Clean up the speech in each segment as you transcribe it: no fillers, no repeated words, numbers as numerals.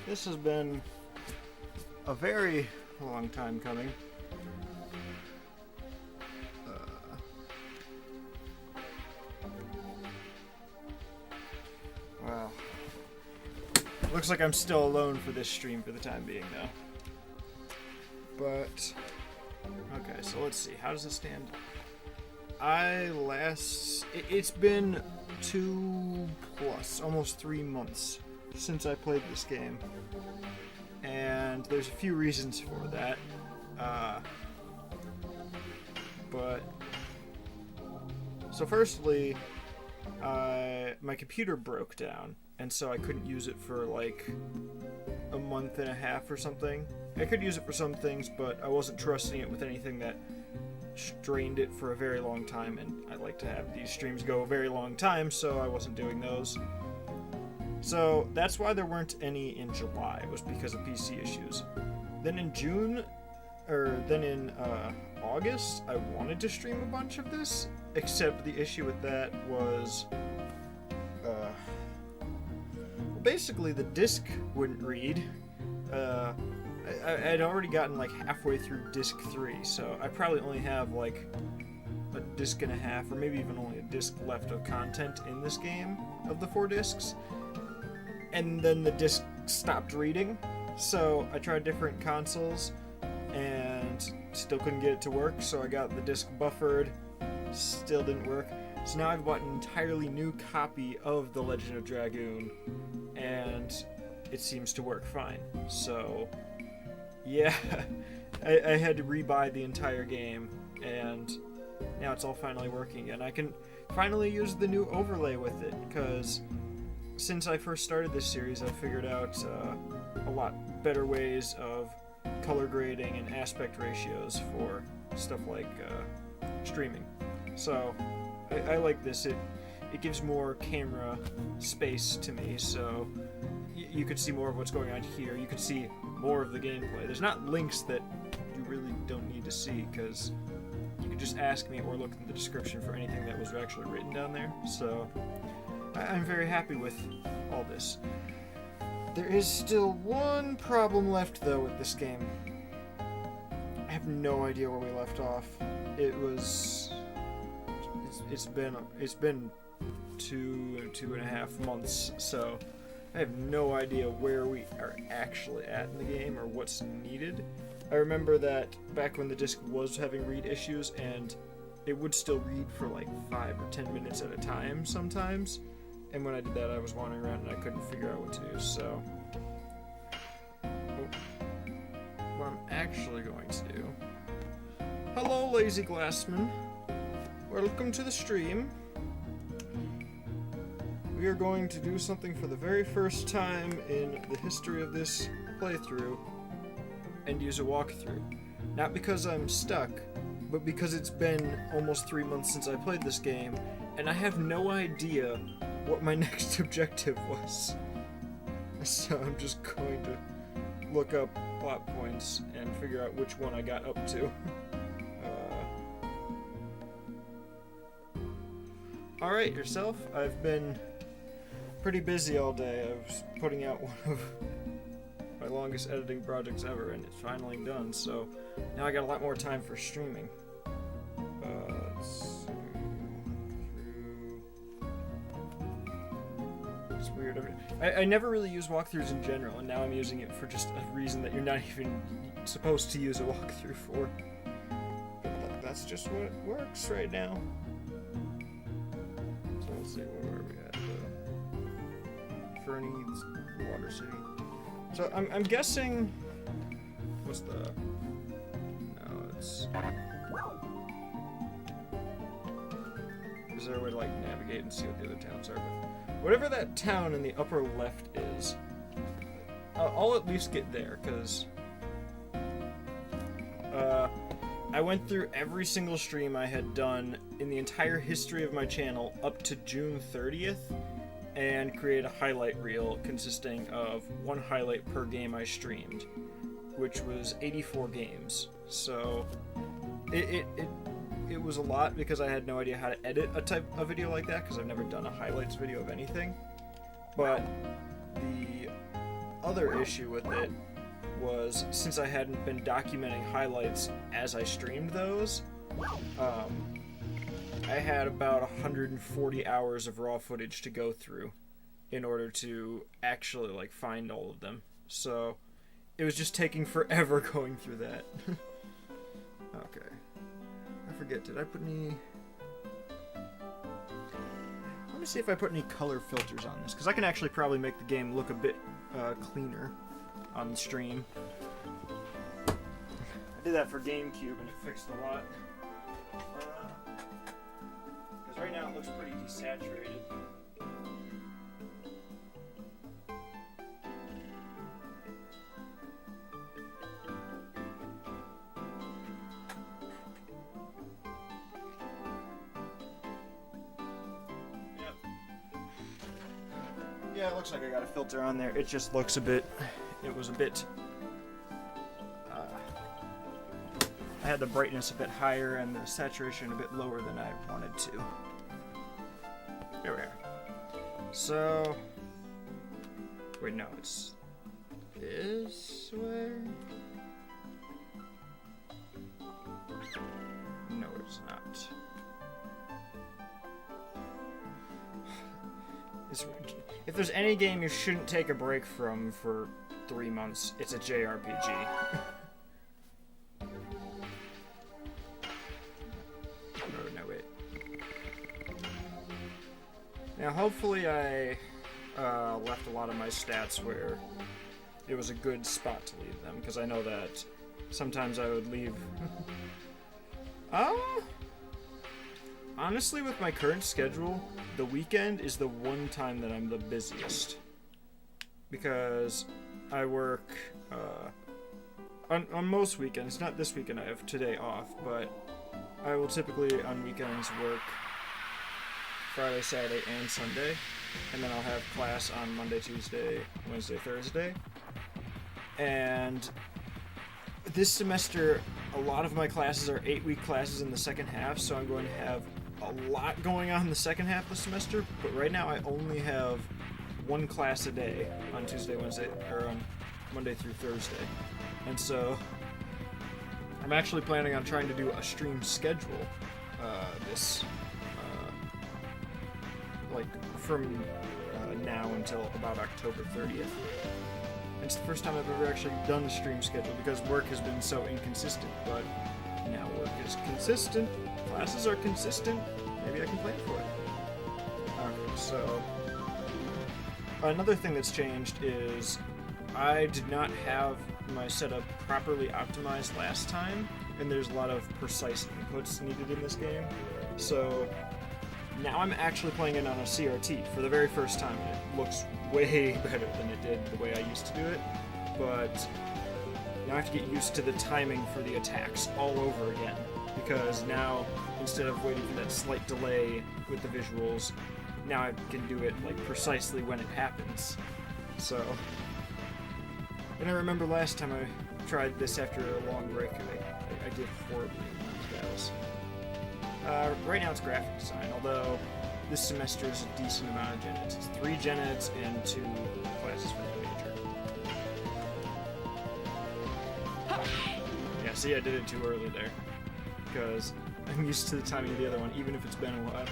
This has been a very long time coming. Wow. Looks like I'm still alone for this stream for the time being, though. But, okay, so let's see. How does it stand? It's been 2+, almost 3 months since I played this game. And there's a few reasons for that. So firstly, my computer broke down, and so I couldn't use it for like a month and a half or something. I could use it for some things, but I wasn't trusting it with anything that strained it for a very long time, and I like to have these streams go a very long time, so I wasn't doing those. So that's why there weren't any in July. It was because of PC issues. Then in August, I wanted to stream a bunch of this, except the issue with that was, basically the disc wouldn't read. I'd already gotten like halfway through disc 3, so I probably only have like a disc and a half, or maybe even only a disc left of content in this game of the 4 discs. And then the disc stopped reading, so I tried different consoles and still couldn't get it to work, so I got the disc buffered, still didn't work. So now I've bought an entirely new copy of The Legend of Dragoon, and it seems to work fine. So, yeah, I had to rebuy the entire game, and now it's all finally working, and I can finally use the new overlay with it, because since I first started this series, I figured out a lot better ways of color grading and aspect ratios for stuff like streaming. So I like this. It gives more camera space to me, so you could see more of what's going on here. You could see more of the gameplay. There's not links that you really don't need to see, because you could just ask me or look in the description for anything that was actually written down there. So I'm very happy with all this. There is still one problem left, though, with this game. I have no idea where we left off. It's been 2.5 months, so I have no idea where we are actually at in the game or what's needed. I remember that back when the disc was having read issues, and it would still read for like 5 or 10 minutes at a time sometimes. And when I did that, I was wandering around and I couldn't figure out what to do, so what I'm actually going to do... Hello, Lazy Glassman. Welcome to the stream. We are going to do something for the very first time in the history of this playthrough and use a walkthrough. Not because I'm stuck, but because it's been almost 3 months since I played this game, and I have no idea what my next objective was. So I'm just going to look up plot points and figure out which one I got up to. Alright, yourself? I've been pretty busy all day. I was putting out one of my longest editing projects ever, and it's finally done, so now I got a lot more time for streaming. Let's see. It's weird. I never really use walkthroughs in general, and now I'm using it for just a reason that you're not even supposed to use a walkthrough for. But that's just what works right now. So let's see, where are we at? Fernie's Water City. So I'm guessing... What's the... No, it's... Is there a way to like navigate and see what the other towns are? But whatever that town in the upper left is, I'll at least get there, because I went through every single stream I had done in the entire history of my channel up to June 30th and created a highlight reel consisting of one highlight per game I streamed, which was 84 games. So it was a lot because I had no idea how to edit a video like that, because I've never done a highlights video of anything. But the other issue with it was, since I hadn't been documenting highlights as I streamed those, I had about 140 hours of raw footage to go through in order to actually, like, find all of them. So it was just taking forever going through that. Okay. I forget, did I put any... Let me see if I put any color filters on this, because I can actually probably make the game look a bit cleaner on the stream. I did that for GameCube and it fixed a lot. Because right now it looks pretty desaturated. Yeah, it looks like I got a filter on there. It just looks a bit... It was a bit... I had the brightness a bit higher and the saturation a bit lower than I wanted to. There we are. So... Wait, no, it's... this way? No, it's not. If there's any game you shouldn't take a break from for 3 months, it's a JRPG. Oh, no, wait. Now, hopefully I left a lot of my stats where it was a good spot to leave them, because I know that sometimes I would leave... Honestly, with my current schedule, the weekend is the one time that I'm the busiest. Because I work on most weekends. Not this weekend, I have today off, but I will typically on weekends work Friday, Saturday, and Sunday. And then I'll have class on Monday, Tuesday, Wednesday, Thursday. And this semester, a lot of my classes are 8-week classes in the second half, so I'm going to have a lot going on in the second half of the semester, but right now I only have one class a day on Tuesday, Wednesday, or on Monday through Thursday. And so I'm actually planning on trying to do a stream schedule like from now until about October 30th. It's the first time I've ever actually done a stream schedule because work has been so inconsistent, but now work is consistent, classes are consistent, maybe I can plan for it. Okay, so another thing that's changed is I did not have my setup properly optimized last time, and there's a lot of precise inputs needed in this game. So now I'm actually playing it on a CRT for the very first time, and it looks way better than it did the way I used to do it, but now I have to get used to the timing for the attacks all over again, because now, instead of waiting for that slight delay with the visuals, now I can do it like precisely when it happens. So, and I remember last time I tried this after a long break, I did horribly in these battles. Right now it's graphic design, although this semester is a decent amount of gen eds. It's 3 gen eds and 2 classes for the major. Yeah, see, I did it too early there, because I'm used to the timing of the other one, even if it's been a while.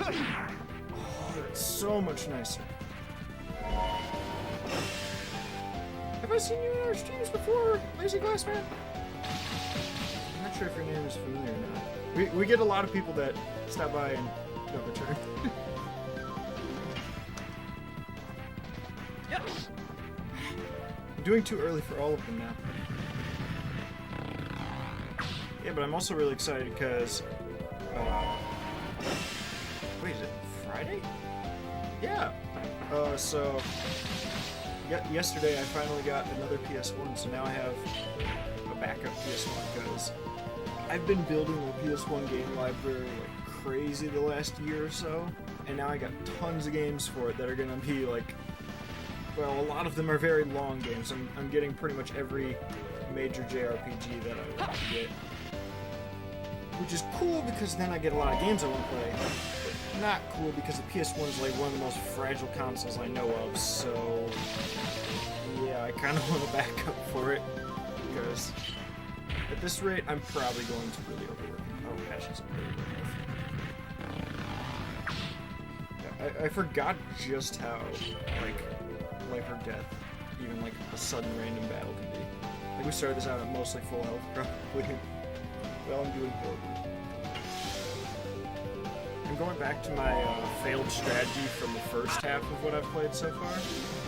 Oh, that's so much nicer. Have I seen you in our streams before, Lazy Glass Man? I'm not sure if your name is familiar or not. We get a lot of people that stop by and don't return. I'm doing too early for all of them now. Yeah, but I'm also really excited because... wait, is it Friday? Yeah. So... yesterday I finally got another PS1, so now I have a backup PS1 because I've been building the PS1 game library like crazy the last year or so, and now I got tons of games for it that are gonna be like, well, a lot of them are very long games. I'm getting pretty much every major JRPG that I want to get, which is cool because then I get a lot of games I want to play. not cool because the PS1 is like one of the most fragile consoles I know of, so yeah, I kind of want to back up for it because at this rate, I'm probably going to really overwork. Oh, Ashley's really yeah, I forgot just how, like, life or death, even like a sudden random battle can be. Like, we started this out at mostly full health, probably. Well, I'm doing horribly. I'm going back to my failed strategy from the first half of what I've played so far,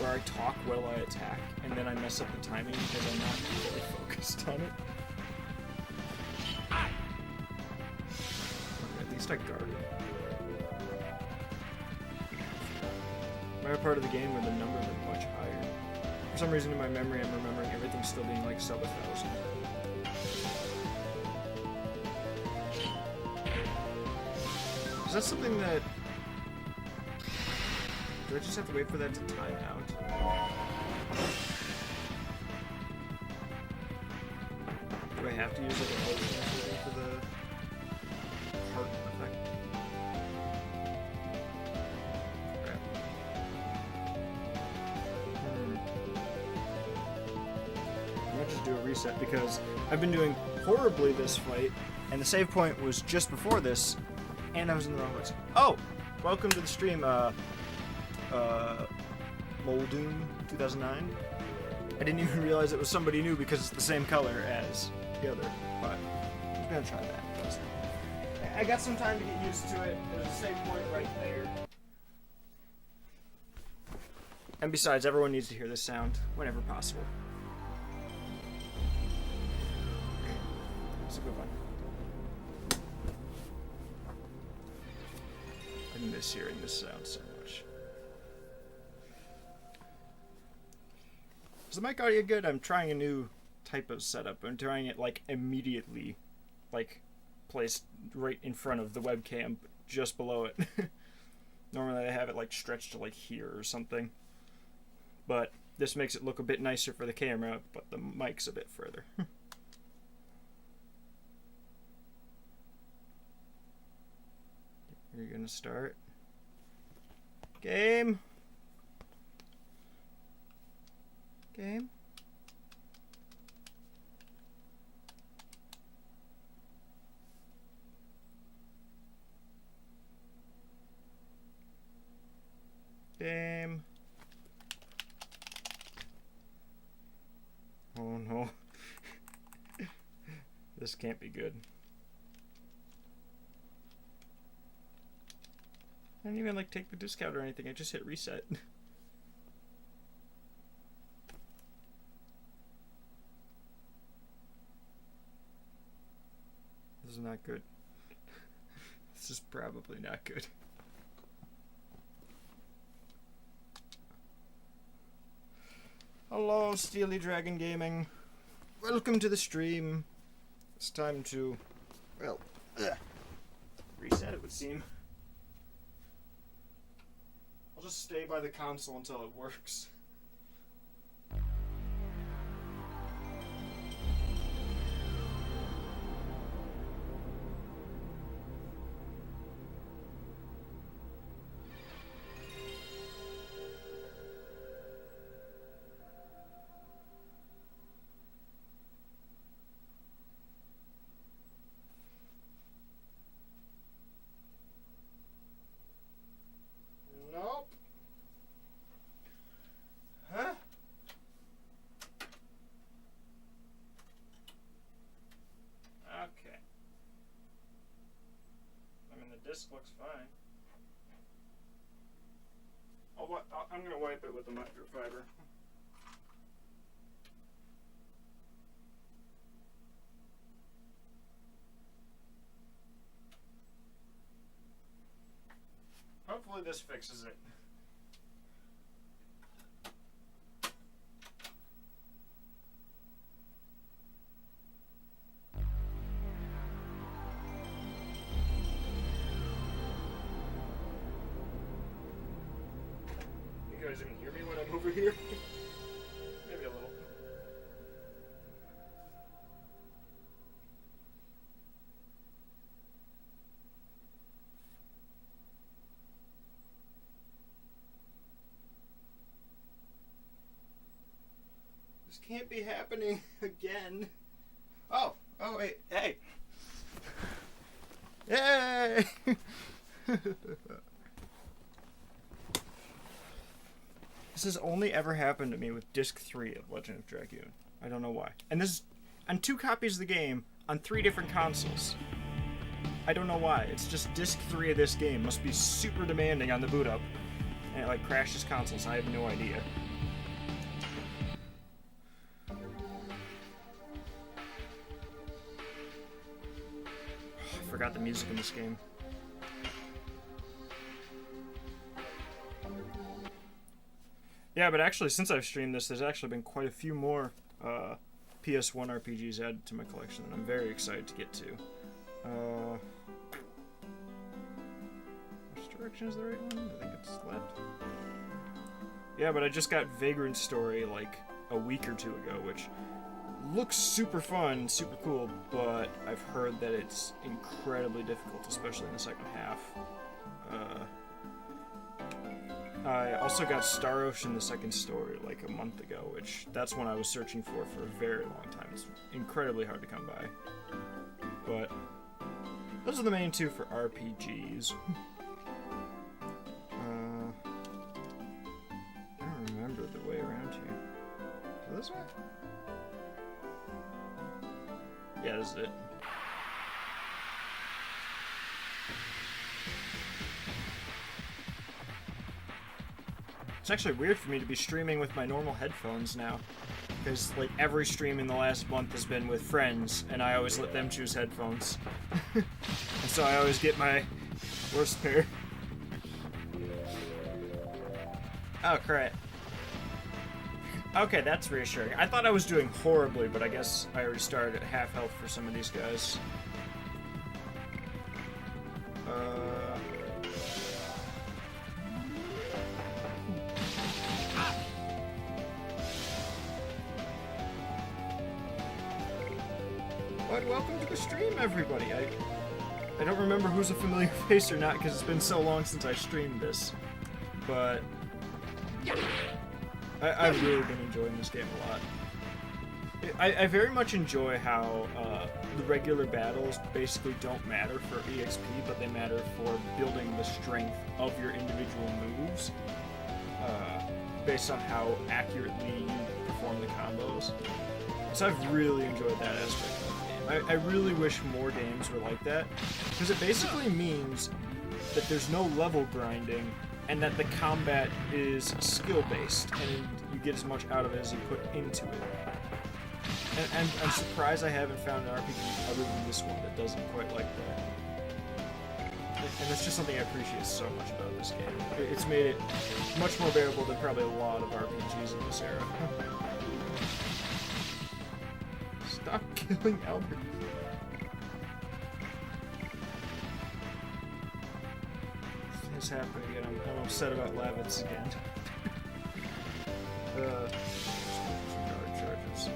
where I talk while I attack, and then I mess up the timing because I'm not fully focused on it. At least I guarded. My part of the game where the numbers are much higher. For some reason in my memory, I'm remembering everything still being like sub 1,000. Is that something that... Do I just have to wait for that to time out? Do I have to use like a potion for the heart effect? Crap. I might just do a reset because I've been doing horribly this fight, and the save point was just before this, and I was in the wrong place. Oh! Welcome to the stream, Moldoon 2009. I didn't even realize it was somebody new because it's the same color as the other, but I'm gonna try that first. I got some time to get used to it. There's a save point right there. And besides, everyone needs to hear this sound whenever possible. It's a good one. I miss hearing this sound so much. Is the mic audio good? I'm trying a new type of setup. I'm trying it like immediately, like placed right in front of the webcam, just below it. Normally I have it like stretched to like here or something. But this makes it look a bit nicer for the camera, but the mic's a bit further. You're gonna start. Game. Game. Game. Oh no. This can't be good. I didn't even like take the disc out or anything. I just hit reset. This is not good. This is probably not good. Hello, Steely Dragon Gaming. Welcome to the stream. It's time to, well, reset, it would seem. I'll just stay by the console until it works. Nope. Huh? Okay. I mean, the disc looks fine. I'm gonna wipe it with the microfiber. Hopefully this fixes it. You guys even hear me when I'm over here? Maybe a little. This can't be happening again. Oh, wait, hey. Yay! This has only ever happened to me with Disc 3 of Legend of Dragoon. I don't know why. And this is on 2 copies of the game on 3 different consoles. I don't know why. It's just Disc 3 of this game must be super demanding on the boot up. And it like crashes consoles. I have no idea. I forgot the music in this game. Yeah, but actually, since I've streamed this, there's actually been quite a few more PS1 RPGs added to my collection that I'm very excited to get to. Which direction is the right one? I think it's left. Yeah, but I just got Vagrant Story like a week or 2 ago, which looks super fun, super cool, but I've heard that it's incredibly difficult, especially in the second half. I also got Star Ocean, the second story, like a month ago, which that's one I was searching for a very long time. It's incredibly hard to come by. But those are the main 2 for RPGs. I don't remember the way around here. Is it this way? Yeah, this is it. It's actually weird for me to be streaming with my normal headphones now, because like every stream in the last month has been with friends, and I always let them choose headphones. And so I always get my worst pair. Oh, crap. Okay, that's reassuring. I thought I was doing horribly, but I guess I already started at half health for some of these guys. But welcome to the stream, everybody. I don't remember who's a familiar face or not, because it's been so long since I streamed this. But I've really been enjoying this game a lot. I very much enjoy how the regular battles basically don't matter for EXP, but they matter for building the strength of your individual moves based on how accurately you perform the combos. So I've really enjoyed that aspect of the game. I really wish more games were like that, because it basically means that there's no level grinding, and that the combat is skill-based, and you get as much out of it as you put into it. And I'm surprised I haven't found an RPG other than this one that doesn't quite like that. And that's just something I appreciate so much about this game. It's made it much more bearable than probably a lot of RPGs in this era. Stop killing Albert. This happened again. I'm upset about Lavitz again. Charges.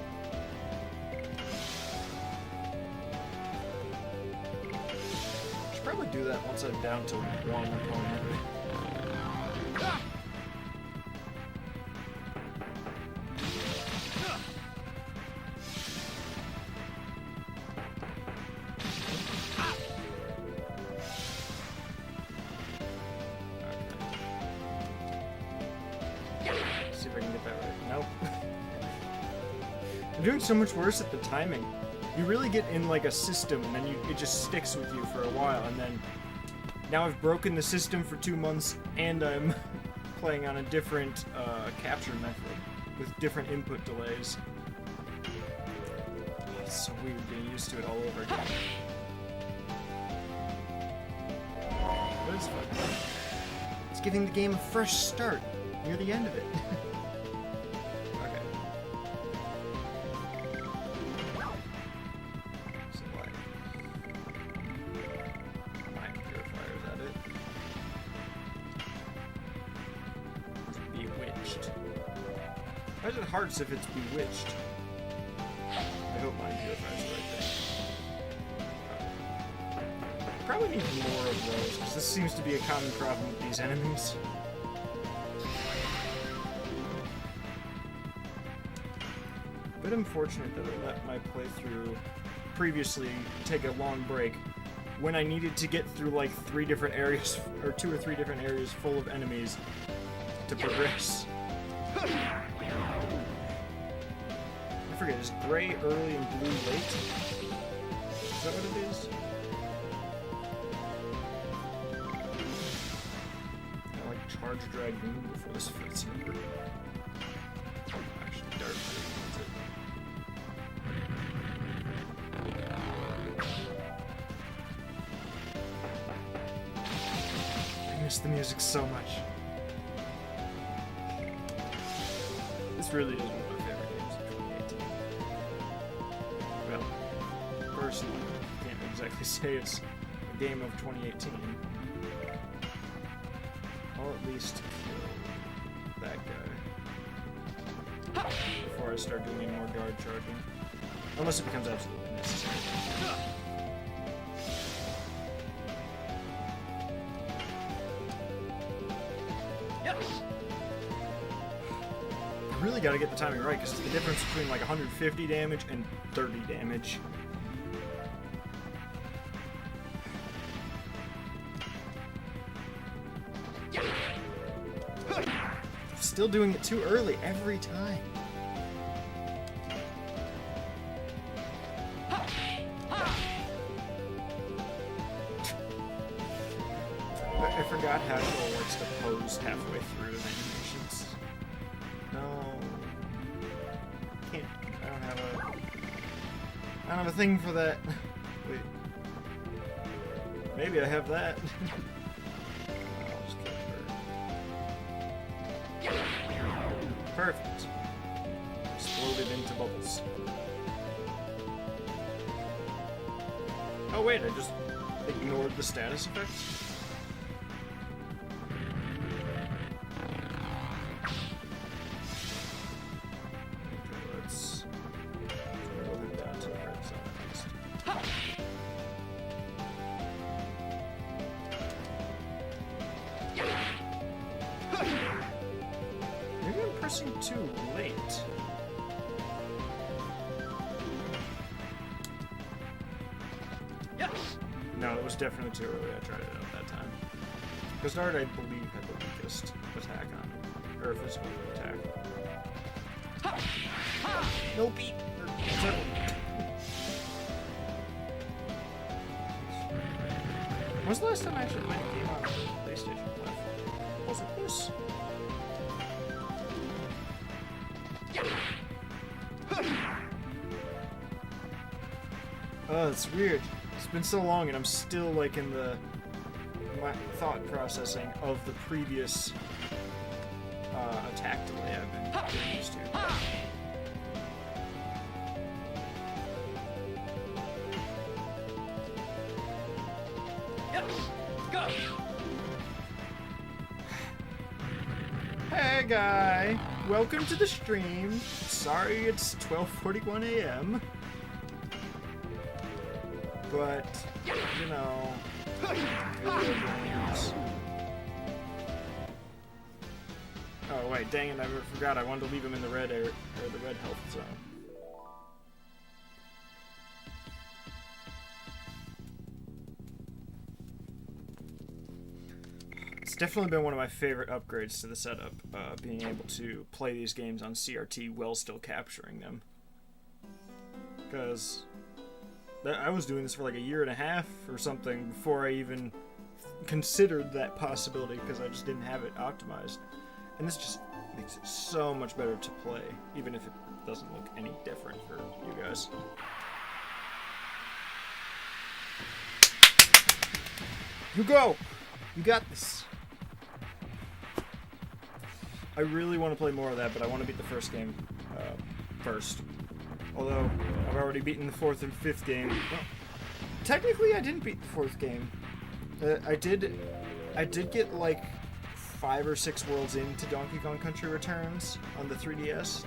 Should probably do that once I'm down to 1 opponent. See if I can get that right. Nope. I'm doing so much worse at the timing. You really get in like a system, and then it just sticks with you for a while, and then now I've broken the system for 2 months, and I'm playing on a different capture method with different input delays. It's so weird getting used to it all over again. But it's fun. It's giving the game a fresh start near the end of it. Why is it hearts if it's bewitched? I hope mine purifies the right thing. Probably need more of those, because this seems to be a common problem with these enemies. bit unfortunate that I let my playthrough previously take a long break when I needed to get through like 3 different areas, or 2 or 3 different areas full of enemies to progress. I forget, is gray early and blue late? Is that what it is? I like Charge Dragoon before this fits over. Actually, Dark I miss the music so much. This really is one of my favorite games of 2018. Well, personally, I can't exactly say it's a game of 2018. I'll at least kill that guy before I start doing any more guard charging. Unless it becomes absolutely necessary. I really gotta get the timing right, because it's the difference between like 150 damage and 30 damage. Still doing it too early every time. I forgot how it works to pose halfway through the animations. No. Can't. I don't have a thing for that. Wait. Maybe I have that. I'll just kill her. Perfect. Exploded into bubbles. Oh wait, I just ignored the status effects. Too late. No, it was definitely too early. I tried it out that time. Because Dart, I believe, had the weakest attack on it. Or physical attack. Nope. When was the last time I actually played a game on a PlayStation platform? Was it this? Oh, it's weird. It's been so long and I'm still like in my thought processing of the previous attack delay I've been getting used to. Go. Hey guy, welcome to the stream. Sorry it's 12:41 a.m. But, you know, oh wait, dang it, I forgot I wanted to leave him in the red area, or the red health zone. It's definitely been one of my favorite upgrades to the setup, being able to play these games on CRT while still capturing them. Because I was doing this for like a year and a half or something before I even considered that possibility, because I just didn't have it optimized. And this just makes it so much better to play, even if it doesn't look any different for you guys. You go! You got this! I really want to play more of that, but I want to beat the first game first. Although, I've already beaten the 4th and 5th game. Well, technically, I didn't beat the 4th game. I did get, like, 5 or 6 worlds into Donkey Kong Country Returns on the 3DS.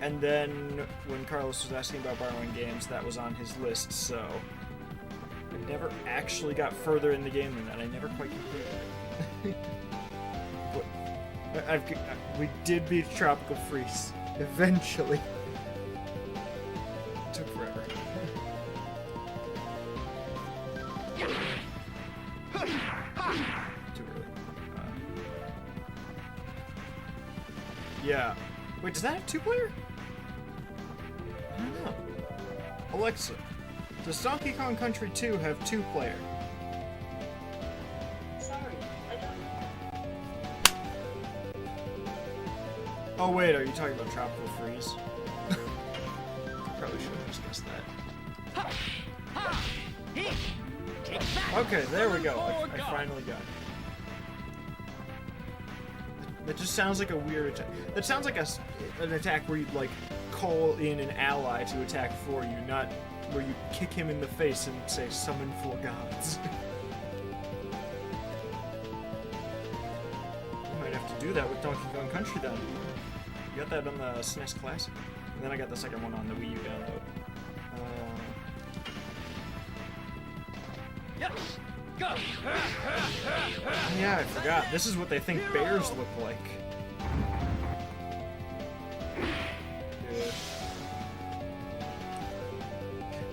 And then, when Carlos was asking about borrowing games, that was on his list, so I never actually got further in the game than that. I never quite completed it. But we did beat Tropical Freeze, eventually. Yeah. Wait, does that have 2-player? I don't know. Alexa, does Donkey Kong Country 2 have 2-player? Sorry, I don't know. Oh wait, are you talking about Tropical Freeze? Probably should have just guessed that. Okay, there we go. I finally got it. That just sounds like a weird attack. That sounds like an attack where you'd like call in an ally to attack for you, not where you kick him in the face and say, summon 4 gods. You might have to do that with Donkey Kong Country then. You got that on the SNES Classic. And then I got the second one on the Wii U download. Yeah, I forgot. This is what they think bears look like.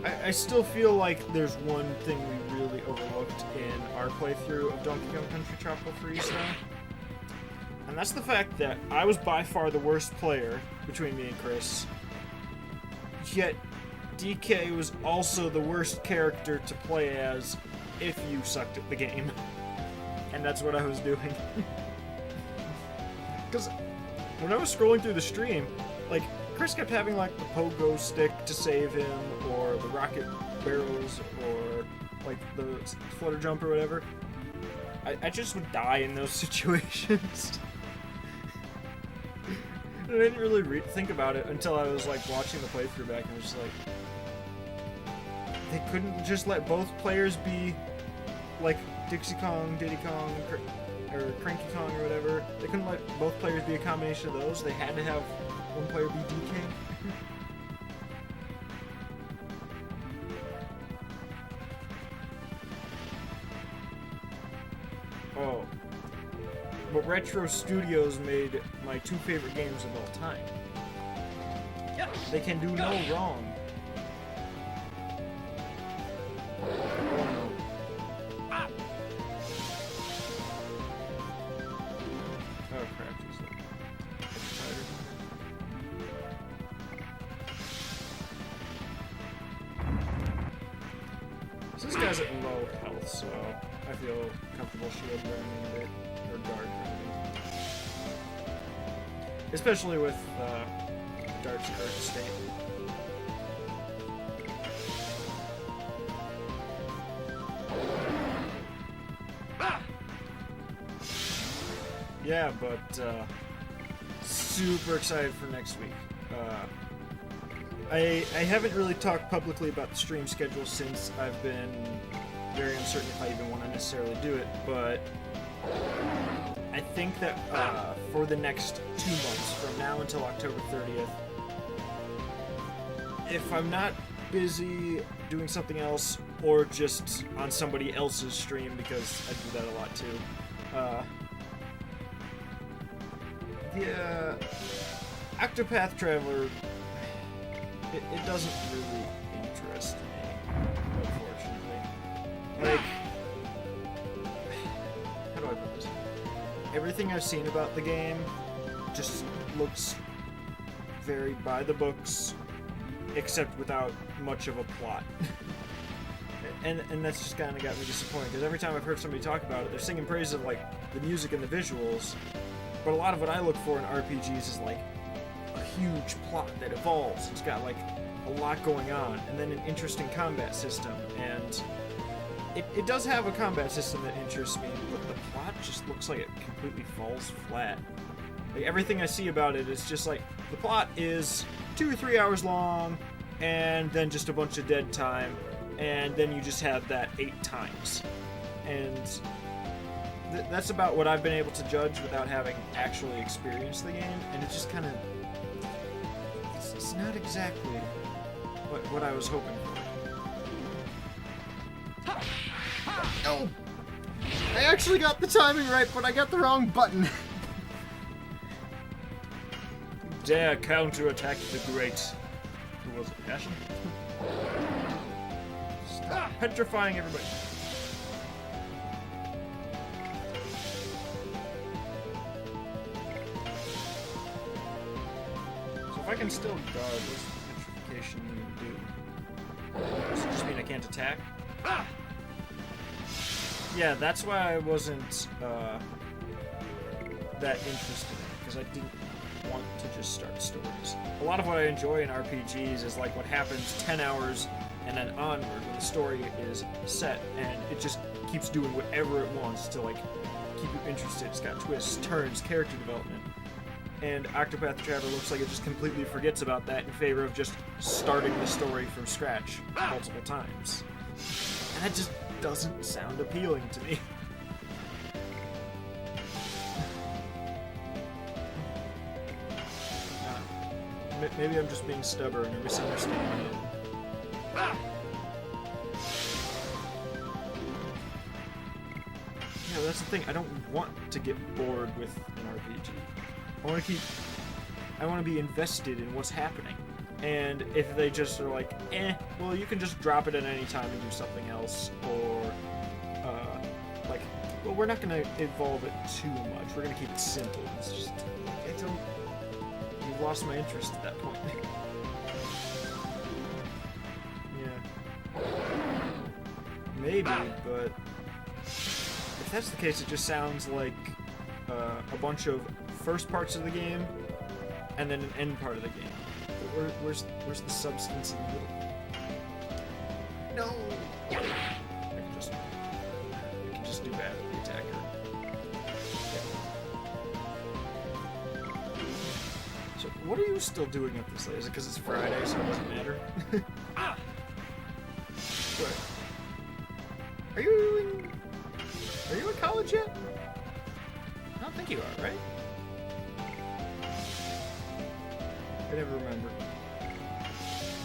I still feel like there's one thing we really overlooked in our playthrough of Donkey Kong Country Tropical Freeze, though. And that's the fact that I was by far the worst player between me and Chris. Yet, DK was also the worst character to play as if you sucked at the game. And that's what I was doing. Because when I was scrolling through the stream, like, Chris kept having, like, the pogo stick to save him, or the rocket barrels, or, like, the flutter jump or whatever. I just would die in those situations. I didn't really think about it until I was, like, watching the playthrough back, and I was just like... They couldn't just let both players be, like, Dixie Kong, Diddy Kong, or Cranky Kong, or whatever. They couldn't let both players be a combination of those. They had to have one player be DK. Oh. But Retro Studios made my 2 favorite games of all time. They can do no wrong. This guy's at low health, so I feel comfortable shield running a bit, or guard running. Especially with Dart's current state. Yeah, but super excited for next week. I haven't really talked publicly about the stream schedule since I've been very uncertain if I even want to necessarily do it, but I think that for the next 2 months, from now until October 30th, if I'm not busy doing something else, or just on somebody else's stream, because I do that a lot too, the Octopath Traveler, it doesn't really interest me, unfortunately. Like, how do I put this? Everything I've seen about the game just looks very by the books, except without much of a plot. and that's just kind of got me disappointed, because every time I've heard somebody talk about it, they're singing praise of, like, the music and the visuals, but a lot of what I look for in RPGs is, like, a huge plot that evolves. It's got, like, a lot going on, and then an interesting combat system, and it does have a combat system that interests me, but the plot just looks like it completely falls flat. Like, everything I see about it is just like, the plot is 2 or 3 hours long, and then just a bunch of dead time, and then you just have that 8 times. And that's about what I've been able to judge without having actually experienced the game, and it just kind of... It's not exactly what I was hoping for. No! I actually got the timing right, but I got the wrong button. Dare counterattack the great... Who was it? Passion? Stop petrifying everybody. if I can still guard, what's the petrification even do? Does it just mean I can't attack? Yeah, that's why I wasn't that interested in it, because I didn't want to just start stories. A lot of what I enjoy in RPGs is like what happens 10 hours and then onward when the story is set, and it just keeps doing whatever it wants to like keep you interested. It's got twists, turns, character development. And Octopath Traveler looks like it just completely forgets about that in favor of just starting the story from scratch multiple times. And that just doesn't sound appealing to me. Maybe I'm just being stubborn or misunderstanding it. Yeah, that's the thing. I don't want to get bored with an RPG. I want to be invested in what's happening. And if they just are like, well, you can just drop it at any time and do something else, or like, well, we're not going to evolve it too much. We're going to keep it simple. It's just, you've lost my interest at that point. Yeah. Maybe, but if that's the case, it just sounds like a bunch of first parts of the game and then an end part of the game. But where's the substance in the middle? No! I can just do bad at the attacker. So, what are you still doing up this late? Is it because it's Friday, so it doesn't matter? What? Are you in college yet? I don't think you are, right? I never remember.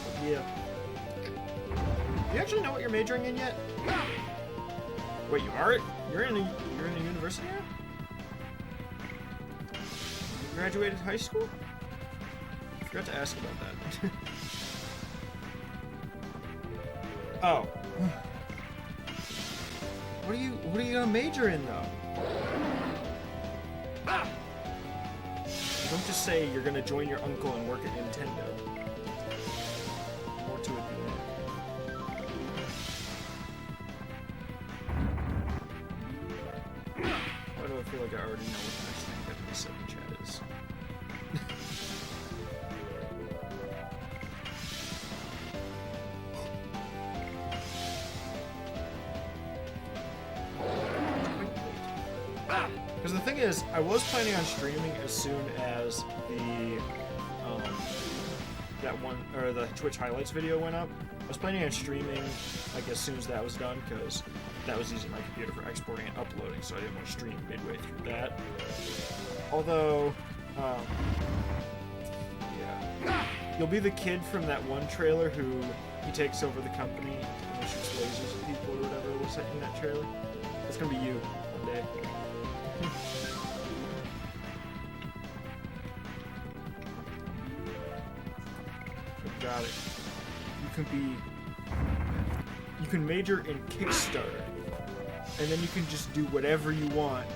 But yeah. You actually know what you're majoring in yet? Wait, you are? You're in a university now? You graduated high school? I forgot to ask about that. Oh. What are you gonna major in though? Don't just say you're gonna join your uncle and work at Nintendo. More to it than that. Why do I feel like I already know what the next thing that we said in chat is? Because the thing is, I was planning on streaming as soon as the Twitch highlights video went up. I was planning on streaming like as soon as that was done, because that was using my computer for exporting and uploading, so I didn't want to stream midway through that. Although, yeah, you'll be the kid from that one trailer who he takes over the company and shoots lasers at people or whatever was in that trailer. That's gonna be you one day. Got it. You can major in Kickstarter, and then you can just do whatever you want,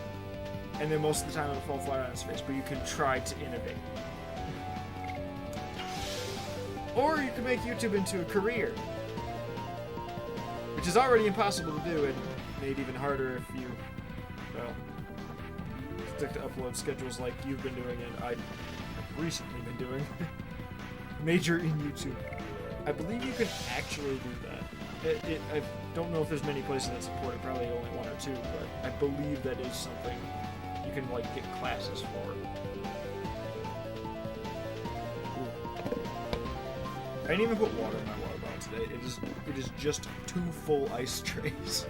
and then most of the time it'll fall flat on its face, but you can try to innovate. Or you can make YouTube into a career, which is already impossible to do, and made even harder if you, well, stick to upload schedules like you've been doing and I've recently been doing. Major in YouTube. I believe you can actually do that. I don't know if there's many places that support it, probably only one or two, but I believe that is something you can like get classes for. Ooh. I didn't even put water in my water bottle today. It is just 2 full ice trays.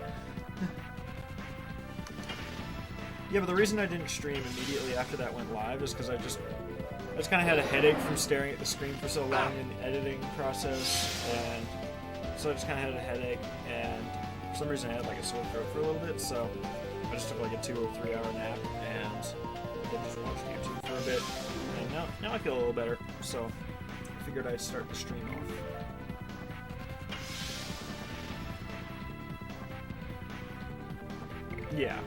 Yeah, but the reason I didn't stream immediately after that went live is because I just kind of had a headache from staring at the screen for so long in the editing process, and so I just kind of had a headache, and for some reason I had like a sore throat for a little bit, so I just took like a 2 or 3 hour nap, and then just watched YouTube for a bit, and now I feel a little better, so I figured I'd start the stream off. Yeah.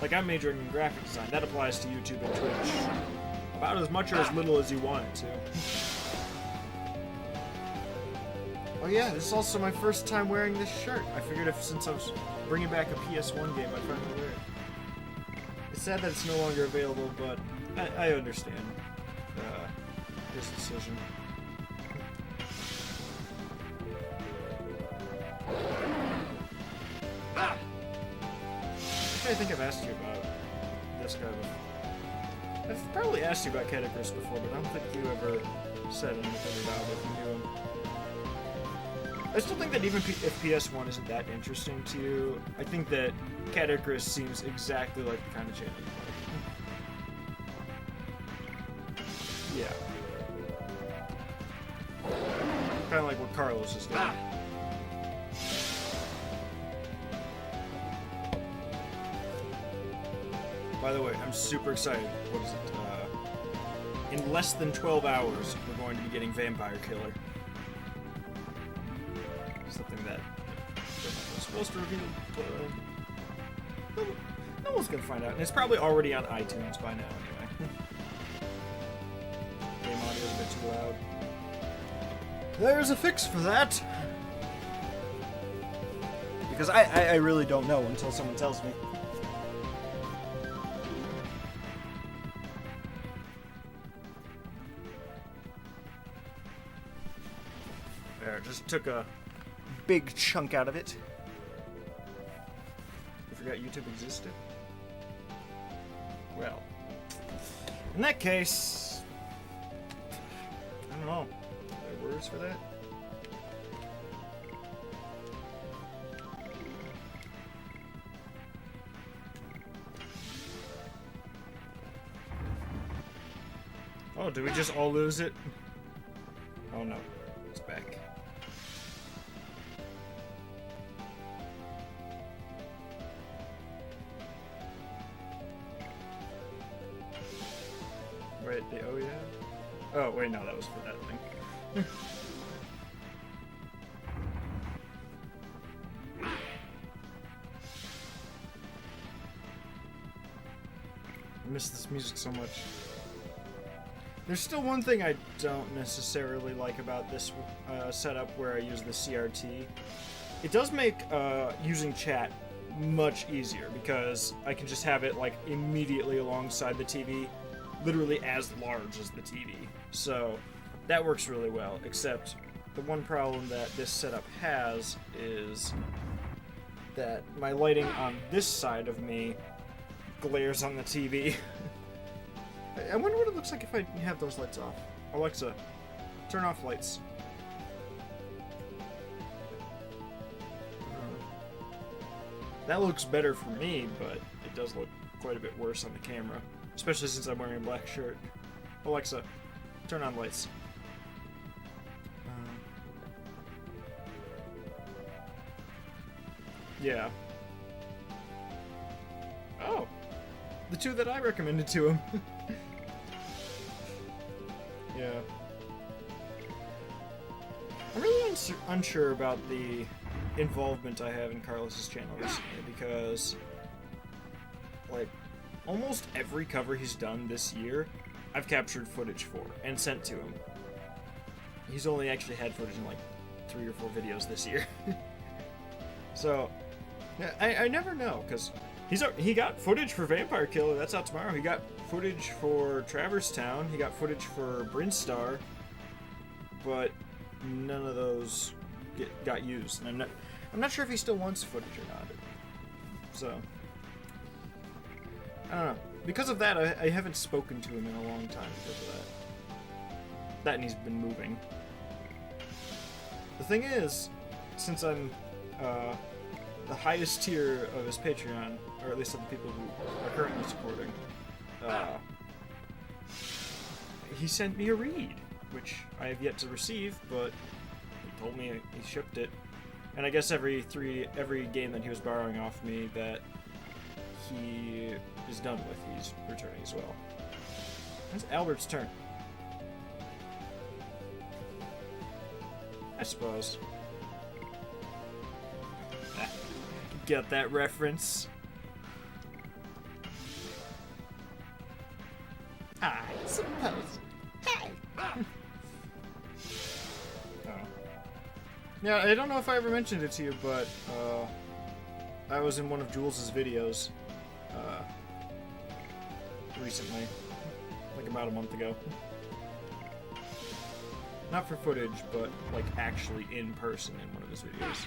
Like, I'm majoring in graphic design. That applies to YouTube and Twitch about as much or as little as you want it to. Oh yeah, this is also my first time wearing this shirt. I figured since I was bringing back a PS1 game, I'd finally wear it. It's sad that it's no longer available, but I understand his decision. Actually, I think I've asked you about this guy before. I've probably asked you about Catacrys before, but I don't think you ever said anything about it if you knew him. I still think that even if PS1 isn't that interesting to you, I think that Catacrys seems exactly like the kind of channel you like. Yeah. Kind of like what Carlos is doing. By the way, I'm super excited. What is it? In less than 12 hours, we're going to be getting Vampire Killer. Something that I'm supposed to reveal, but no one's gonna find out. And it's probably already on iTunes by now, anyway. Game audio is a bit too loud. There's a fix for that! Because I really don't know until someone tells me. There, just took a big chunk out of it. You forgot YouTube existed? Well, in that case, I don't know. Are there words for that? Oh, did we just all lose it? Oh no, it's back. Wait, oh yeah? Oh, wait, no, that was for that thing. I miss this music so much. There's still one thing I don't necessarily like about this setup where I use the CRT. It does make using chat much easier because I can just have it like immediately alongside the TV, literally as large as the TV. So that works really well, except the one problem that this setup has is that my lighting on this side of me glares on the TV. I wonder what it looks like if I have those lights off. Alexa, turn off lights. That looks better for me, but it does look quite a bit worse on the camera. Especially since I'm wearing a black shirt. Alexa, turn on lights. Yeah. Oh! The two that I recommended to him. Yeah. I'm really unsure about the involvement I have in Carlos's channel recently because, like, almost every cover he's done this year, I've captured footage for and sent to him. He's only actually had footage in like 3 or 4 videos this year. So, yeah, I never know, because he got footage for Vampire Killer, that's out tomorrow. He got footage for Traverse Town, he got footage for Brinstar, but none of those got used. And I'm not sure if he still wants footage or not. So, I don't know. Because of that, I haven't spoken to him in a long time because of that. That and he's been moving. The thing is, since I'm the highest tier of his Patreon, or at least of the people who are currently supporting, he sent me a read, which I have yet to receive, but he told me he shipped it. And I guess every game that he was borrowing off me that he is done with, he's returning as well. It's Albert's turn. I suppose. Get that reference? Ah, it's suppose. Hey! Yeah, I don't know if I ever mentioned it to you, but I was in one of Jules' videos recently, like about a month ago. Not for footage, but like actually in person in one of his videos.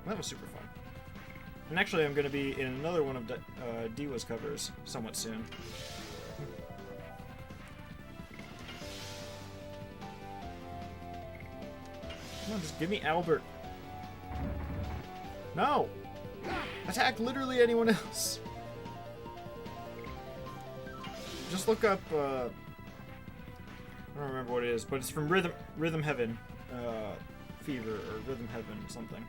That was super fun. And actually, I'm going to be in another one of Diwa's covers somewhat soon. Come on, just give me Albert. No! Attack literally anyone else. Just look up, I don't remember what it is, but it's from Rhythm Heaven, Fever, or Rhythm Heaven something.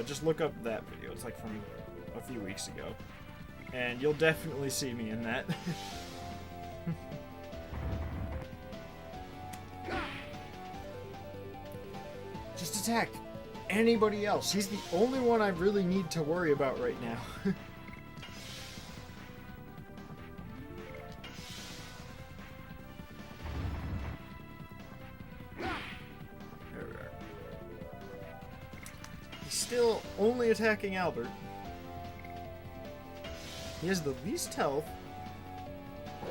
Just look up that video. It's like from a few weeks ago. And you'll definitely see me in that. Just attack anybody else. He's the only one I really need to worry about right now. There we are. He's still only attacking Albert. He has the least health,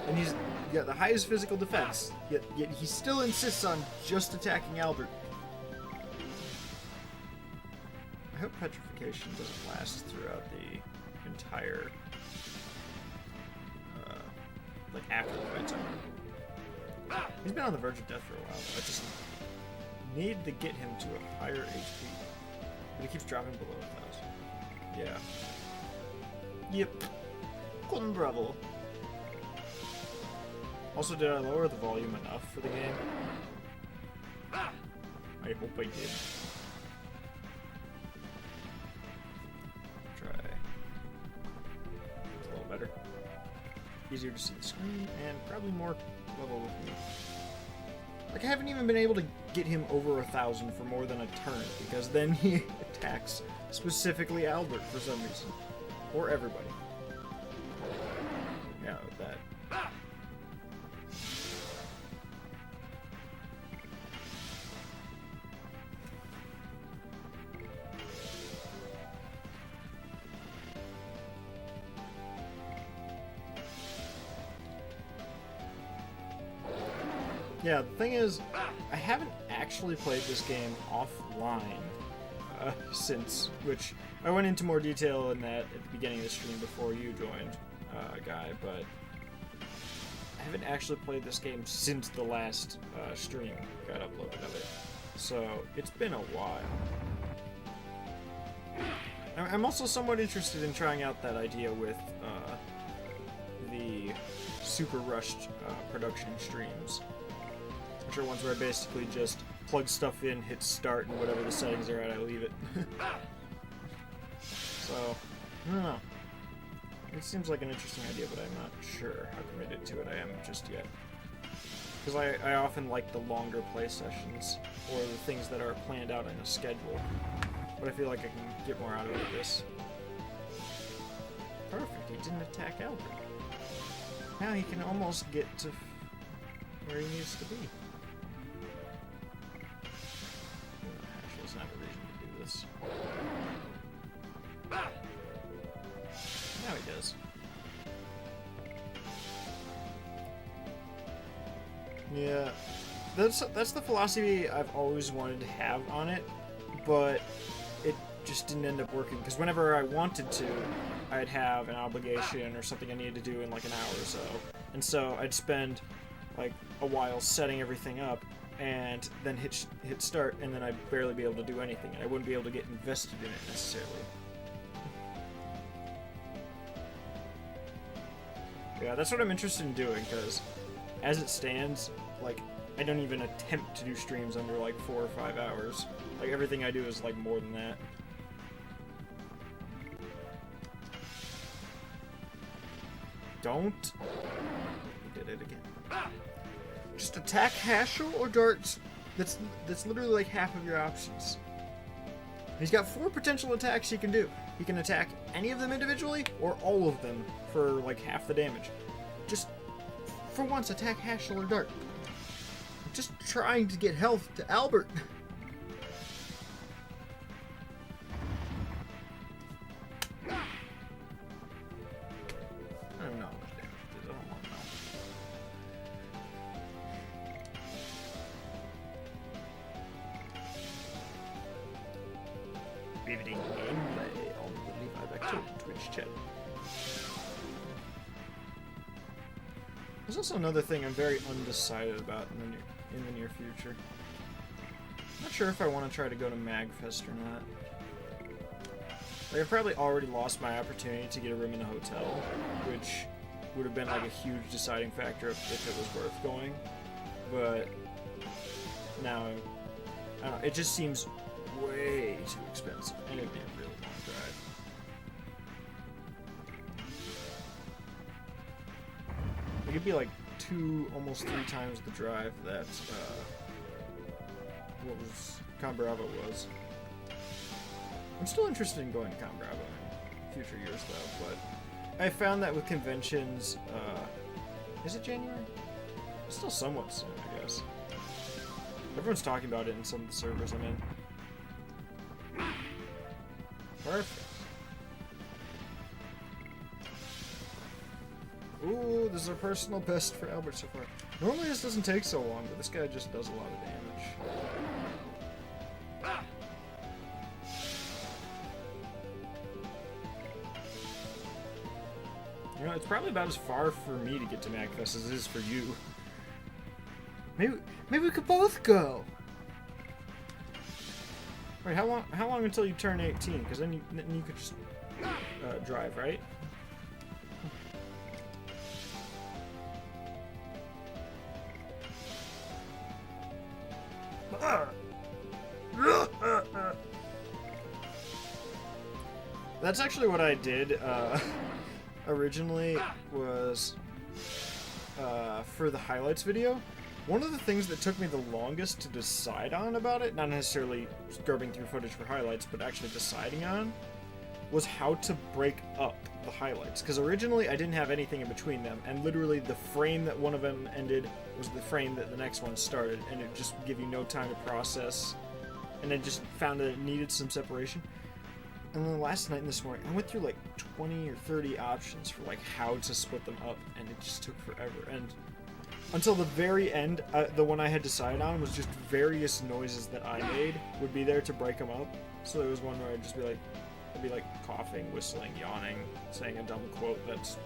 and he's got the highest physical defense, yet he still insists on just attacking Albert. I hope petrification doesn't last throughout the entire, like, after the fight's over. He's been on the verge of death for a while, though. I just need to get him to a higher HP. But he keeps dropping below 1,000. Yeah. Yep. Con bravo. Also, did I lower the volume enough for the game? I hope I did. Try. It's a little better. Easier to see the screen, and probably more level with me. Like, I haven't even been able to get him over 1,000 for more than a turn, because then he attacks specifically Albert for some reason. Or everybody. Yeah, that. Yeah, the thing is, I haven't actually played this game offline since, which I went into more detail in that at the beginning of the stream before you joined, Guy, but I haven't actually played this game since the last stream got uploaded of it. So, it's been a while. I'm also somewhat interested in trying out that idea with the super rushed production streams. Which are ones where I basically just plug stuff in, hit start, and whatever the settings are at, I leave it. So, I don't know. It seems like an interesting idea, but I'm not sure how committed to it I am just yet. Because I often like the longer play sessions, or the things that are planned out in a schedule. But I feel like I can get more out of it with this. Perfect, he didn't attack Albert. Now he can almost get to where he needs to be. Actually, it's not a reason to do this. Now he does. Yeah, that's the philosophy I've always wanted to have on it, but it just didn't end up working, because whenever I wanted to, I'd have an obligation or something I needed to do in like an hour or so, and so I'd spend like a while setting everything up, and then hit start, and then I'd barely be able to do anything, and I wouldn't be able to get invested in it necessarily. Yeah, that's what I'm interested in doing, because as it stands, like, I don't even attempt to do streams under like 4 or 5 hours. Like, everything I do is like more than that. Don't. We did it again. Just attack Hashel or darts. That's literally like half of your options. He's got 4 potential attacks he can do. He can attack any of them individually or all of them for like half the damage. Just For once, attack Hashel or Dart. I'm just trying to get health to Albert. I don't know how much damage it is. I don't want to know. Riveting gameplay on the Levi back to Twitch chat. There's also another thing I'm very undecided about in the near future. I'm not sure if I want to try to go to MagFest or not. Like, I've probably already lost my opportunity to get a room in a hotel, which would have been like a huge deciding factor if it was worth going. But now, I don't know, it just seems way too expensive, and it'd be a really long drive. It could be like almost 3 times the drive that what was Con Bravo was. I'm still interested in going to Con Bravo in future years though, but I found that with conventions, is it January? It's still somewhat soon, I guess. Everyone's talking about it in some of the servers I'm in. Perfect. Ooh, this is our personal best for Albert so far. Normally this doesn't take so long, but this guy just does a lot of damage. You know, it's probably about as far for me to get to MagFest as it is for you. Maybe we could both go. Wait, how long until you turn 18? Because then you could just drive, right? That's actually what I did originally, was for the highlights video. One of the things that took me the longest to decide on about it, not necessarily scrubbing through footage for highlights, but actually deciding on, was how to break up the highlights. Because originally I didn't have anything in between them, and literally the frame that one of them ended was the frame that the next one started, and it just give you no time to process. And I just found that it needed some separation. And then last night and this morning, I went through like 20 or 30 options for like how to split them up, and it just took forever. And until the very end, the one I had decided on was just various noises that I made would be there to break them up. So there was one where I'd just be like, coughing, whistling, yawning, saying a dumb quote that's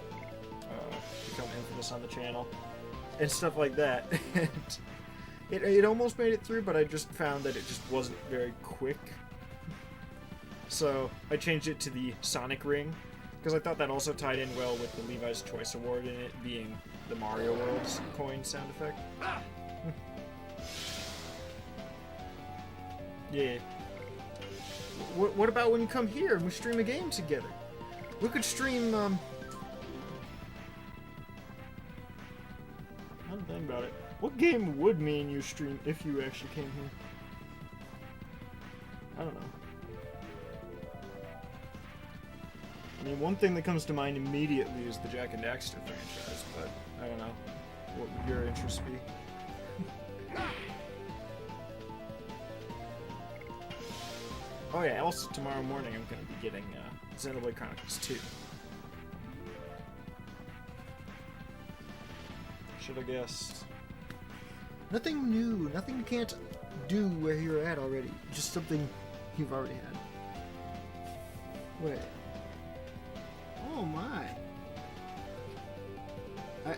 become infamous on the channel, and stuff like that. And it almost made it through, but I just found that it just wasn't very quick. So I changed it to the Sonic Ring, because I thought that also tied in well with the Levi's Choice Award in it being the Mario World's coin sound effect. Yeah. What about when you come here and we stream a game together? We could stream, I didn't think about it. What game would me and you stream if you actually came here? I don't know. I mean, one thing that comes to mind immediately is the Jak and Daxter franchise, but I don't know. What would your interest be? Oh yeah, also tomorrow morning I'm going to be getting Xenoblade Chronicles 2. Should have guessed. Nothing new, nothing you can't do where you're at already. Just something you've already had. Wait. Oh my.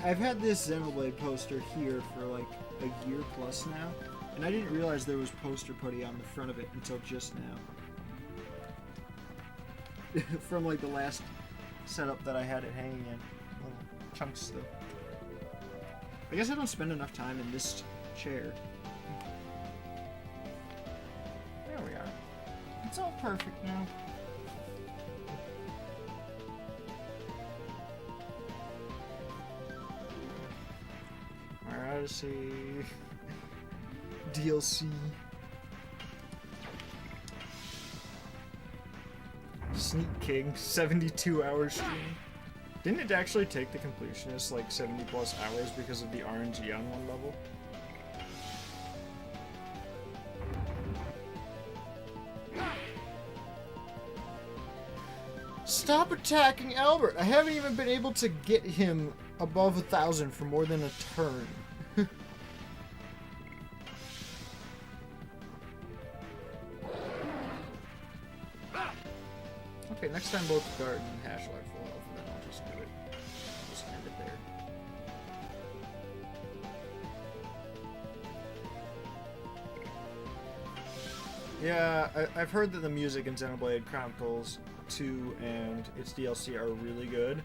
I've had this Xenoblade poster here for like a year plus now, and I didn't realize there was poster putty on the front of it until just now. From like the last setup that I had it hanging in. Little chunks still. I guess I don't spend enough time in this chair. There we are. It's all perfect now. Mario Odyssey. DLC. Sneak King, 72-hour stream. Didn't it actually take the completionist like 70 plus hours because of the RNG on one level? Stop attacking Albert! I haven't even been able to get him above 1,000 for more than a turn. Okay, next time both guard and hash life full health, and then I'll just do it. Just end it there. Yeah, I've heard that the music in Xenoblade Chronicles 2 and its DLC are really good,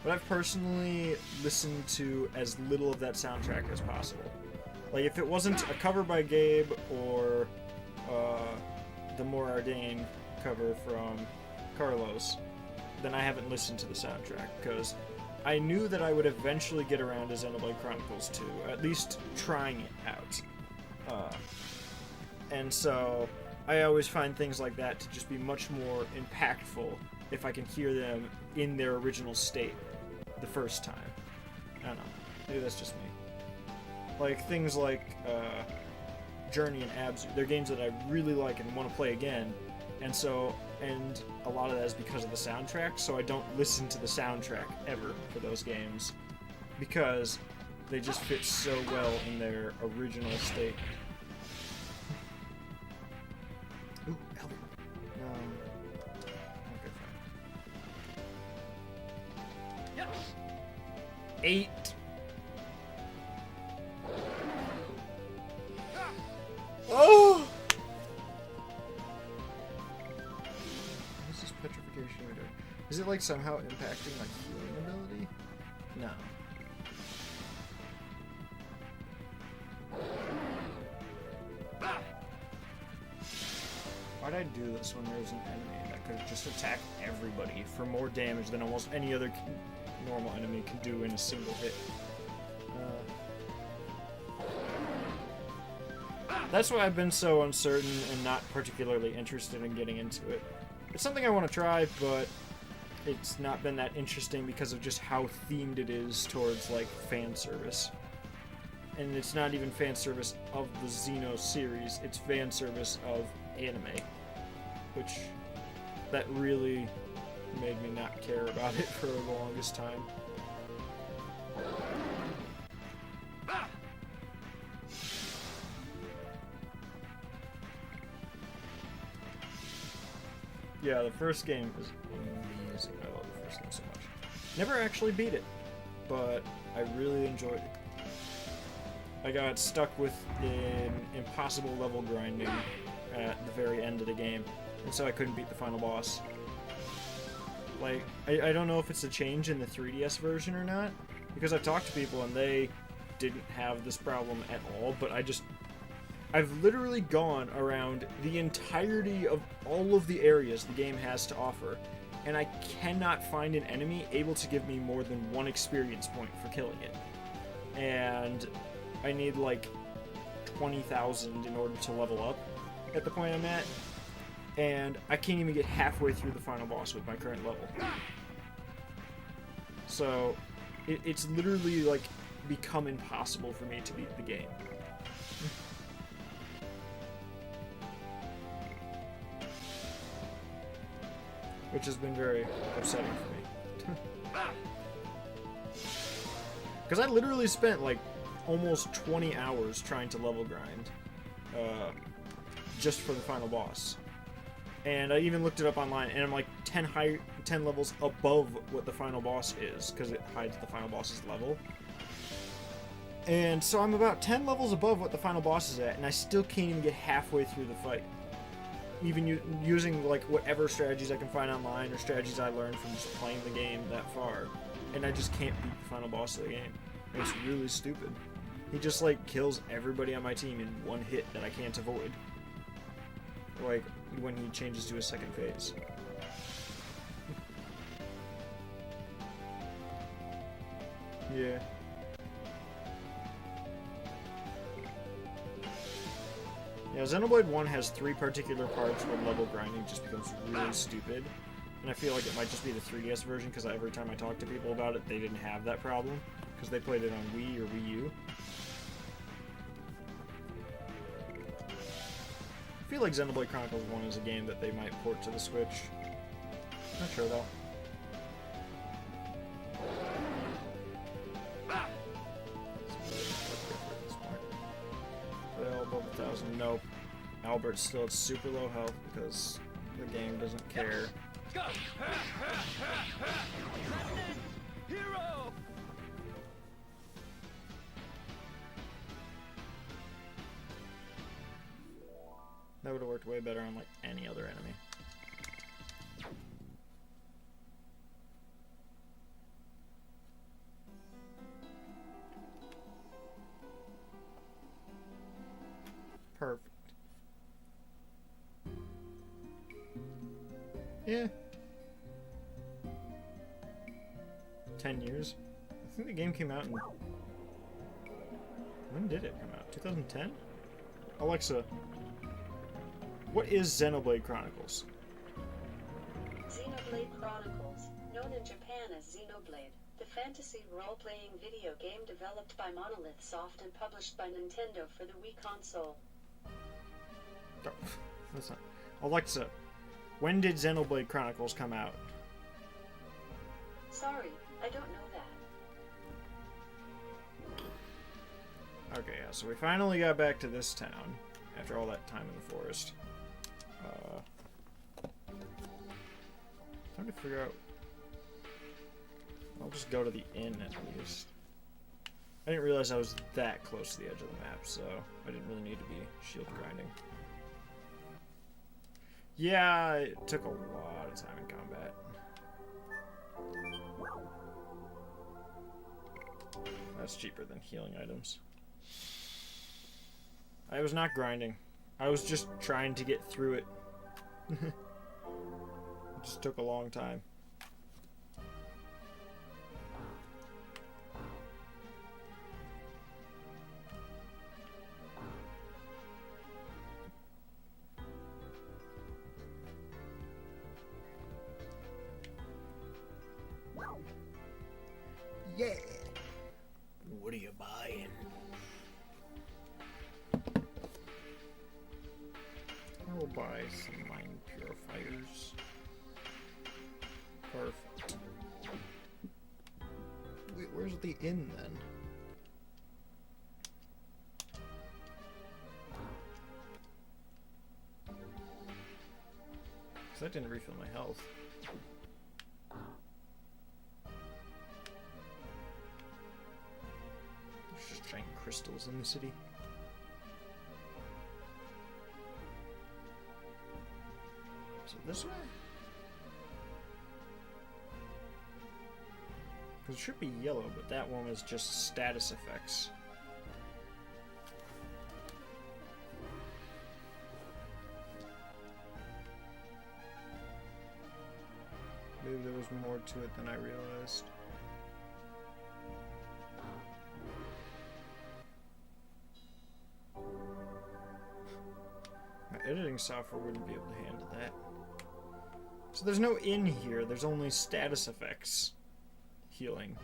but I've personally listened to as little of that soundtrack as possible. Like, if it wasn't a cover by Gabe or the More Ardain cover from Carlos, then I haven't listened to the soundtrack, because I knew that I would eventually get around to Xenoblade Chronicles 2, at least trying it out. And so I always find things like that to just be much more impactful if I can hear them in their original state the first time. I don't know. Maybe that's just me. Like, things like Journey and Abzu, they're games that I really like and want to play again, and a lot of that is because of the soundtrack, so I don't listen to the soundtrack ever for those games, because they just fit so well in their original state. Ooh, Albert. Okay, fine. 8. Oh! What is this petrification doing? Is it like somehow impacting my healing ability? No. Why'd I do this when there's an enemy that could just attack everybody for more damage than almost any other normal enemy can do in a single hit? That's why I've been so uncertain and not particularly interested in getting into it. It's something I want to try, but it's not been that interesting because of just how themed it is towards, like, fan service. And it's not even fan service of the Xeno series, it's fan service of anime. Which, that really made me not care about it for the longest time. Yeah, the first game is amazing. I love the first game so much. Never actually beat it, but I really enjoyed it. I got stuck with an impossible level grinding at the very end of the game, and so I couldn't beat the final boss. Like, I don't know if it's a change in the 3DS version or not, because I've talked to people and they didn't have this problem at all, but I've literally gone around the entirety of all of the areas the game has to offer, and I cannot find an enemy able to give me more than 1 experience point for killing it. And I need like 20,000 in order to level up at the point I'm at, and I can't even get halfway through the final boss with my current level. So it's literally like become impossible for me to beat the game. Which has been very upsetting for me. Because I literally spent like almost 20 hours trying to level grind just for the final boss. And I even looked it up online, and I'm like 10 levels above what the final boss is, because it hides the final boss's level. And so I'm about 10 levels above what the final boss is at, and I still can't even get halfway through the fight. Even using like whatever strategies I can find online or strategies I learned from just playing the game that far, and I just can't beat the final boss of the game. It's really stupid. He just like kills everybody on my team in 1 hit that I can't avoid. Like when he changes to his second phase. Yeah. Yeah, Xenoblade 1 has 3 particular parts where level grinding just becomes really stupid. And I feel like it might just be the 3DS version, because every time I talk to people about it, they didn't have that problem, because they played it on Wii or Wii U. I feel like Xenoblade Chronicles 1 is a game that they might port to the Switch. Not sure, though. Well, above 1,000. Nope. Albert's still at super low health because the game doesn't care. Hero! That would have worked way better on like any other enemy. Perfect. Yeah. 10 years? I think the game came out in... When did it come out? 2010? Alexa, what is Xenoblade Chronicles? Xenoblade Chronicles, known in Japan as Xenoblade, the fantasy role-playing video game developed by Monolith Soft and published by Nintendo for the Wii console. Oh, that's not... Alexa, when did Xenoblade Chronicles come out? Sorry, I don't know that. Okay, yeah, so we finally got back to this town after all that time in the forest. Trying to figure out... I'll just go to the inn at least. I didn't realize I was that close to the edge of the map, so I didn't really need to be shield grinding. Yeah, it took a lot of time in combat. That's cheaper than healing items. I was not grinding. I was just trying to get through it. It just took a long time. Yeah. What are you buying? I'll buy some mind purifiers. Perfect. Wait, where's the inn then? Because that didn't refill my health. There's just giant crystals in the city. So this way? Because it should be yellow, but that one was just status effects. Maybe there was more to it than I realized. My editing software wouldn't be able to handle that. So there's no inn here, there's only status effects. Healing.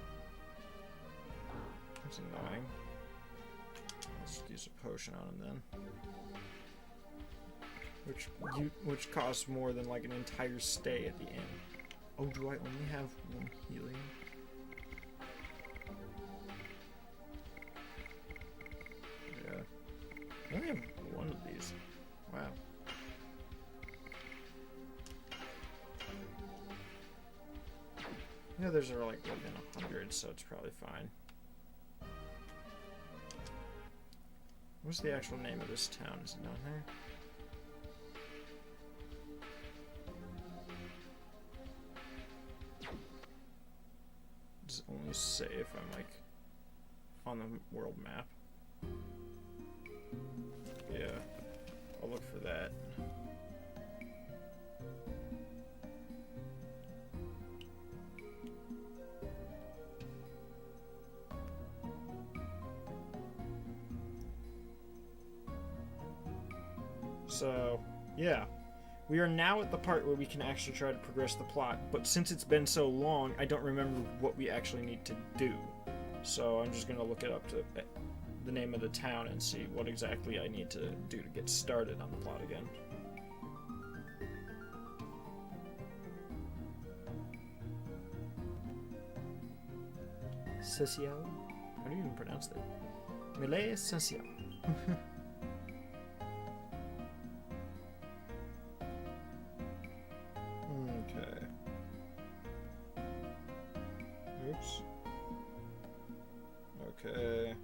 That's annoying. Let's use a potion on him then. Which costs more than like an entire stay at the inn. Oh, do I only have one healing? Yeah. I only have one of these. Wow. Yeah, those are like within 100, so it's probably fine. What's the actual name of this town? Is it down there? Does it only say if I'm like on the world map? Yeah, I'll look for that. So, yeah, We are now at the part where we can actually try to progress the plot, but since it's been so long, I don't remember what we actually need to do. So I'm just going to look it up to the name of the town and see what exactly I need to do to get started on the plot again. Social? How do you even pronounce that? Melee Social. Okay. Oops. Okay.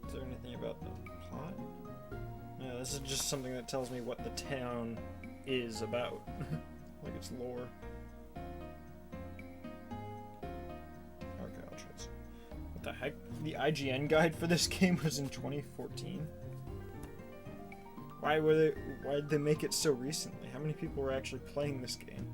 Is there anything about the plot? No, this is just something that tells me what the town is about. Like its lore. Okay, I'll trace. What the heck? The IGN guide for this game was in 2014? Why did they make it so recently? How many people were actually playing this game?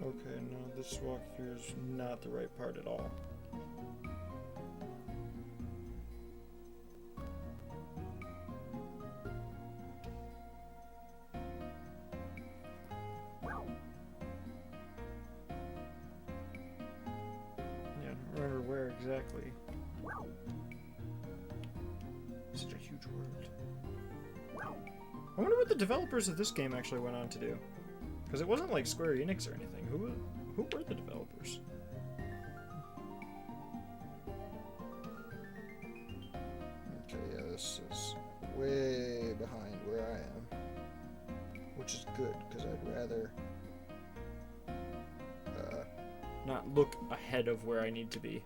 Okay, no, this walkthrough is not the right part at all. Yeah, I don't remember where exactly. Such a huge world. I wonder what the developers of this game actually went on to do. Because it wasn't like Square Enix or anything. Who were the developers? Okay, yeah, this is way behind where I am. Which is good, because I'd rather not look ahead of where I need to be.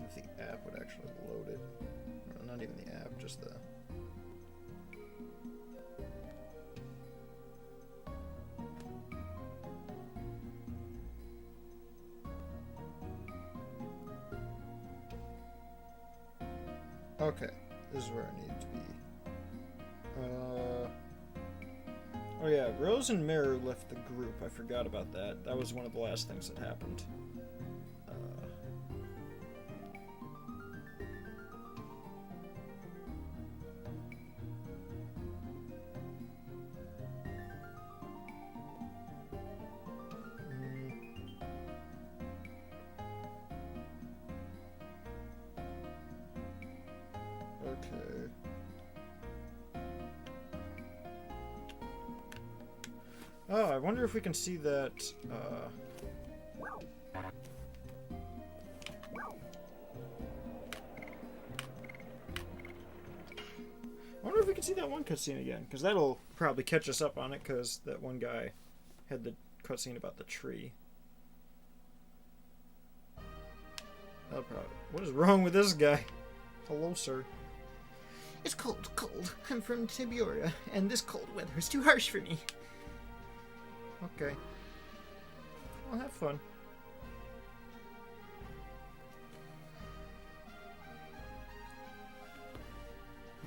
If the app would actually load it. Or not even the app, just the... Okay, this is where I need to be. Oh yeah, Rose and Mirror left the group. I forgot about that. That was one of the last things that happened. Okay. Oh, I wonder if we can see that, I wonder if we can see that one cutscene again, because that'll probably catch us up on it, because that one guy had the cutscene about the tree. That'll probably... What is wrong with this guy? Hello, sir. It's cold. I'm from Tiburia, and this cold weather is too harsh for me. Okay. Well, have fun.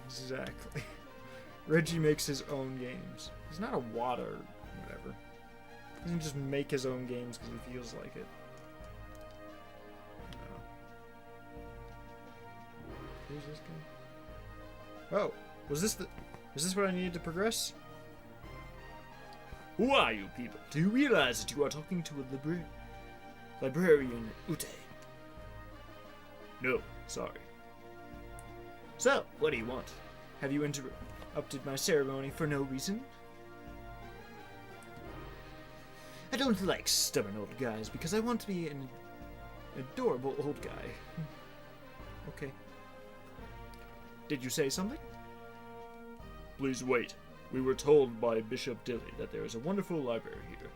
Exactly. Reggie makes his own games. He's not a wada or whatever. He doesn't just make his own games because he feels like it. No. Who's this guy? Oh, was this the... Is this what I needed to progress? Who are you people? Do you realize that you are talking to a librarian Ute? No, sorry. So, what do you want? Have you interrupted my ceremony for no reason? I don't like stubborn old guys because I want to be an adorable old guy. Okay. Did you say something? Please wait. We were told by Bishop Dilly that there is a wonderful library here.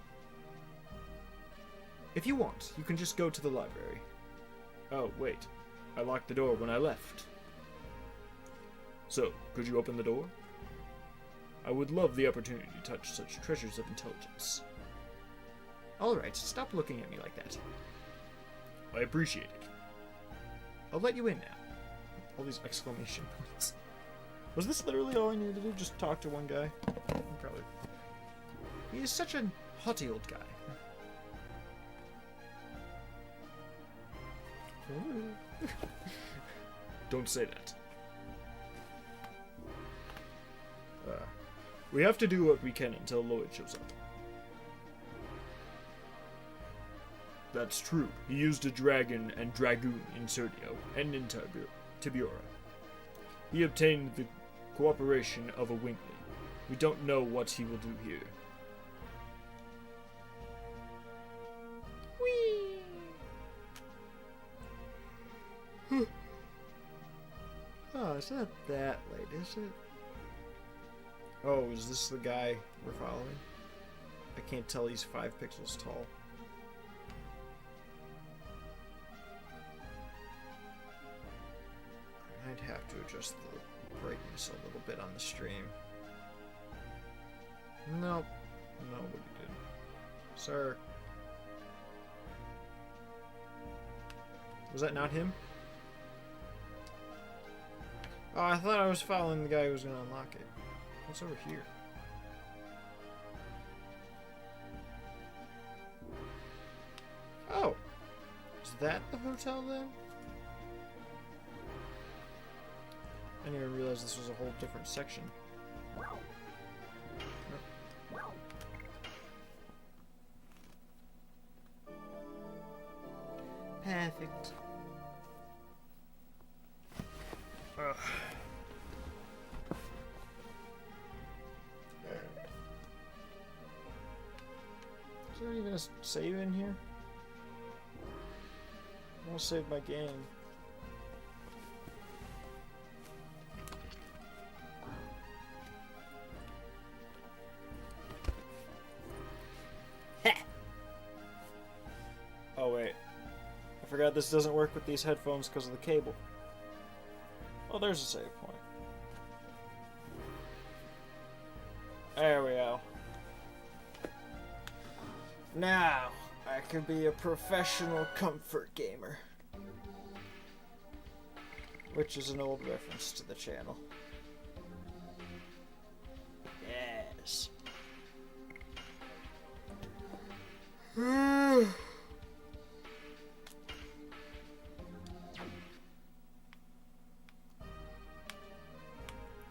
If you want, you can just go to the library. Oh, wait. I locked the door when I left. So, could you open the door? I would love the opportunity to touch such treasures of intelligence. Alright, stop looking at me like that. I appreciate it. I'll let you in now. All these exclamation points. Was this literally all I needed to do? Just talk to one guy? Probably. He is such a haughty old guy. Don't say that. We have to do what we can until Lloyd shows up. That's true. He used a dragon and dragoon in Serdio and in Tibiora. He obtained the cooperation of a wingling. We don't know what he will do here. Whee! Oh, it's not that late, is it? Oh, is this the guy we're following? I can't tell, he's 5 pixels tall. I'd have to adjust the brightness a little bit on the stream. Nope. Nobody did. Sir. Was that not him? Oh, I thought I was following the guy who was going to unlock it. What's over here? Oh. Is that the hotel then? I didn't even realize this was a whole different section. Perfect. Ugh. Is there even a save in here? I want to save my game. Oh wait. I forgot this doesn't work with these headphones because of the cable. Oh, there's a save point. There we go. Now, I can be a professional comfort gamer. Which is an old reference to the channel. Yes.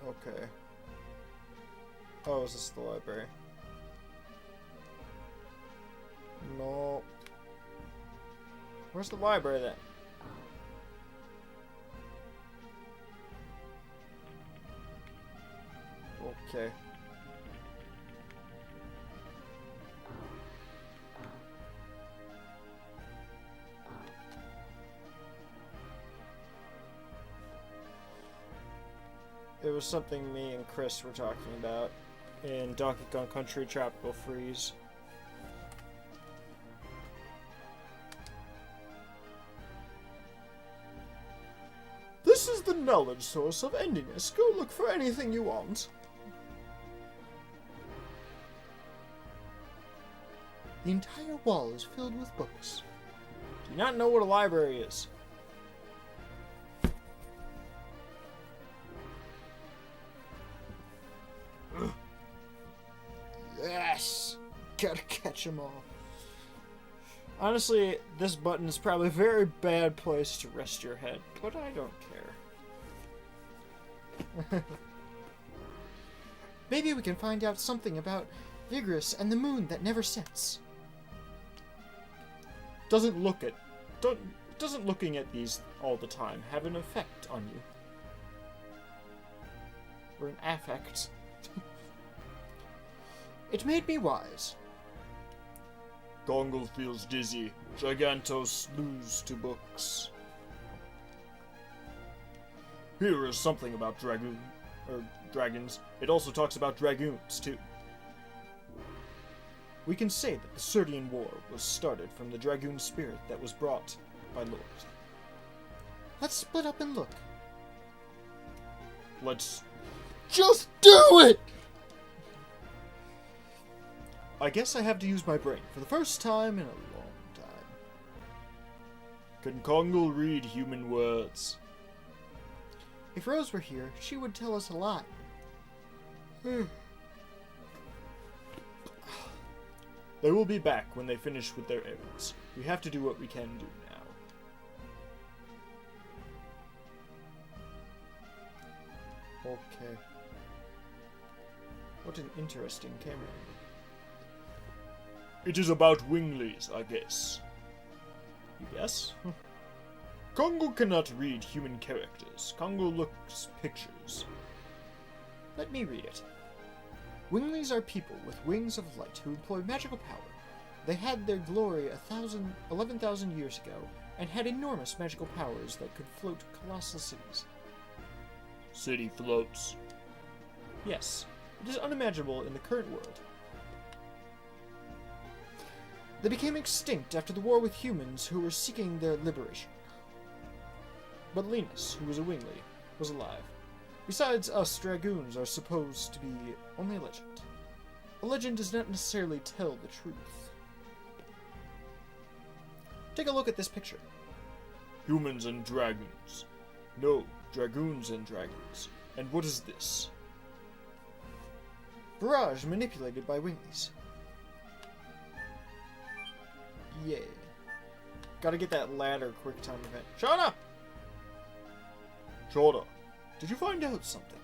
Okay. Oh, is this the library? No. Where's the library then? Okay. It was something me and Chris were talking about in Donkey Kong Country Tropical Freeze. This is the knowledge source of endiness. Go look for anything you want. The entire wall is filled with books. Do you not know what a library is? Yes! Gotta catch them all. Honestly, this button is probably a very bad place to rest your head, but I don't care. Maybe we can find out something about Vigorous and the moon that never sets. Doesn't looking at these all the time have an effect on you? Or an affect? It made me wise. Gongle feels dizzy. Gigantos lose to books. Here is something about Dragoon. Or dragons, it also talks about dragoons, too. We can say that the Serdian War was started from the dragoon spirit that was brought by Lord. Let's split up and look. Let's... Just do it! I guess I have to use my brain for the first time in a long time. Can Kongol read human words? If Rose were here, she would tell us a lot. They will be back when they finish with their errands. We have to do what we can do now. Okay. What an interesting camera angle. It is about winglies, I guess. You guess? Kongo cannot read human characters. Kongo looks pictures. Let me read it. Winglies are people with wings of light who employ magical power. They had their glory 11,000 years ago, and had enormous magical powers that could float colossal cities. City floats. Yes, it is unimaginable in the current world. They became extinct after the war with humans who were seeking their liberation. But Linus, who was a wingly, was alive. Besides us, dragoons are supposed to be only a legend. A legend does not necessarily tell the truth. Take a look at this picture. Humans and dragons. No, dragoons and dragons. And what is this? Barrage manipulated by winglies. Yeah. Gotta get that ladder quick time event. Shona! Shona, did you find out something?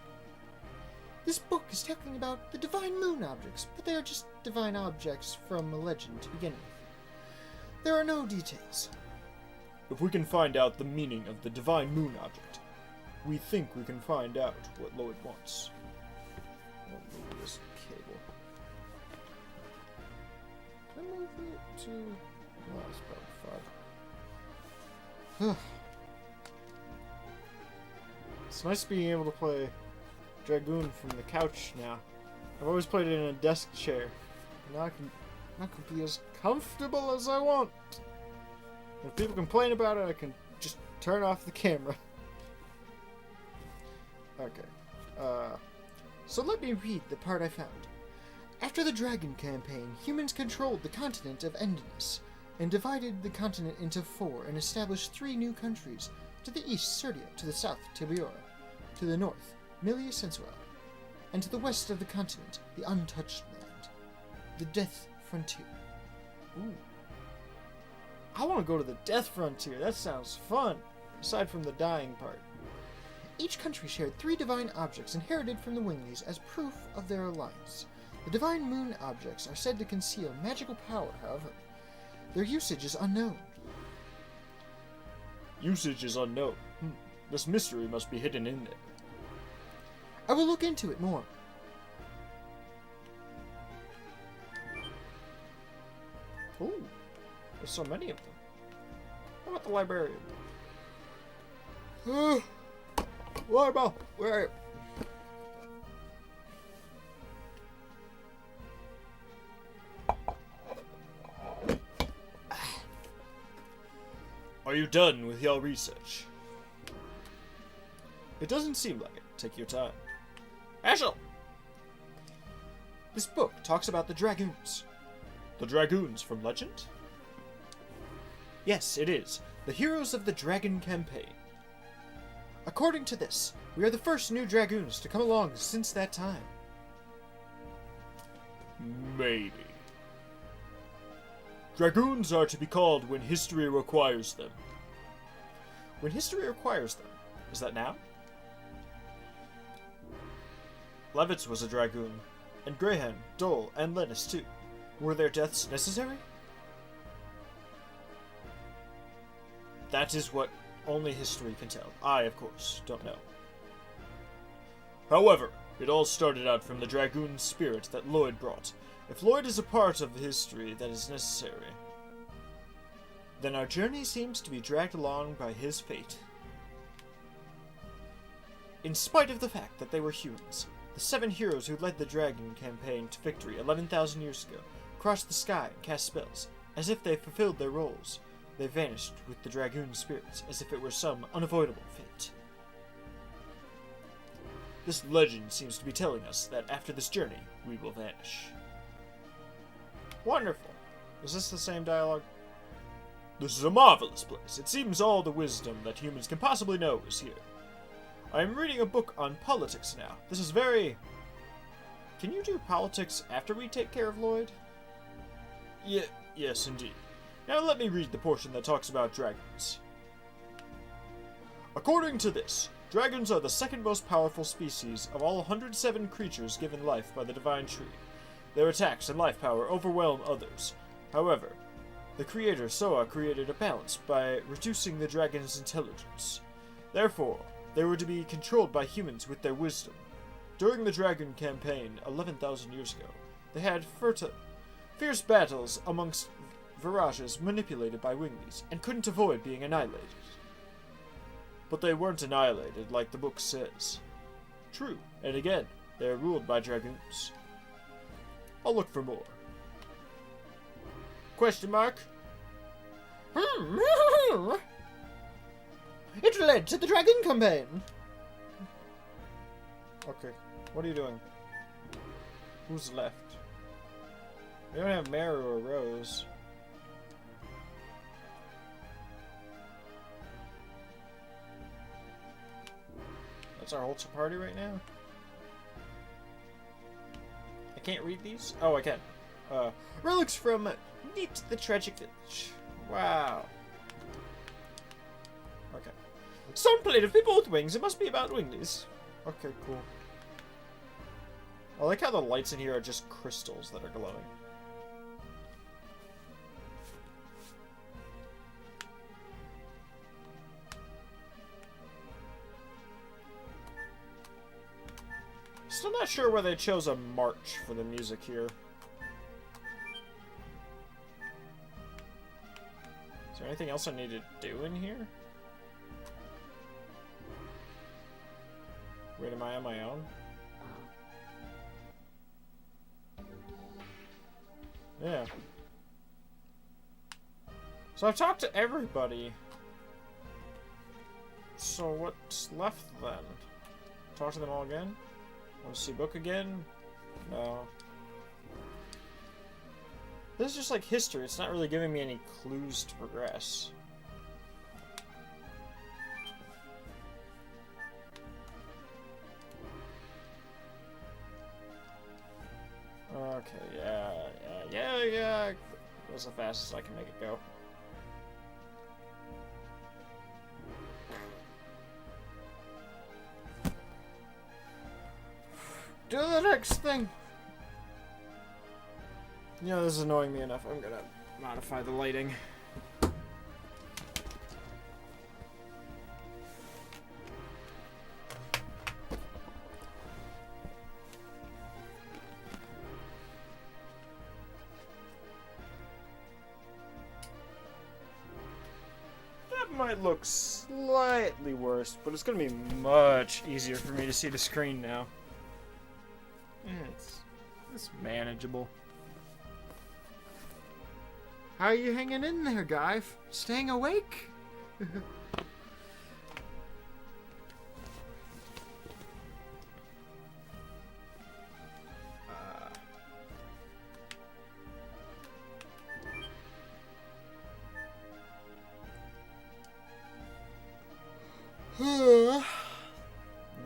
This book is talking about the divine moon objects, but they are just divine objects from a legend to begin with. There are no details. If we can find out the meaning of the divine moon object, we think we can find out what Lloyd wants. I'll move this cable. Can I move it to... Oh, that's probably 5. It's nice being able to play Dragoon from the couch now. I've always played it in a desk chair. Now I can be as comfortable as I want. If people complain about it, I can just turn off the camera. Okay. So let me read the part I found. After the Dragon campaign, humans controlled the continent of Endinus, and divided the continent into 4 and established 3 new countries. To the east, Serdia; to the south, Tibiora; to the north, Milia Sensual; and to the west of the continent, the untouched land, the Death Frontier. Ooh. I want to go to the Death Frontier. That sounds fun, aside from the dying part. Each country shared 3 divine objects inherited from the Winglies as proof of their alliance. The divine moon objects are said to conceal magical power, however. Their usage is unknown. Usage is unknown. This mystery must be hidden in there. I will look into it more. Ooh, there's so many of them. How about the librarian? Librarian, where are you? Are you done with your research? It doesn't seem like it. Take your time. Ashel! This book talks about the dragoons. The dragoons from Legend? Yes, it is. The heroes of the Dragon campaign. According to this, we are the first new dragoons to come along since that time. Maybe. Dragoons are to be called when history requires them. When history requires them? Is that now? Levitz was a dragoon, and Graham, Dole, and Linus too. Were their deaths necessary? That is what only history can tell. I, of course, don't know. However, it all started out from the dragoon spirit that Lloyd brought. If Lloyd is a part of the history that is necessary, then our journey seems to be dragged along by his fate. In spite of the fact that they were humans, The 7 heroes who led the Dragon campaign to victory 11,000 years ago crossed the sky and cast spells. As if they fulfilled their roles, they vanished with the Dragoon spirits as if it were some unavoidable fate. This legend seems to be telling us that after this journey, we will vanish. Wonderful. Is this the same dialogue? This is a marvelous place. It seems all the wisdom that humans can possibly know is here. I am reading a book on politics now. This is very... Can you do politics after we take care of Lloyd? Yes, indeed. Now let me read the portion that talks about dragons. According to this, dragons are the second most powerful species of all 107 creatures given life by the Divine Tree. Their attacks and life power overwhelm others. However, the creator Soa created a balance by reducing the dragon's intelligence. Therefore, they were to be controlled by humans with their wisdom. During the Dragon campaign 11,000 years ago, they had fierce battles amongst virages manipulated by winglies and couldn't avoid being annihilated. But they weren't annihilated like the book says. True, and again, they are ruled by dragoons. I'll look for more. Question mark? It led to the Dragon campaign. Okay, what are you doing? Who's left? We don't have Maru or Rose. That's our whole party right now? I can't read these? Oh, I can. Relics from Neat the Tragic Village. Wow. Okay. Stone plate of people with wings. It must be about winglies. Okay, cool. I like how the lights in here are just crystals that are glowing. Still not sure why they chose a march for the music here. Is there anything else I need to do in here? Wait, am I on my own? Yeah. So I've talked to everybody. So what's left then? Talk to them all again? Want to see book again? No. This is just like history. It's not really giving me any clues to progress. Okay, yeah. That's the fastest I can make it go. Do the next thing! You know, this is annoying me enough. I'm gonna modify the lighting. That might look slightly worse, but it's gonna be much easier for me to see the screen now. It's manageable. How are you hanging in there, guy? Staying awake?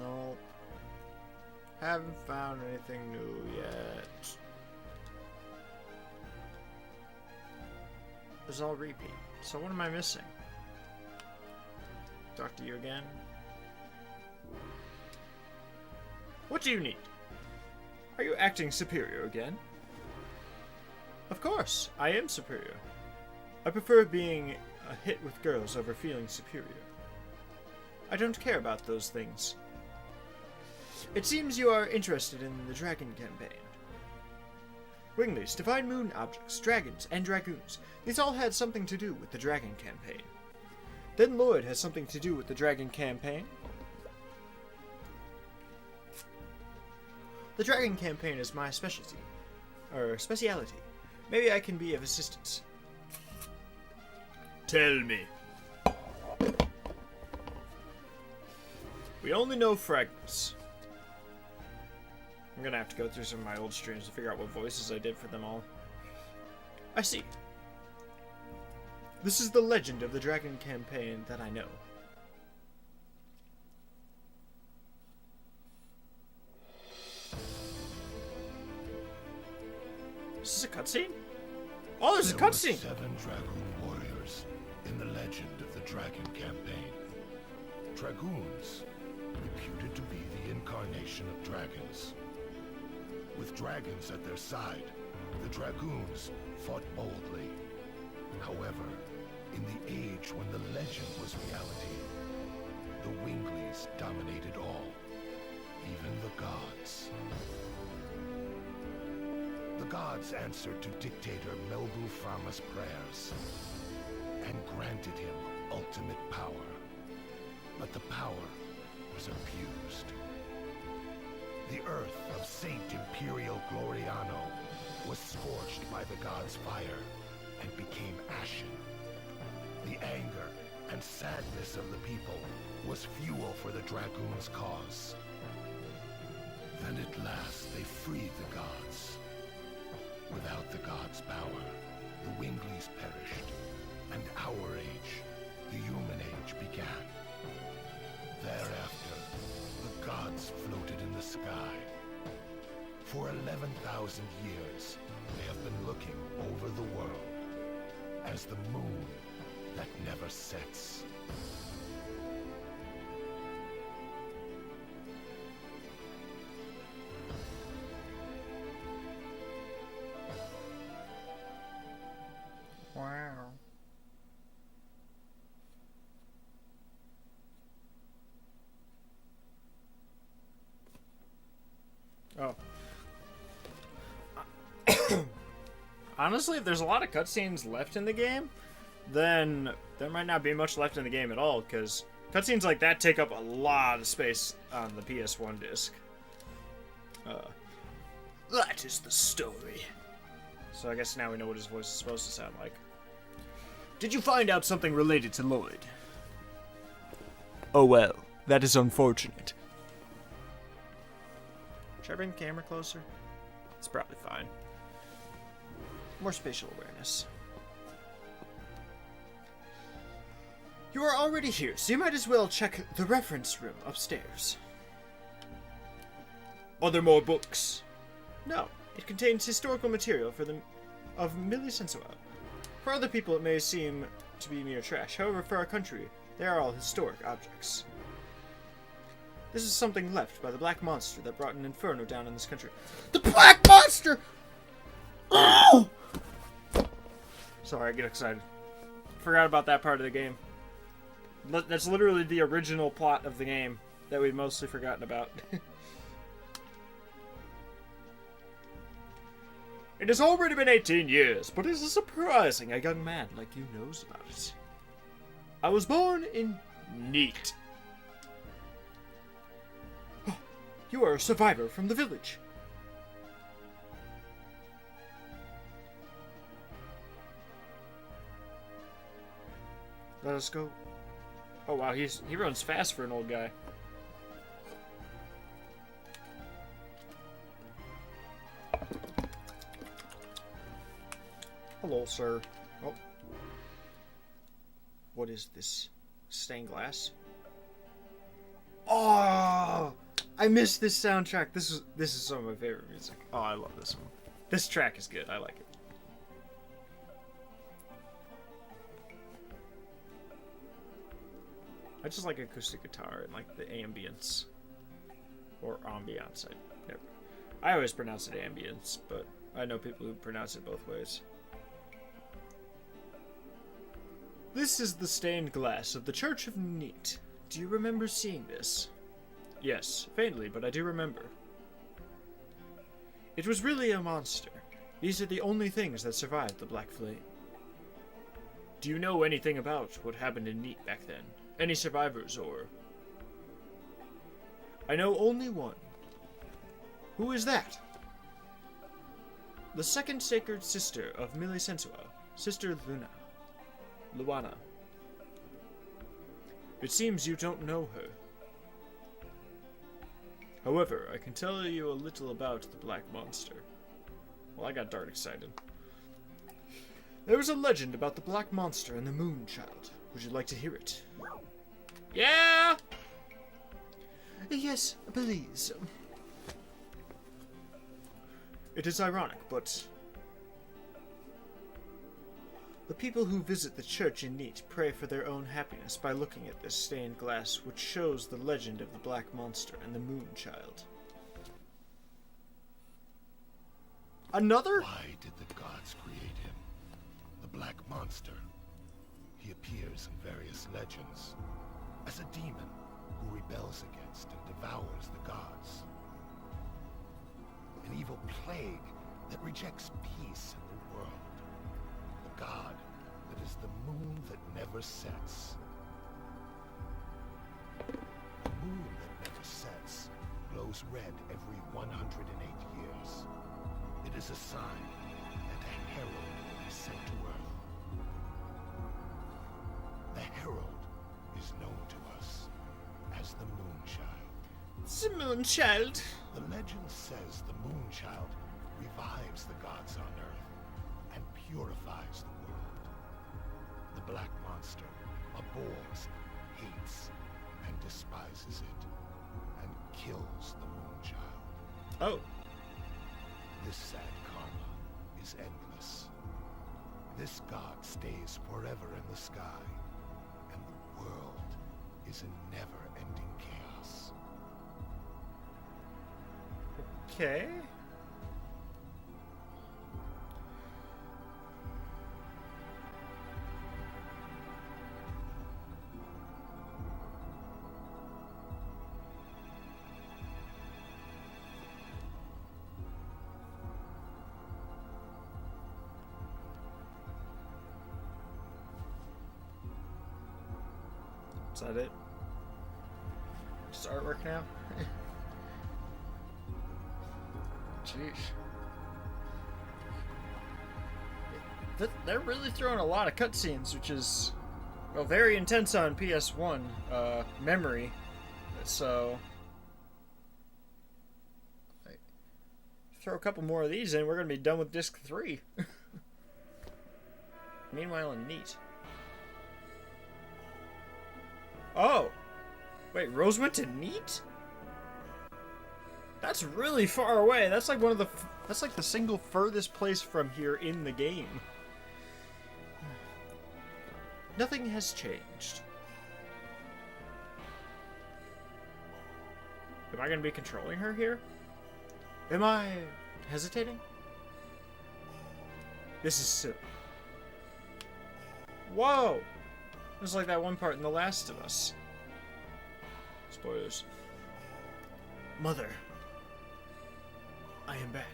No. Haven't found anything new yet. It's all repeat. So what am I missing? Talk to you again? What do you need? Are you acting superior again? Of course, I am superior. I prefer being a hit with girls over feeling superior. I don't care about those things. It seems you are interested in the Dragon campaign. Winglies, Divine Moon objects, dragons, and dragoons. These all had something to do with the Dragon campaign. Then Lloyd has something to do with the Dragon campaign. The Dragon campaign is my specialty. Speciality. Maybe I can be of assistance. Tell me. We only know fragments. I'm gonna have to go through some of my old streams to figure out what voices I did for them all. I see. This is the Legend of the Dragon campaign that I know. Is this a cutscene? Oh, there's a cutscene! There were 7 Dragoon warriors in the Legend of the Dragon campaign. Dragoons, reputed to be the incarnation of dragons. With dragons at their side, the Dragoons fought boldly. However, in the age when the legend was reality, the Winglies dominated all, even the gods. The gods answered to dictator Melbu Frama's prayers and granted him ultimate power. But the power was abused. The earth of Saint Imperial Gloriano was scorched by the gods' fire and became ashen. The anger and sadness of the people was fuel for the Dragoons' cause. Then at last they freed the gods. Without the gods' power, the Winglies perished, and our age, the human age, began. Thereafter, the gods floated in the sky. For 11,000 years, they have been looking over the world as the moon that never sets. Wow. Oh. Honestly, if there's a lot of cutscenes left in the game, then there might not be much left in the game at all, because cutscenes like that take up a lot of space on the PS1 disc. That is the story. So I guess now we know what his voice is supposed to sound like. Did you find out something related to Lloyd? Oh well, that is unfortunate. Should I bring the camera closer? It's probably fine. More spatial awareness. You are already here, so you might as well check the reference room upstairs. Are there more books? No, it contains historical material of Millie Sensua. For other people it may seem to be mere trash, however for our country, they are all historic objects. This is something left by the Black Monster that brought an inferno down in this country. The Black Monster! Oh! Sorry, I get excited. Forgot about that part of the game. That's literally the original plot of the game that we've mostly forgotten about. It has already been 18 years, but it is surprising a young man like you knows about it. I was born in Neat. You are a survivor from the village. Let us go. Oh wow, he runs fast for an old guy. Hello, sir. Oh. What is this? Stained glass? Oh! I missed this soundtrack. This is some of my favorite music. Oh, I love this one. This track is good. I like it. I just like acoustic guitar and like the ambience. Or ambiance. I always pronounce it ambience, but I know people who pronounce it both ways. This is the stained glass of the Church of Neat. Do you remember seeing this? Yes, faintly, but I do remember. It was really a monster. These are the only things that survived the Black Flame. Do you know anything about what happened in Neat back then? Any survivors, or... I know only one. Who is that? The second sacred sister of Milisensua, Sister Luana. It seems you don't know her. However, I can tell you a little about the Black Monster. Well, I got darn excited. There is a legend about the Black Monster and the Moon Child. Would you like to hear it? Yeah! Yes, please. It is ironic, but the people who visit the church in Neat pray for their own happiness by looking at this stained glass which shows the legend of the Black Monster and the Moon Child. Another? Why did the gods create him? The Black Monster. He appears in various legends as a demon who rebels against and devours the gods. An evil plague that rejects peace in the world. The god that is the moon that never sets. The moon that never sets glows red every 108 years. It is a sign that a herald is sent to Earth. The herald is known to us as the Moonchild. The Moon Child. The legend says the Moonchild revives the gods on Earth and purifies the world. The Black Monster abhors, hates, and despises it, and kills the Moonchild. Oh. This sad karma is endless. This god stays forever in the sky, and the world is in never-ending chaos. Okay. Is that it? Just artwork now? Jeez. They're really throwing a lot of cutscenes, which is, well, very intense on PS1 memory. So, throw a couple more of these in, we're going to be done with Disc 3. Meanwhile, in Neat. Oh! Wait, Rose went to Neat? That's really far away. That's like that's like the single furthest place from here in the game. Nothing has changed. Am I going to be controlling her here? Am I hesitating? This is silly. Whoa! It's like that one part in The Last of Us. Spoilers. Mother, I am back.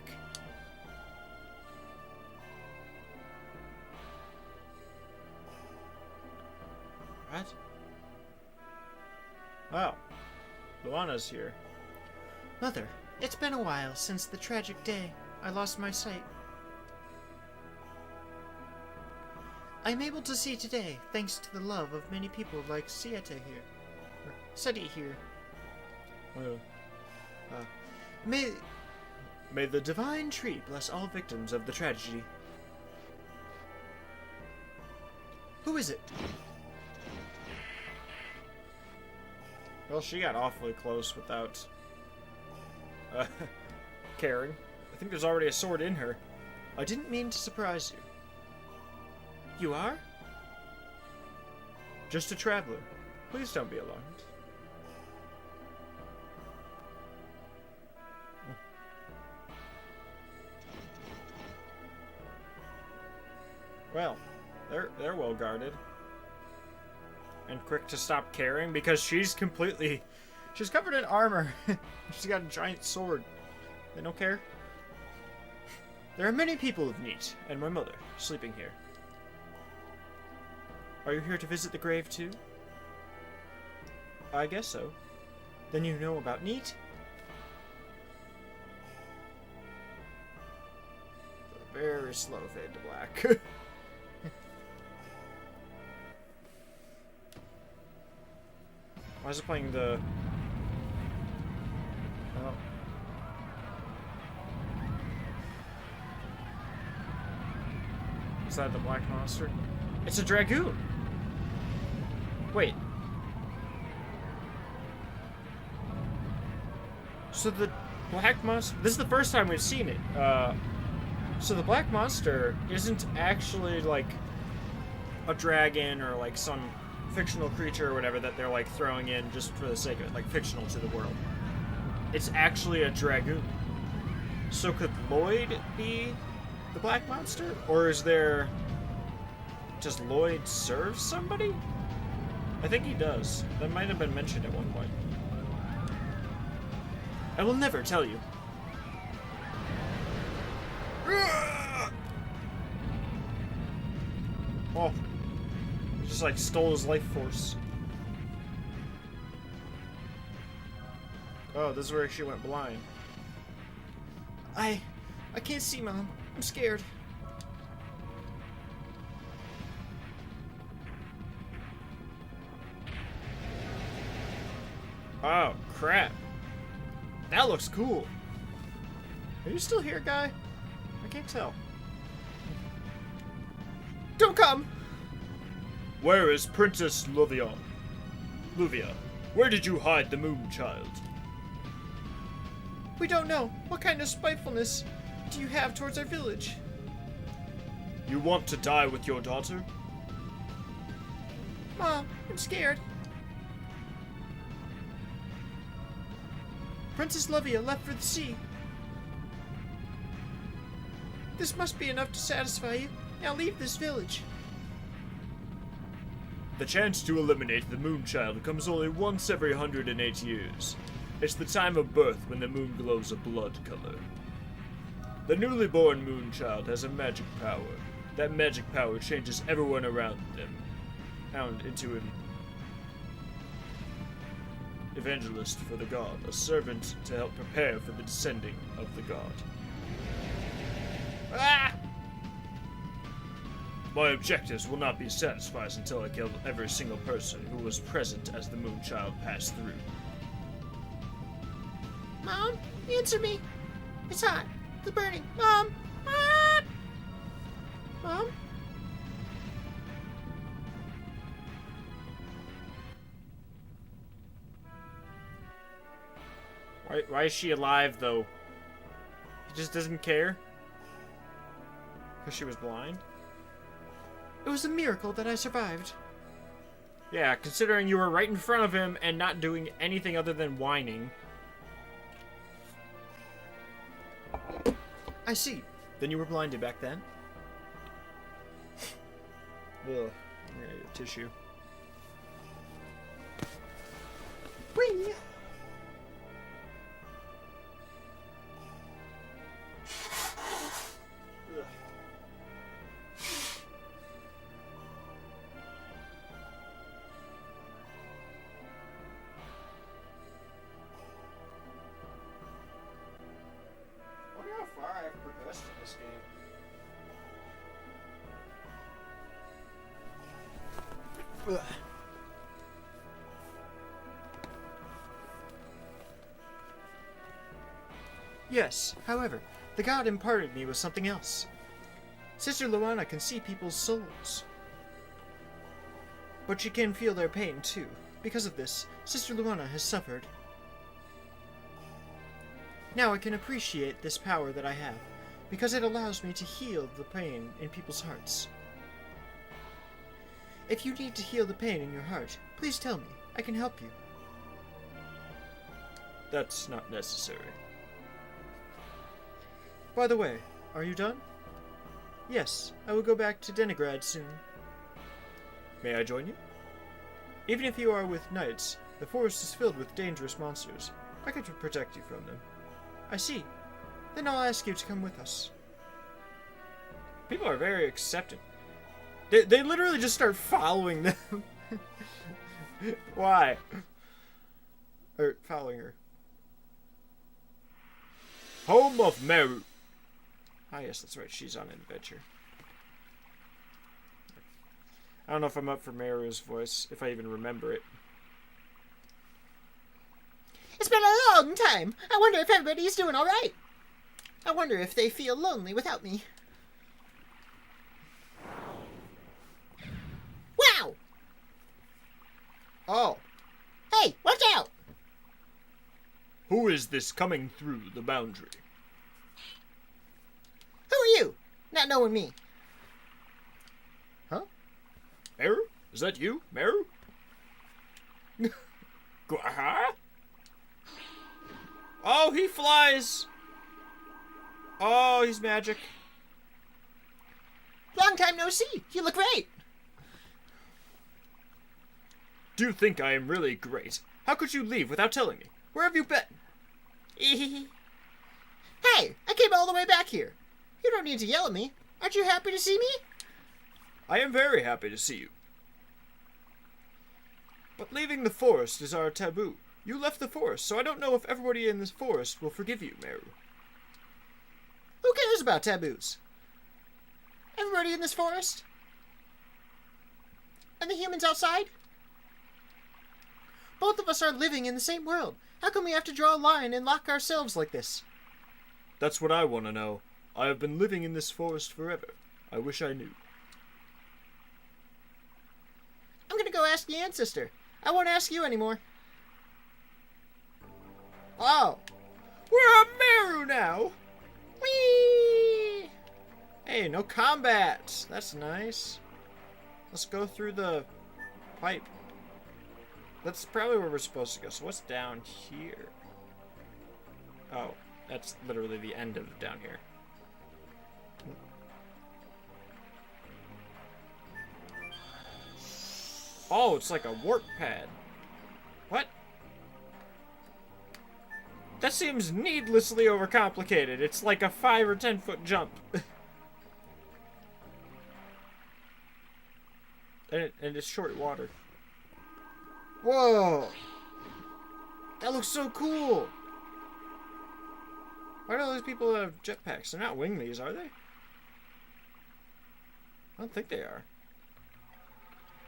What? Oh. Luana's here. Mother, it's been a while since the tragic day I lost my sight. I'm able to see today, thanks to the love of many people like Seti here. May the divine tree bless all victims of the tragedy. Who is it? Well, she got awfully close without caring. I think there's already a sword in her. I didn't mean to surprise you. You are? Just a traveler. Please don't be alarmed. Well, they're well guarded. And quick to stop caring because she's covered in armor. She's got a giant sword. They don't care. There are many people of Neat and my mother sleeping here. Are you here to visit the grave too? I guess so. Then you know about Neat? Very slow fade to black. Why is it playing the... Oh. Is that the black monster? It's a dragoon! Wait. So the black monster... This is the first time we've seen it. So the black monster isn't actually, like, a dragon or, like, some fictional creature or whatever that they're, like, throwing in just for the sake of it, like, fictional to the world. It's actually a dragoon. So could Lloyd be the black monster? Or is there... Does Lloyd serve somebody? I think he does. That might have been mentioned at one point. I will never tell you. Oh. He just like stole his life force. Oh, this is where she went blind. I can't see, Mom. I'm scared. Oh, crap. That looks cool. Are you still here, guy? I can't tell. Don't come! Where is Princess Luvia? Where did you hide the moon child? We don't know. What kind of spitefulness do you have towards our village? You want to die with your daughter? Mom, I'm scared. Princess Luvia left for the sea. This must be enough to satisfy you. Now leave this village. The chance to eliminate the Moonchild comes only once every 108 years. It's the time of birth when the moon glows a blood color. The newly born Moonchild has a magic power. That magic power changes everyone around them into an evangelist for the god, a servant to help prepare for the descending of the god. Ah! My objectives will not be satisfied until I kill every single person who was present as the Moonchild passed through. Mom, answer me. It's hot. It's burning. Mom! Mom! Mom? Why is she alive, though? He just doesn't care? Because she was blind? It was a miracle that I survived. Yeah, considering you were right in front of him and not doing anything other than whining. I see. Then you were blinded back then? Ugh. I'm gonna get a tissue. Whee! Ugh. Yes, however, the god imparted me with something else. Sister Luana can see people's souls. But she can feel their pain too. Because of this, Sister Luana has suffered. Now I can appreciate this power that I have, because it allows me to heal the pain in people's hearts. If you need to heal the pain in your heart, please tell me. I can help you. That's not necessary. By the way, are you done? Yes, I will go back to Denigrad soon. May I join you? Even if you are with knights, the forest is filled with dangerous monsters. I can protect you from them. I see. Then I'll ask you to come with us. People are very accepting. They literally just start following them. Why? Or following her. Home of Meru. Ah, yes, that's right. She's on an adventure. I don't know if I'm up for Meru's voice, if I even remember it. It's been a long time. I wonder if everybody's doing all right. I wonder if they feel lonely without me. Wow! Oh. Hey, watch out! Who is this coming through the boundary? Who are you? Not knowing me. Huh? Meru? Is that you, Meru? Huh? Oh, he flies! Oh, he's magic. Long time no see. You look great. Do you think I am really great? How could you leave without telling me? Where have you been? Hey, I came all the way back here. You don't need to yell at me. Aren't you happy to see me? I am very happy to see you. But leaving the forest is our taboo. You left the forest, so I don't know if everybody in this forest will forgive you, Meru. Who cares about taboos? Everybody in this forest? And the humans outside? Both of us are living in the same world. How come we have to draw a line and lock ourselves like this? That's what I want to know. I have been living in this forest forever. I wish I knew. I'm gonna go ask the ancestor. I won't ask you anymore. Oh. We're a Meru now! Whee! Hey, no combat! That's nice. Let's go through the pipe. That's probably where we're supposed to go. So what's down here? Oh, that's literally the end of down here. Oh, it's like a warp pad. What? That seems needlessly overcomplicated. It's like a 5 or 10 foot jump. and it's short water. Whoa! That looks so cool! Why do all these people have jetpacks? They're not winglies, are they? I don't think they are.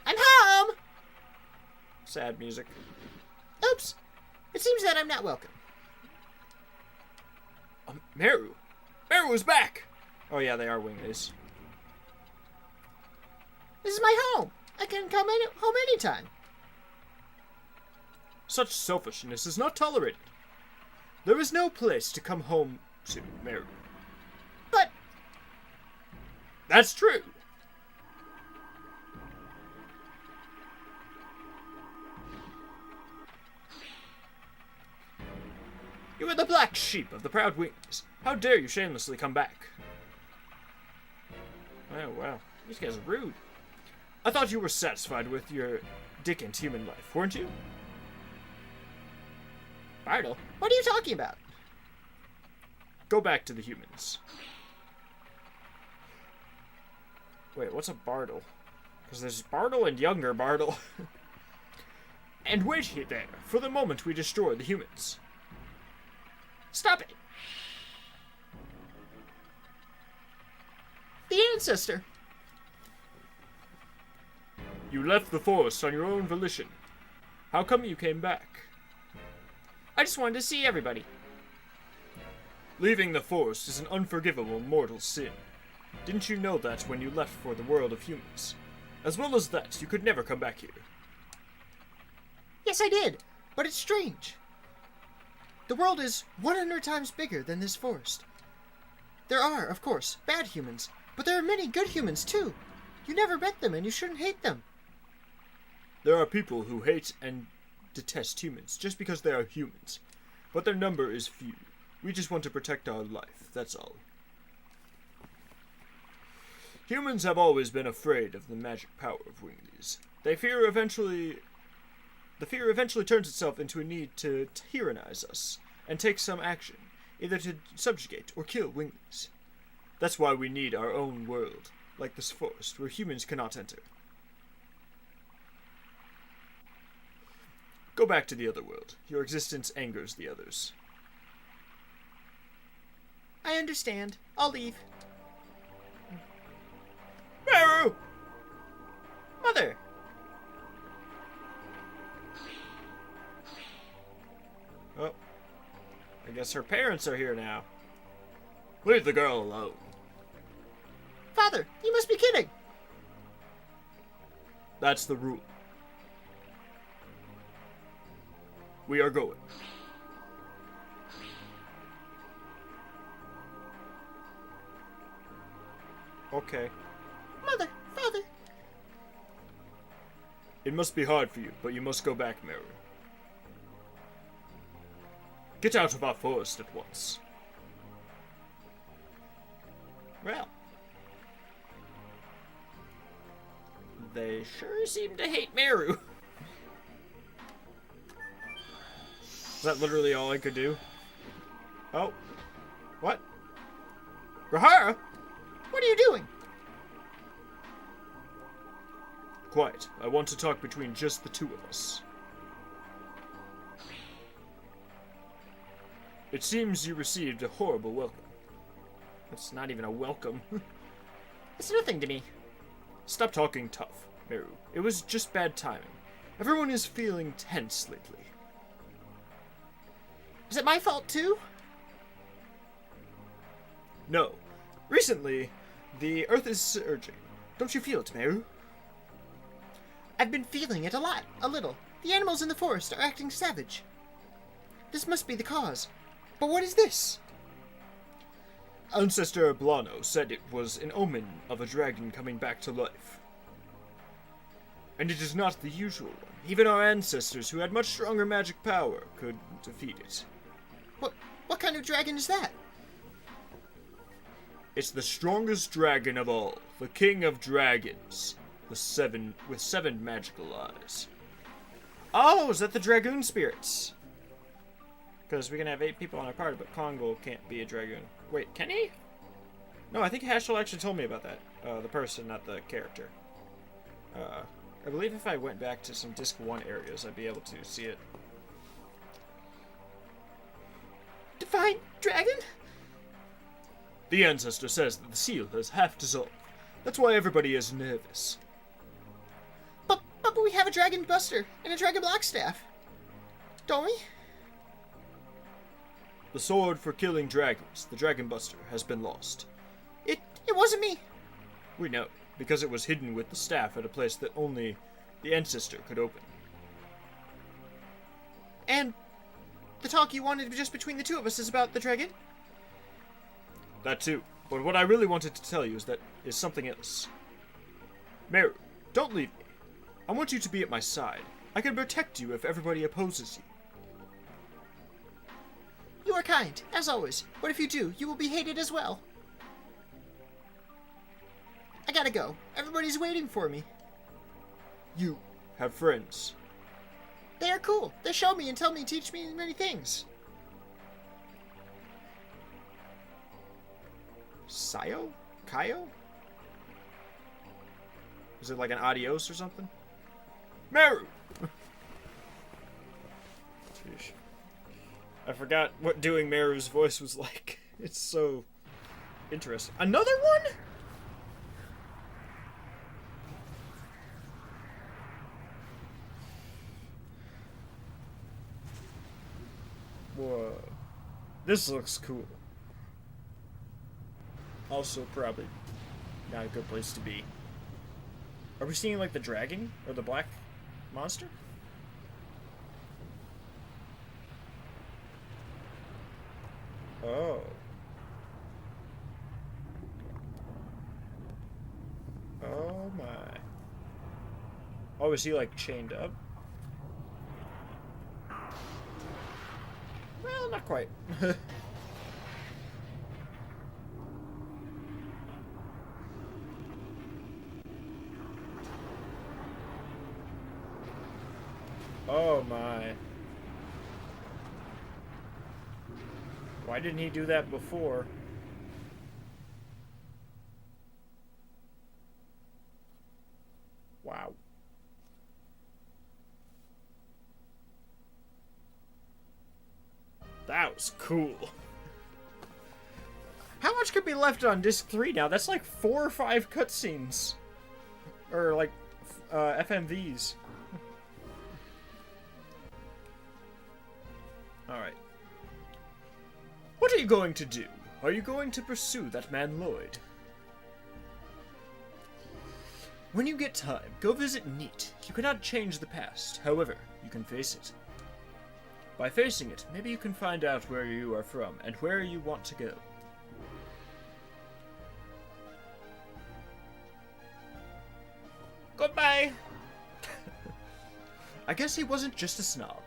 I'm home! Sad music. Oops. It seems that I'm not welcome. Meru! Meru's back! Oh yeah, they are winglies. This is my home. I can come home anytime. Such selfishness is not tolerated. There is no place to come home to, Meru. But That's true. You are the black sheep of the proud wings. How dare you shamelessly come back? Oh, wow. These guys are rude. I thought you were satisfied with your decent human life, weren't you? Bartle, what are you talking about? Go back to the humans. Wait, what's a Bartle? Because there's Bartle and younger Bartle. And wait here there for the moment we destroy the humans. Stop it. The ancestor. You left the forest on your own volition. How come you came back? I just wanted to see everybody. Leaving the forest is an unforgivable mortal sin. Didn't you know that when you left for the world of humans? As well as that, you could never come back here. Yes, I did. But it's strange. The world is 100 times bigger than this forest. There are, of course, bad humans, but there are many good humans too. You never met them and you shouldn't hate them. There are people who hate and detest humans just because they are humans, but their number is few. We just want to protect our life, that's all. Humans have always been afraid of the magic power of winglies. The fear eventually turns itself into a need to tyrannize us and take some action, either to subjugate or kill winglies. That's why we need our own world, like this forest, where humans cannot enter. Go back to the other world. Your existence angers the others. I understand. I'll leave. guess her parents are here now. Leave the girl alone. Father, you must be kidding! That's the rule. We are going. Okay. Mother, father! It must be hard for you, but you must go back, Mary. Get out of our forest at once. Well. They sure seem to hate Meru. Is that literally all I could do? Oh. What? Rahara? What are you doing? Quiet. I want to talk between just the two of us. It seems you received a horrible welcome. That's not even a welcome. It's nothing to me. Stop talking tough, Meru. It was just bad timing. Everyone is feeling tense lately. Is it my fault too? No. Recently, the Earth is surging. Don't you feel it, Meru? I've been feeling it a little. The animals in the forest are acting savage. This must be the cause. But what is this? Ancestor Blano said it was an omen of a dragon coming back to life. And it is not the usual one. Even our ancestors, who had much stronger magic power, could defeat it. What kind of dragon is that? It's the strongest dragon of all, the king of dragons, with seven magical eyes. Oh, is that the dragoon spirits? Because we can have 8 people on our party, but Kongo can't be a dragoon. Wait, can he? No, I think Hashel actually told me about that. The person, not the character. I believe if I went back to some Disc 1 areas, I'd be able to see it. Divine dragon? The ancestor says that the seal has half dissolved. That's why everybody is nervous. But we have a dragon buster and a dragon block staff. Don't we? The sword for killing dragons, the Dragon Buster, has been lost. It wasn't me. We know, because it was hidden with the staff at a place that only the ancestor could open. And the talk you wanted just between the two of us is about the dragon? That too. But what I really wanted to tell you is something else. Meru, don't leave me. I want you to be at my side. I can protect you if everybody opposes you. You are kind, as always. But if you do, you will be hated as well. I gotta go. Everybody's waiting for me. You have friends. They are cool. They show me and teach me many things. Sayo? Kaio? Is it like an adios or something? Meru! Sheesh. I forgot what doing Meru's voice was like. It's so interesting. Another one? Whoa. This looks cool. Also, probably not a good place to be. Are we seeing, like, the dragon? Or the black monster? Oh. Oh, my. Oh, is he, like, chained up? Well, not quite. Oh my. Why didn't he do that before? Wow. That was cool. How much could be left on disc 3 now? That's like 4 or 5 cutscenes. Or like FMVs. Alright. What are you going to do? Are you going to pursue that man Lloyd? When you get time, go visit Neat. You cannot change the past. However, you can face it. By facing it, maybe you can find out where you are from and where you want to go. Goodbye! I guess he wasn't just a snob.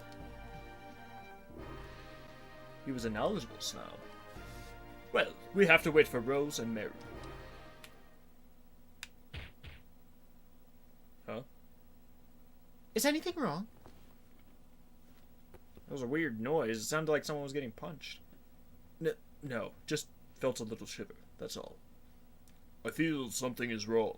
He was a knowledgeable snob. Well, we have to wait for Rose and Mary. Huh? Is anything wrong? That was a weird noise. It sounded like someone was getting punched. No, just felt a little shiver, that's all. I feel something is wrong.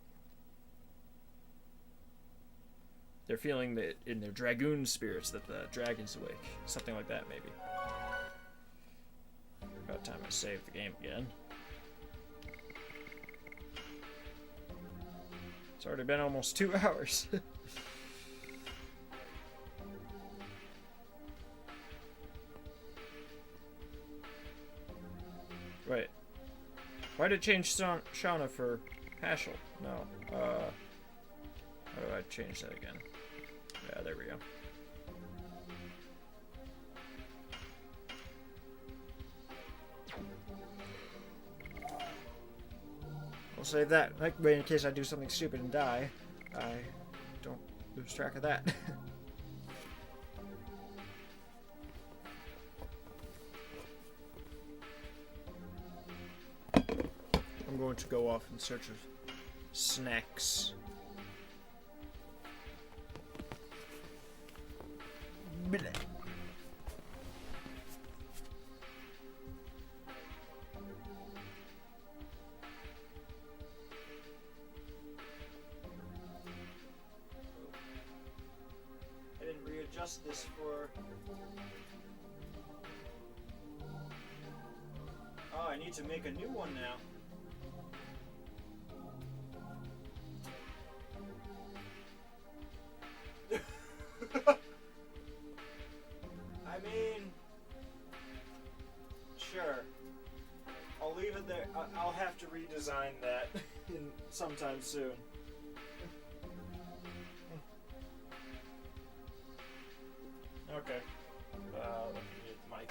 They're feeling that in their dragoon spirits that the dragon's awake. Something like that, maybe. About time I save the game again. It's already been almost 2 hours. Wait. Why did it change Shauna for Hashel? No. How do I change that again? Yeah, there we go. I'll save that. That way, in case I do something stupid and die, I don't lose track of that. I'm going to go off in search of snacks. Blech. I didn't readjust this for... Oh, I need to make a new one now. I mean, sure. I'll leave it there. I'll have to redesign that sometime soon. Okay. Let me mute the mic.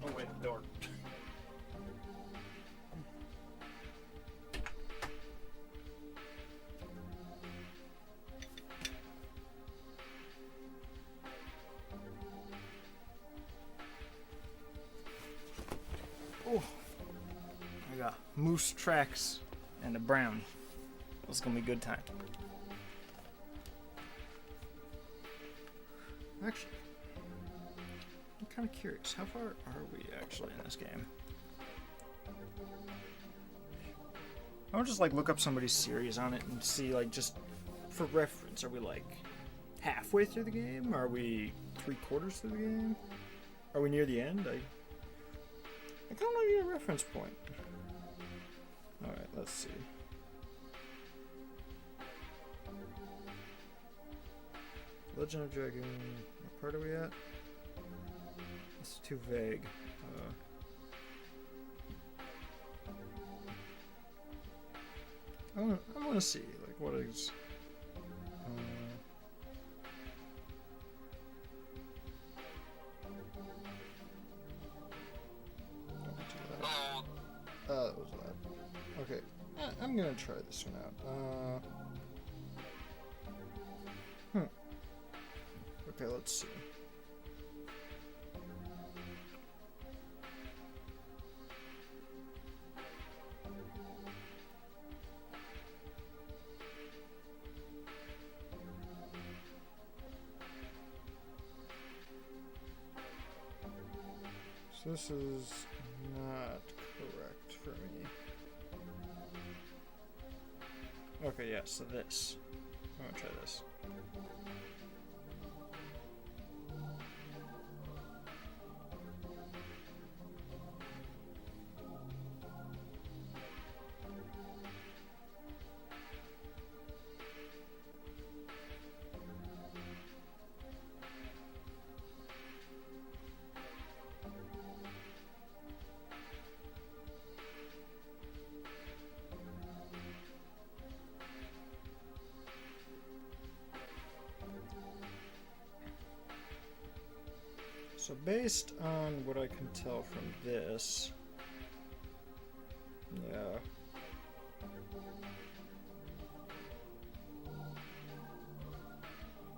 Oh wait, door. Oh, I got moose tracks and a brown. It's gonna be a good time. Actually, I'm kind of curious. How far are we actually in this game? I would just like look up somebody's series on it and see, like, just for reference, are we like halfway through the game? Are we 3/4 through the game? Are we near the end? I kind of need a reference point. All right, let's see. Legend of Dragoon. What part are we at? It's too vague. I want to see, like, what is. Don't do that. That was loud. Okay, I'm gonna try this one out. Okay, let's see. So this is not correct for me. Okay, yeah, so this. I'm gonna try this. So based on what I can tell from this, yeah.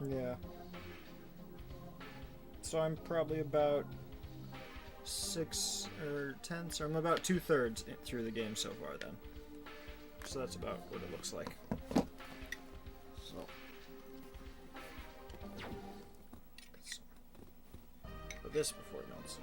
Yeah. So I'm probably about 6 or 10, so I'm about 2/3 through the game so far then. So that's about what it looks like. So. Put this before it melts.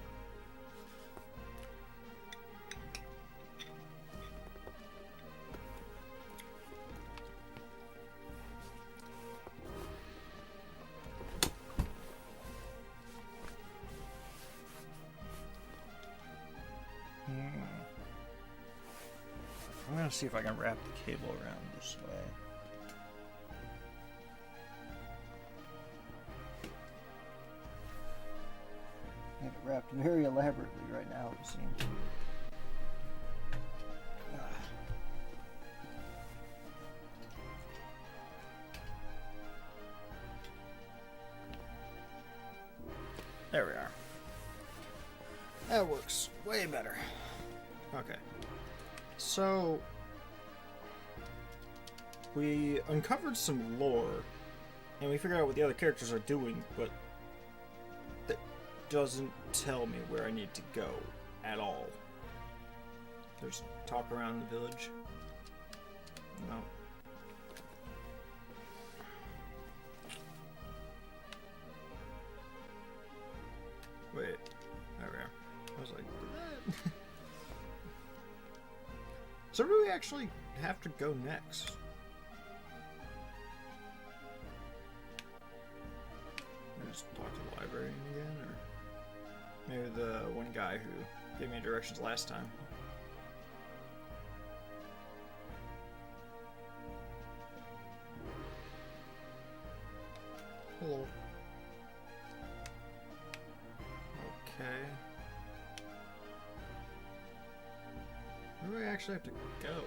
I'm gonna see if I can wrap the cable around this way. I have it wrapped very elaborately right now, it seems. There we are. That works way better. Okay. So, we uncovered some lore, and we figured out what the other characters are doing, but that doesn't tell me where I need to go at all. There's talk around the village. No. Wait. There we are. I was like, so where do we actually have to go next? Just talk to the librarian again, or maybe the one guy who gave me directions last time. Hello. Okay. Where do I actually have to go?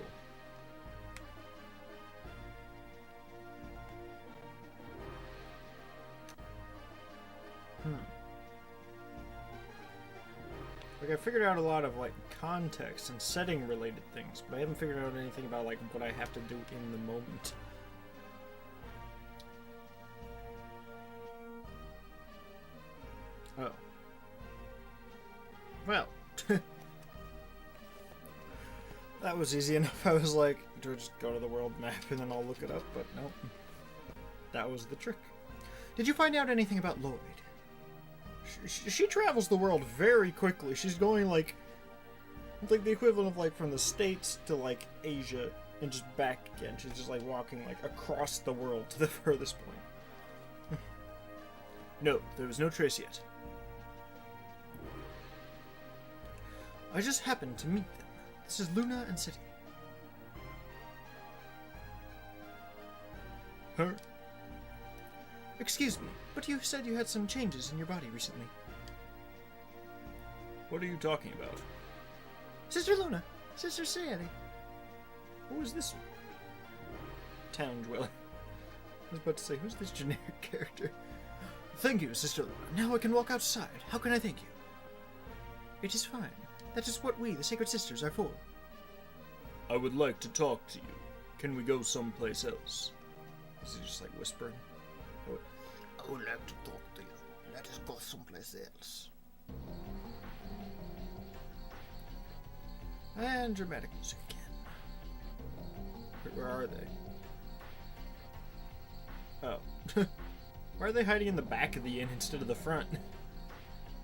Like, I figured out a lot of, like, context and setting-related things, but I haven't figured out anything about, like, what I have to do in the moment. Oh. Well. That was easy enough. I was like, do I just go to the world map and then I'll look it up? But nope. That was the trick. Did you find out anything about Lloyd? She travels the world very quickly. She's going, like the equivalent of, like, from the States to, like, Asia and just back again. She's just, like, walking, like, across the world to the furthest point. No, there was no trace yet. I just happened to meet them. This is Luna and City. Her? Excuse me, but you said you had some changes in your body recently. What are you talking about? Sister Luna, Sister City. Who is this town dweller? I was about to say, who's this generic character? Thank you, Sister Luna. Now I can walk outside. How can I thank you? It is fine. That is what we, the Sacred Sisters, are for. I would like to talk to you. Can we go someplace else? Is he just, like, whispering? I would like to talk to you. Let us go someplace else. And dramatic music again. Where are they? Oh. Why are they hiding in the back of the inn instead of the front?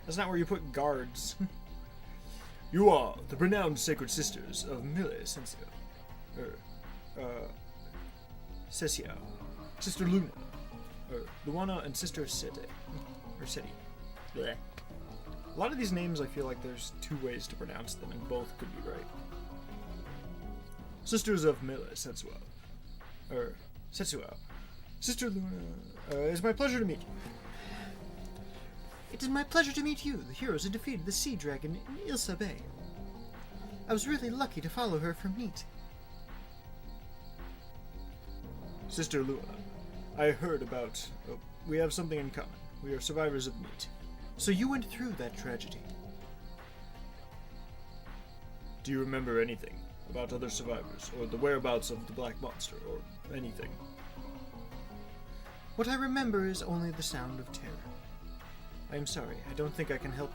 That's not where you put guards. You are the renowned Sacred Sisters of Mille Sensio. Cecia. Sister Luna. Luana and Sister Sete. Or Seti. Blech. A lot of these names, I feel like there's two ways to pronounce them, and both could be right. Sisters of Mille Sensua. Setsua. Sister Luna. It's my pleasure to meet you. It is my pleasure to meet you. The heroes had defeated the sea dragon in Ilsa Bay. I was really lucky to follow her from Meat. Sister Luna, I heard about... we have something in common. We are survivors of Meat. So you went through that tragedy. Do you remember anything about other survivors, or the whereabouts of the Black Monster, or anything? What I remember is only the sound of terror. I am sorry, I don't think I can help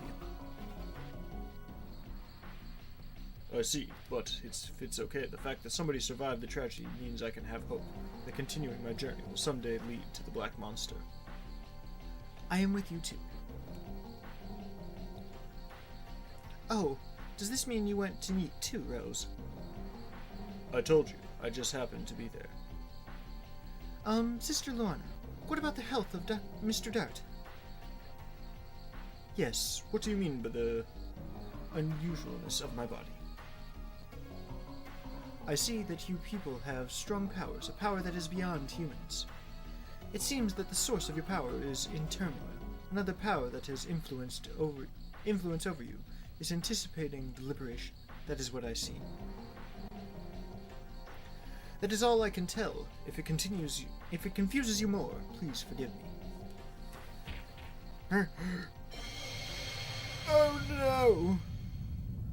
you. I see, but it's okay. The fact that somebody survived the tragedy means I can have hope that continuing my journey will someday lead to the Black Monster. I am with you too. Oh, does this mean you went to Meat too, Rose? I told you, I just happened to be there. Sister Luana, what about the health of Mr. Dart? Yes, what do you mean by the unusualness of my body? I see that you people have strong powers, a power that is beyond humans. It seems that the source of your power is in turmoil. Another power that has influence over you is anticipating the liberation. That is what I see. That is all I can tell. If it confuses you more, please forgive me. Oh no!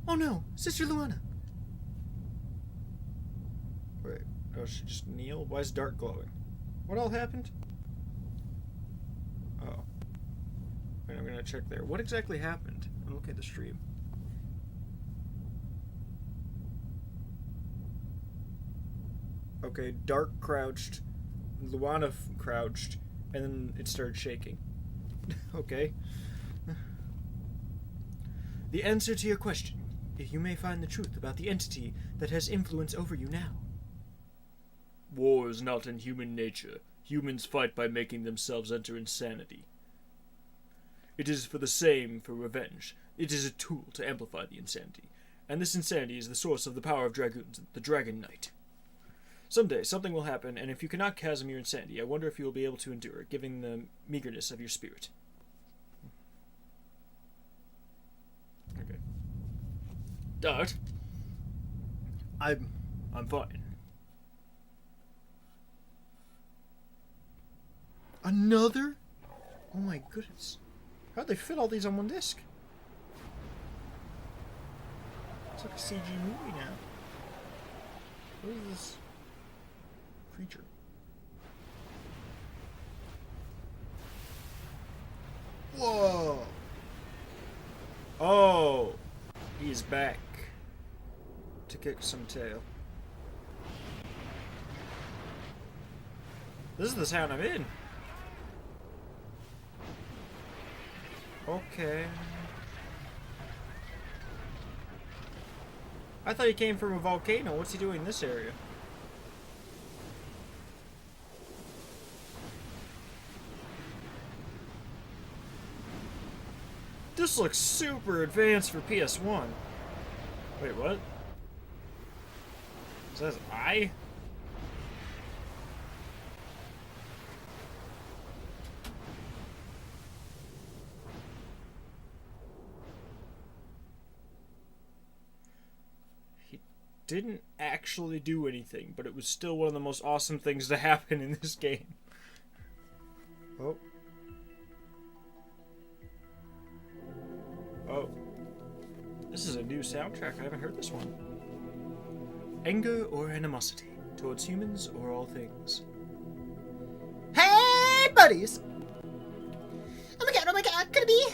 Oh no! Sister Luana! Wait, oh, she just kneel? Why is Dart glowing? What all happened? Oh. Wait, I'm gonna check there. What exactly happened? I'm looking at the stream. Okay, Dart crouched, Luana crouched, and then it started shaking. Okay. The answer to your question. You may find the truth about the entity that has influence over you now. War is not in human nature. Humans fight by making themselves enter insanity. It is for the same for revenge. It is a tool to amplify the insanity. And this insanity is the source of the power of dragoons, the Dragon Knight. Someday, something will happen, and if you cannot chasm your insanity, I wonder if you will be able to endure it, given the meagerness of your spirit. Okay. Dart? I'm fine. Another? Oh my goodness. How'd they fit all these on one disc? It's like a CG movie now. What is this creature? Whoa! Oh! He's back to kick some tail. This is the town I'm in. Okay. I thought he came from a volcano. What's he doing in this area? This looks super advanced for PS1. Wait, what? Is that his eye? He didn't actually do anything, but it was still one of the most awesome things to happen in this game. Oh. Oh. This is a new soundtrack. I haven't heard this one. Anger or animosity towards humans or all things. Hey, buddies! Oh my god, could it be?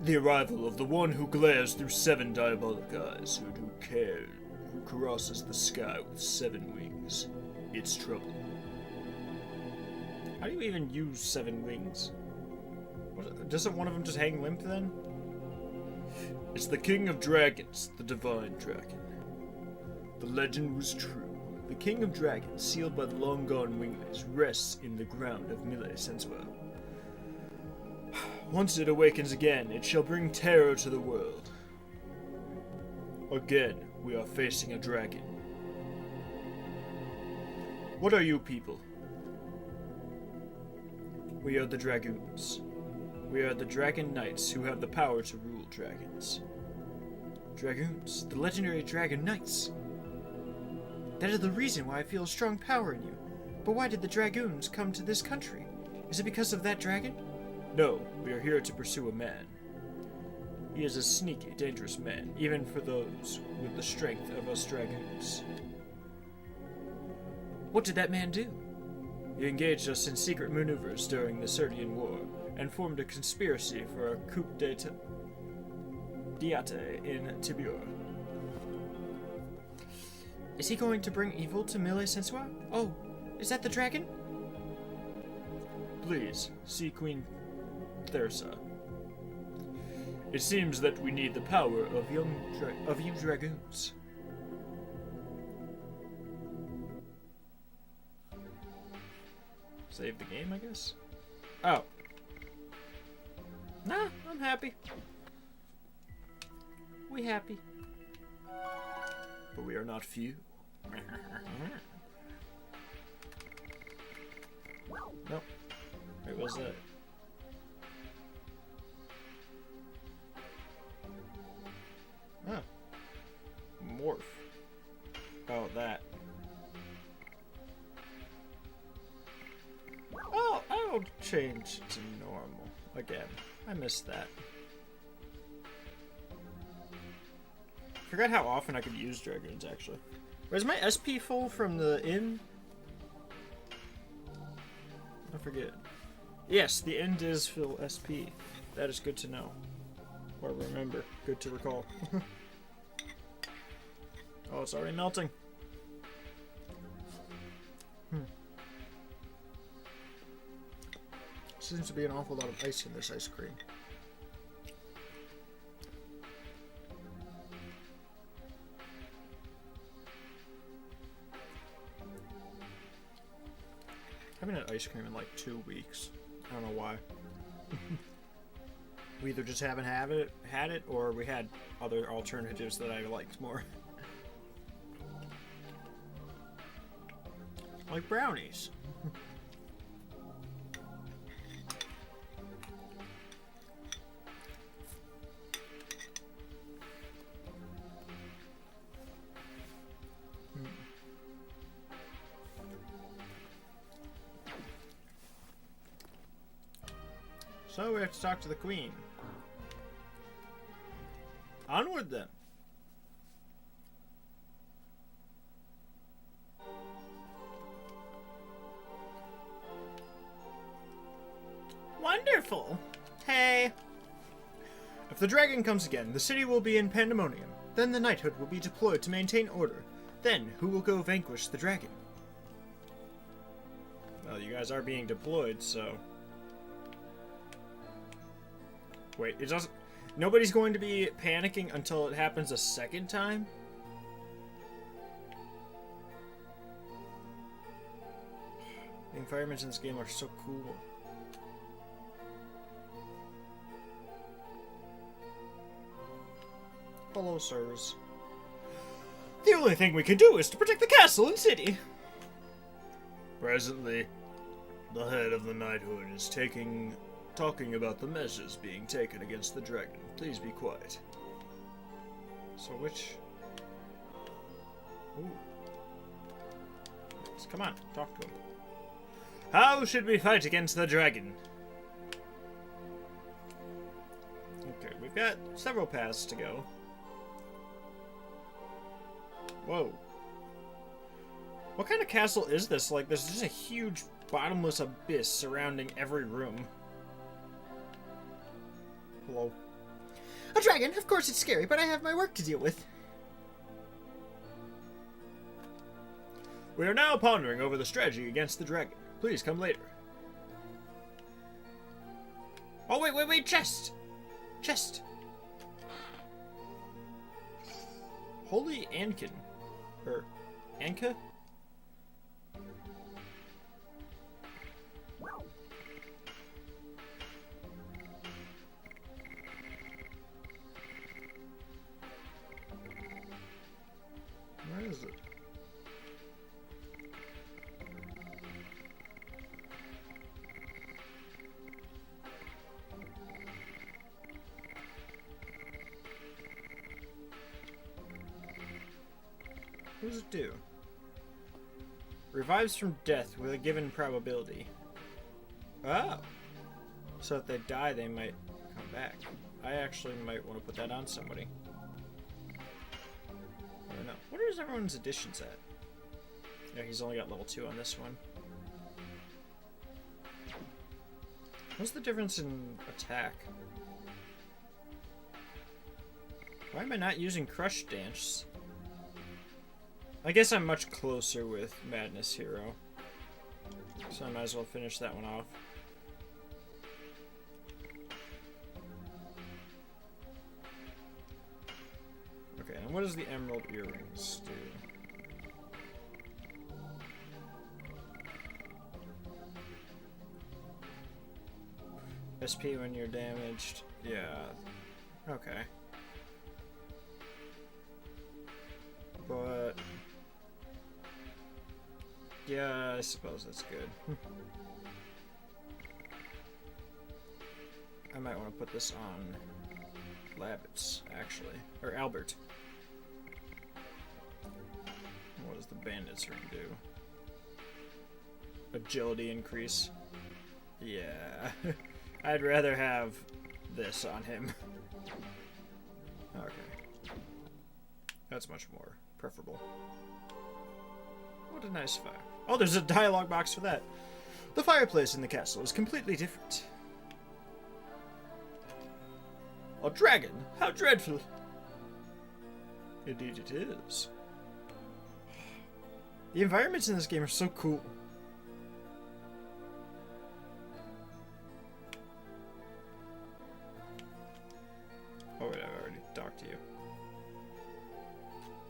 The arrival of the one who glares through 7 diabolic eyes, who crosses the sky with 7 wings. It's trouble. How do you even use 7 wings? Doesn't one of them just hang limp then? It's the King of Dragons, the Divine Dragon. The legend was true. The King of Dragons, sealed by the long-gone wingless, rests in the ground of Mille Sensuel. Once it awakens again, it shall bring terror to the world. Again, we are facing a dragon. What are you people? We are the Dragoons. We are the Dragon Knights who have the power to rule dragons. Dragoons, the legendary Dragon Knights. That is the reason why I feel a strong power in you. But why did the Dragoons come to this country? Is it because of that dragon? No, we are here to pursue a man. He is a sneaky, dangerous man, even for those with the strength of us Dragoons. What did that man do? He engaged us in secret maneuvers during the Serdian War, and formed a conspiracy for a coup d'etat in Tibur. Is he going to bring evil to Mille Sensuel? Oh, is that the dragon? Please, see Queen Thyrsa. It seems that we need the power of you Dragoons. Save the game, I guess? Oh. Nah, I'm happy. We happy. But we are not few. Nope. Wait, what was that? Huh. Morph. Oh, that. Oh, I'll change to normal again. I missed that. Forgot how often I could use Dragoons, actually. Is my SP full from the inn? I forget. Yes, the inn is full SP. That is good to know. Or remember. Good to recall. Oh, it's already melting. Seems to be an awful lot of ice in this ice cream. I haven't had ice cream in like 2 weeks. I don't know why. We either just haven't had it, or we had other alternatives that I liked more. Like brownies. So we have to talk to the queen. Onward then. Wonderful. Hey. If the dragon comes again, the city will be in pandemonium. Then the knighthood will be deployed to maintain order. Then, who will go vanquish the dragon? Well, you guys are being deployed, so... Wait, it doesn't... Nobody's going to be panicking until it happens a second time? The environments in this game are so cool. Hello, sirs. The only thing we can do is to protect the castle and city. Presently, the head of the knighthood is talking about the measures being taken against the dragon. Please be quiet. So which... Ooh. Yes, come on, talk to him. How should we fight against the dragon? Okay, we've got several paths to go. Whoa. What kind of castle is this? Like, there's just a huge bottomless abyss surrounding every room. Hello. A dragon? Of course it's scary, but I have my work to deal with. We are now pondering over the strategy against the dragon. Please come later. Oh, wait, chest! Chest! Holy Ankin. Or, Anka? Where is it? What does it do? Revives from death with a given probability. Oh! So if they die, they might come back. I actually might want to put that on somebody. I don't know. What is everyone's additions at? Yeah, he's only got level 2 on this one. What's the difference in attack? Why am I not using Crush Dance? I guess I'm much closer with Madness Hero. So I might as well finish that one off. Okay, and what does the Emerald Earrings do? SP when you're damaged. Yeah. Okay. But... yeah, I suppose that's good. I might want to put this on Labbits, actually. Or Albert. What does the Bandits ring do? Agility increase. Yeah. I'd rather have this on him. Okay. That's much more preferable. What a nice fire. Oh, there's a dialogue box for that. The fireplace in the castle is completely different. A dragon? How dreadful. Indeed it is. The environments in this game are so cool. Oh wait, I've already talked to you.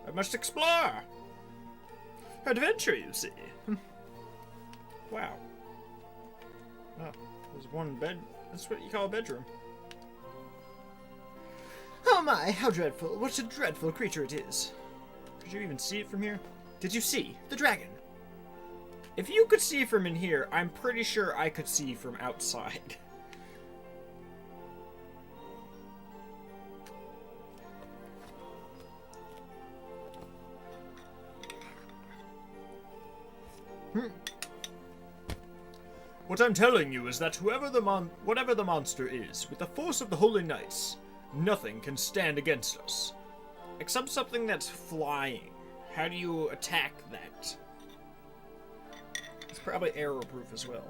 I must explore! Adventure, you see. Wow. Oh, there's one bed. That's what you call a bedroom. Oh my, how dreadful. What a dreadful creature it is. Could you even see it from here? Did you see the dragon? If you could see from in here, I'm pretty sure I could see from outside. What I'm telling you is that whatever the monster is, with the force of the Holy Knights, Nothing can stand against us. Except something that's flying. How do you attack that? It's probably arrow-proof as well.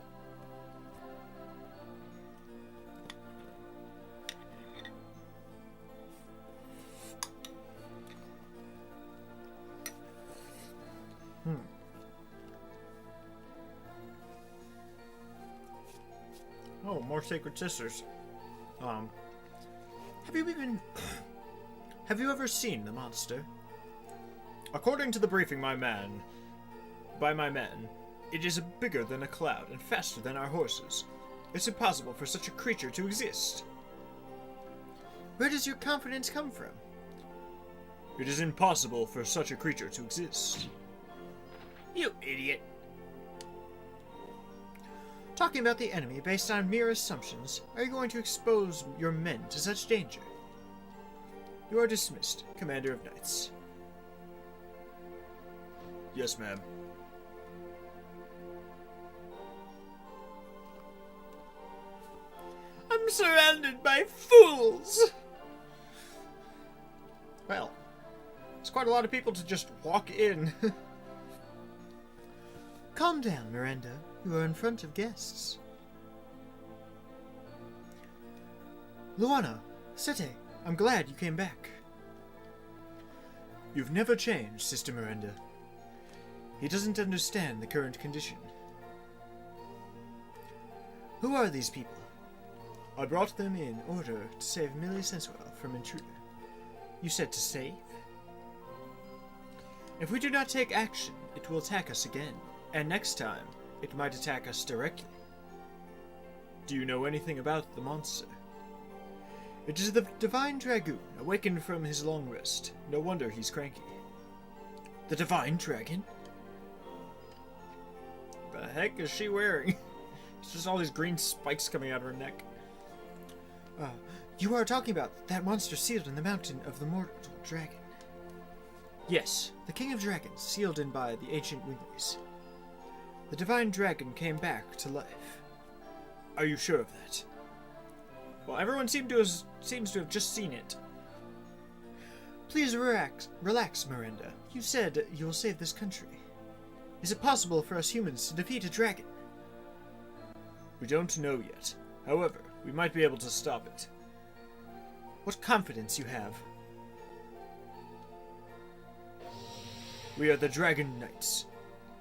Oh, more Sacred Sisters. Have you ever seen the monster? According to the briefing by my men, it is bigger than a cloud and faster than our horses. It's impossible for such a creature to exist. Where does your confidence come from? It is impossible for such a creature to exist. You idiot. Talking about the enemy based on mere assumptions, are you going to expose your men to such danger? You are dismissed, Commander of Knights. Yes, ma'am. I'm surrounded by fools! Well, it's quite a lot of people to just walk in. Calm down, Miranda. You are in front of guests. Luana, Sete, I'm glad you came back. You've never changed, Sister Miranda. He doesn't understand the current condition. Who are these people? I brought them in order to save Millie Senswell from intruder. You said to save? If we do not take action, it will attack us again. And next time, it might attack us directly. Do you know anything about the monster? It is the Divine Dragoon, awakened from his long rest. No wonder he's cranky. The Divine Dragon? The heck is she wearing? It's just all these green spikes coming out of her neck. You are talking about that monster sealed in the mountain of the mortal dragon. Yes, The King of Dragons, sealed in by the ancient Winglies. The Divine Dragon came back to life. Are you sure of that? Well, everyone seems to have just seen it. Please relax, Miranda. You said you will save this country. Is it possible for us humans to defeat a dragon? We don't know yet. However, we might be able to stop it. What confidence you have. We are the Dragon Knights,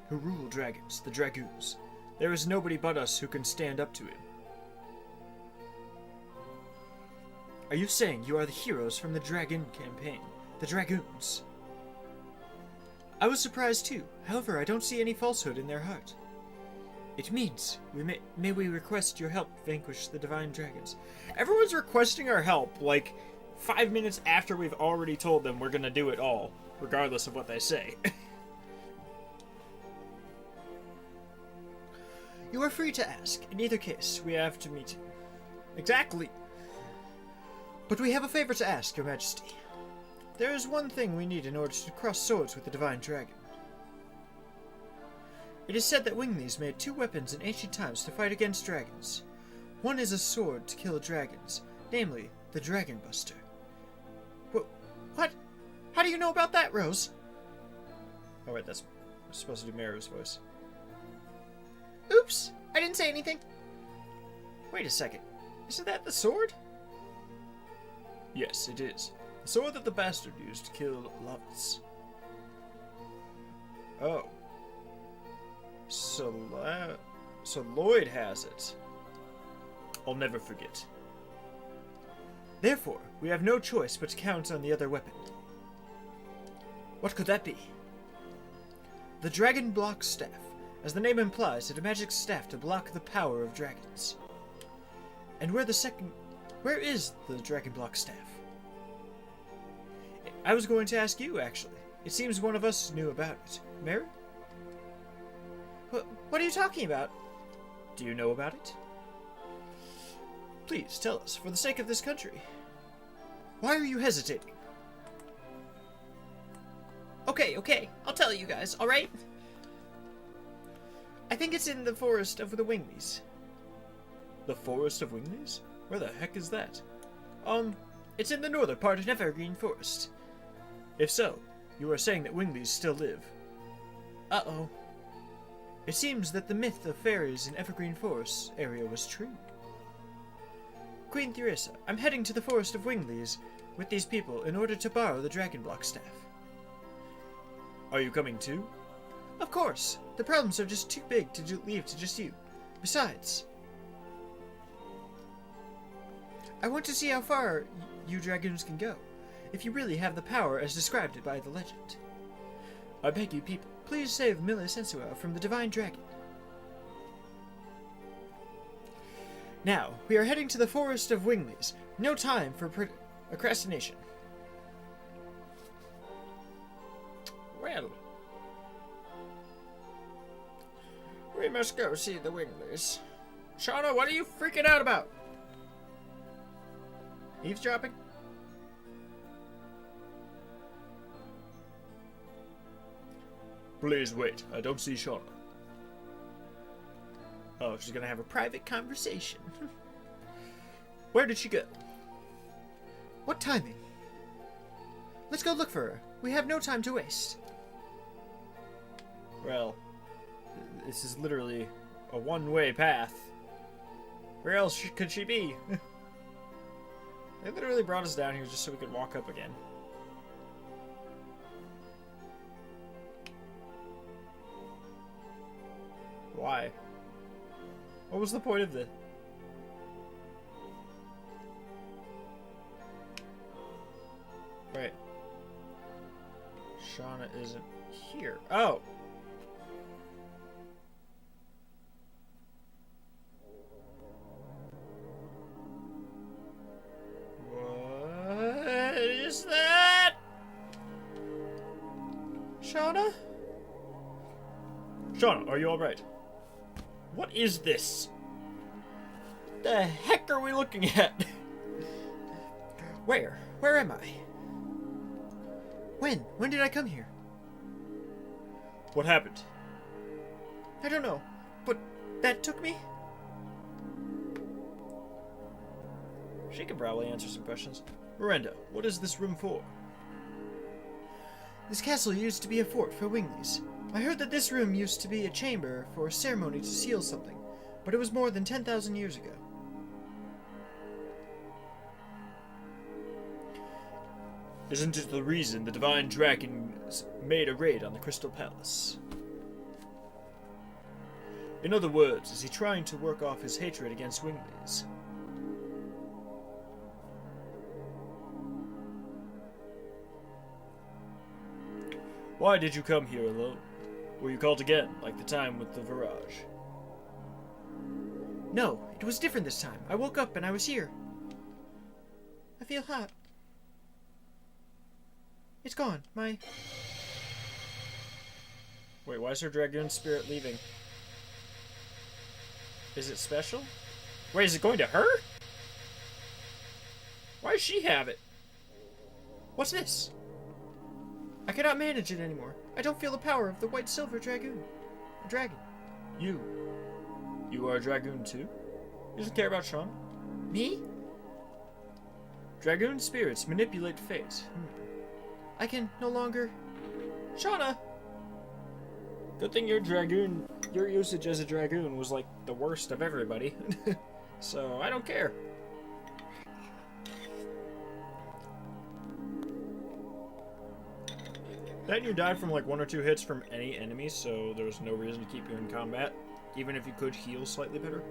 who rule dragons, the Dragoons. There is nobody but us who can stand up to him. Are you saying you are the heroes from the Dragon campaign, the Dragoons? I was surprised too. However, I don't see any falsehood in their heart. It means may we request your help vanquish the Divine Dragons. Everyone's requesting our help, like 5 minutes after we've already told them we're gonna do it all, regardless of what they say. You are free to ask. In either case, we have to meet you. Exactly. But we have a favor to ask, Your Majesty. There is one thing we need in order to cross swords with the Divine Dragon. It is said that Winglies made 2 weapons in ancient times to fight against dragons. One is a sword to kill dragons, namely, the Dragon Buster. What? How do you know about that, Rose? Oh wait, that's supposed to do Maru's voice. Oops, I didn't say anything. Wait a second. Isn't that the sword? Yes, it is. The sword that the bastard used to kill Lovitz. Oh. So Lloyd has it. I'll never forget. Therefore, we have no choice but to count on the other weapon. What could that be? The Dragon Block Staff. As the name implies, it's a magic staff to block the power of dragons. And where is the Dragon Block Staff? I was going to ask you, actually. It seems one of us knew about it. Mary? What are you talking about? Do you know about it? Please, tell us, for the sake of this country. Why are you hesitating? Okay, I'll tell you guys, alright? I think it's in the Forest of the Winglies. The Forest of Winglies? Where the heck is that? It's in the northern part of Evergreen Forest. If so, you are saying that Wingleys still live. Uh-oh. It seems that the myth of fairies in Evergreen Forest area was true. Queen Theresa, I'm heading to the Forest of Wingleys with these people in order to borrow the Dragon Block staff. Are you coming too? Of course. The problems are just too big to leave to just you. Besides, I want to see how far you dragoons can go, if you really have the power as described by the legend. I beg you people, please save Mille Sensua from the Divine Dragon. Now, we are heading to the Forest of Wingleys. No time for procrastination. Well, we must go see the Wingleys. Shauna, what are you freaking out about? Eavesdropping? Please wait. I don't see Shauna. Oh, she's gonna have a private conversation. Where did she go? What timing? Let's go look for her. We have no time to waste. Well, this is literally a one-way path. Where else could she be? They literally brought us down here just so we could walk up again. Why? What was the point of this? Wait. Shauna isn't here. Oh! What is that? Shauna? Shauna, are you alright? What is this? The heck are we looking at? Where? Where am I? When? When did I come here? What happened? I don't know, but that took me? She can probably answer some questions. Miranda, what is this room for? This castle used to be a fort for Wingleys. I heard that this room used to be a chamber for a ceremony to seal something, but it was more than 10,000 years ago. Isn't it the reason the Divine Dragon made a raid on the Crystal Palace? In other words, is he trying to work off his hatred against Wingleys? Why did you come here alone? Were you called again, like the time with the Virage? No, it was different this time. I woke up and I was here. I feel hot. It's gone. Wait, why is her Dragoon spirit leaving? Is it special? Wait, is it going to her? Why does she have it? What's this? I cannot manage it anymore. I don't feel the power of the white silver dragoon. A dragon. You are a dragoon too? You doesn't care about Sean? Me? Dragoon spirits manipulate fate. I can no longer... Shauna! Good thing your usage as a dragoon was like the worst of everybody. So I don't care. Then you died from like 1 or 2 hits from any enemy, so there was no reason to keep you in combat, even if you could heal slightly better.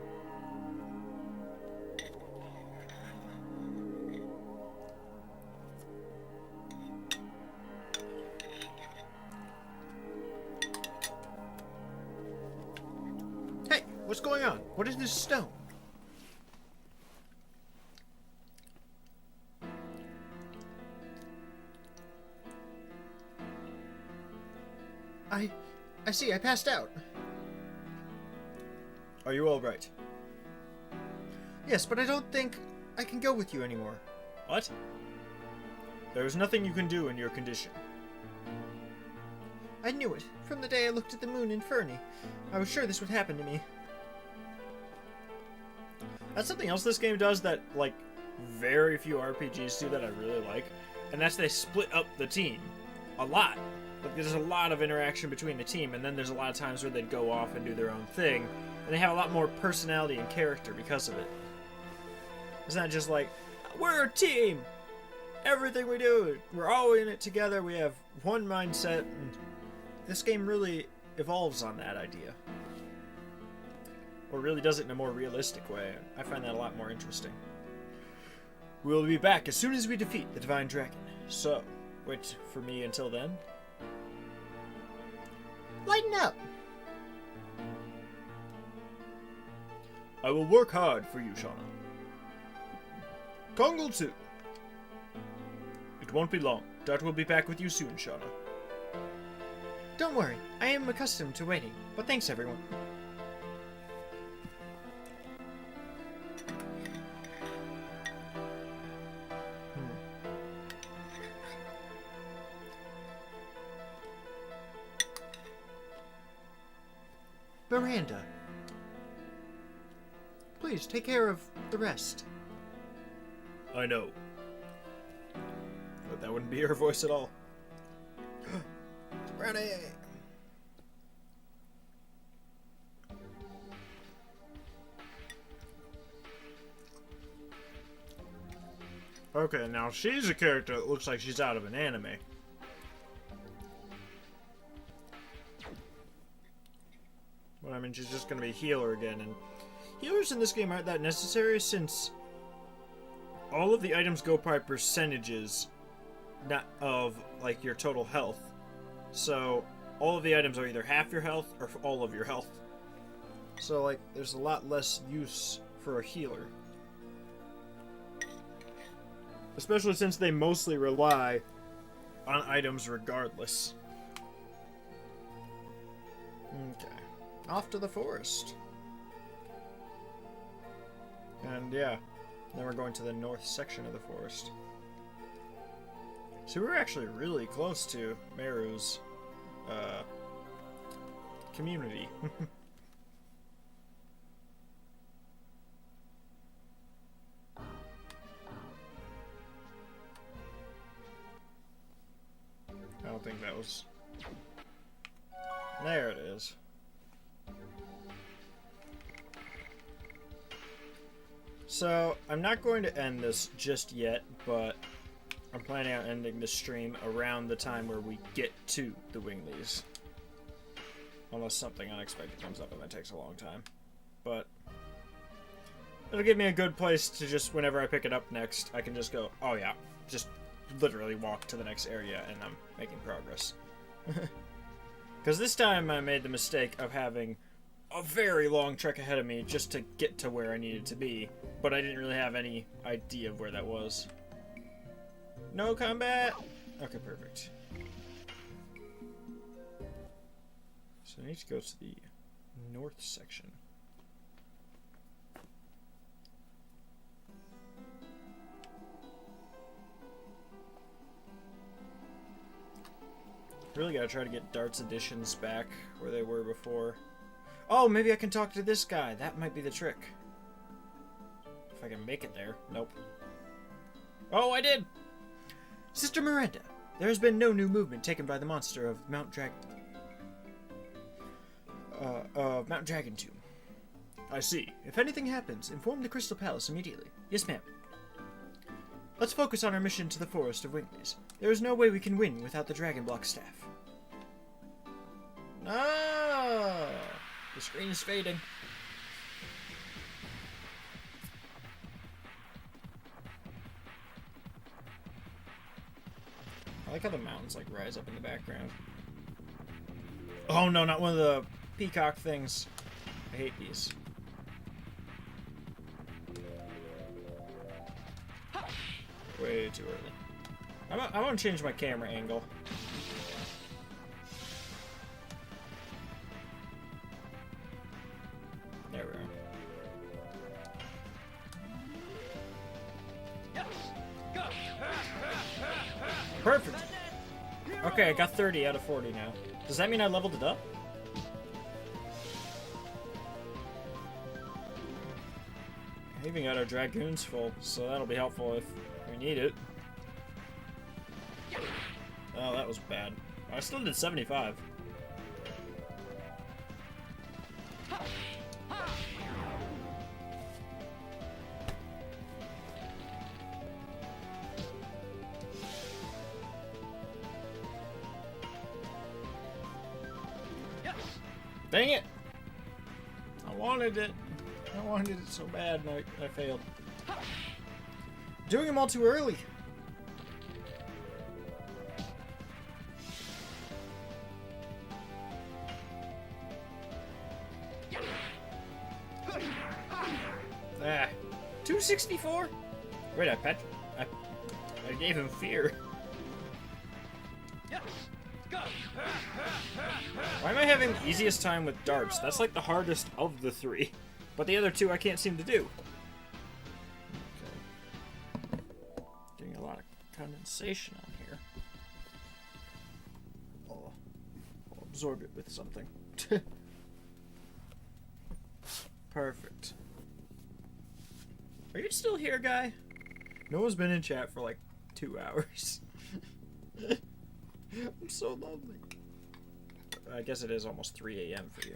Hey, what's going on? What is this stone? I see, I passed out. Are you all right? Yes, but I don't think I can go with you anymore. What? There is nothing you can do in your condition. I knew it. From the day I looked at the moon in Fernie. I was sure this would happen to me. That's something else this game does that, like, very few RPGs do that I really like, and that's they split up the team a lot. Like, there's a lot of interaction between the team, and then there's a lot of times where they'd go off and do their own thing, and they have a lot more personality and character because of it. It's not just like, we're a team! Everything we do, we're all in it together, we have one mindset, and this game really evolves on that idea. Or really does it in a more realistic way. I find that a lot more interesting. We'll be back as soon as we defeat the Divine Dragon. So, wait for me until then. Lighten up! I will work hard for you, Shauna. Kongle too. It won't be long. Dart will be back with you soon, Shauna. Don't worry, I am accustomed to waiting, but thanks everyone. Miranda. Please, take care of the rest. I know. But that wouldn't be her voice at all. Brownie! Okay, now she's a character that looks like she's out of an anime. But I mean, she's just gonna be a healer again, and healers in this game aren't that necessary since all of the items go by percentages, not of, like, your total health. So, all of the items are either half your health or all of your health. So, like, there's a lot less use for a healer. Especially since they mostly rely on items regardless. Okay. Off to the forest. And yeah, then we're going to the north section of the forest. So we're actually really close to Meru's community. I don't think that was... There it is. So, I'm not going to end this just yet, but I'm planning on ending the stream around the time where we get to the Winglies. Unless something unexpected comes up and that takes a long time. But it'll give me a good place to just, whenever I pick it up next, I can just go, oh yeah, just literally walk to the next area and I'm making progress. Because this time I made the mistake of having a very long trek ahead of me just to get to where I needed to be, but I didn't really have any idea of where that was. No combat! Okay, perfect. So I need to go to the north section. Really gotta try to get Dart's additions back where they were before. Oh, maybe I can talk to this guy. That might be the trick. If I can make it there. Nope. Oh, I did! Sister Miranda, there has been no new movement taken by the monster of Mount Dragon. Mount Dragon Tomb. I see. If anything happens, inform the Crystal Palace immediately. Yes, ma'am. Let's focus on our mission to the Forest of Winglies. There is no way we can win without the Dragon Block staff. Ah! The screen is fading. I like how the mountains like rise up in the background. Oh no, not one of the peacock things. I hate these. Way too early. I want to change my camera angle. There we are. Perfect. Okay, I got 30 out of 40 now. Does that mean I leveled it up? We even got our Dragoons full, so that'll be helpful if we need it. Oh, that was bad. I still did 75. Dang it! I wanted it. I wanted it so bad, and I failed. Doing them all too early. Ah, 264? Wait, I gave him fear. Why am I having the easiest time with darts? That's like the hardest of the three. But the other two I can't seem to do. Okay. Getting a lot of condensation on here. I'll absorb it with something. Perfect. Are you still here, guy? Noah's been in chat for like 2 hours. I'm so lonely. I guess it is almost 3 a.m. for you.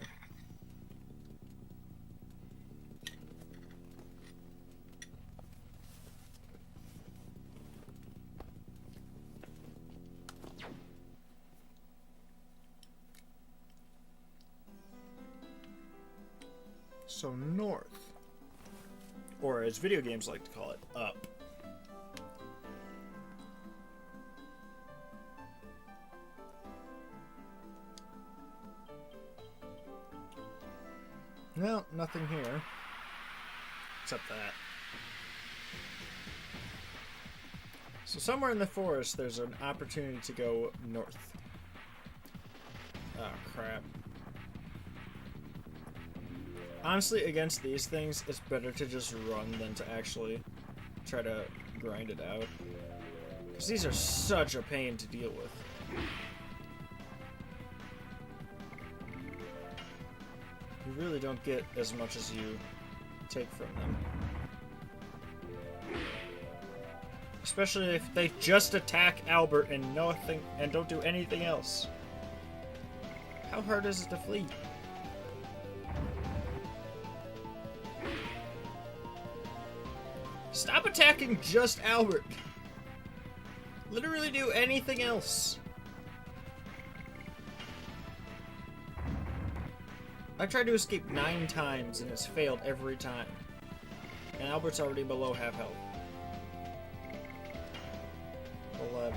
So north. Or as video games like to call it, up. Well, nothing here. Except that. So somewhere in the forest, there's an opportunity to go north. Oh, crap. Honestly, against these things, it's better to just run than to actually try to grind it out. Because these are such a pain to deal with. You really don't get as much as you take from them. Especially if they just attack Albert and nothing and don't do anything else. How hard is it to flee? Stop attacking just Albert. Literally do anything else. I tried to escape 9 times and it's failed every time. And Albert's already below half health. 11.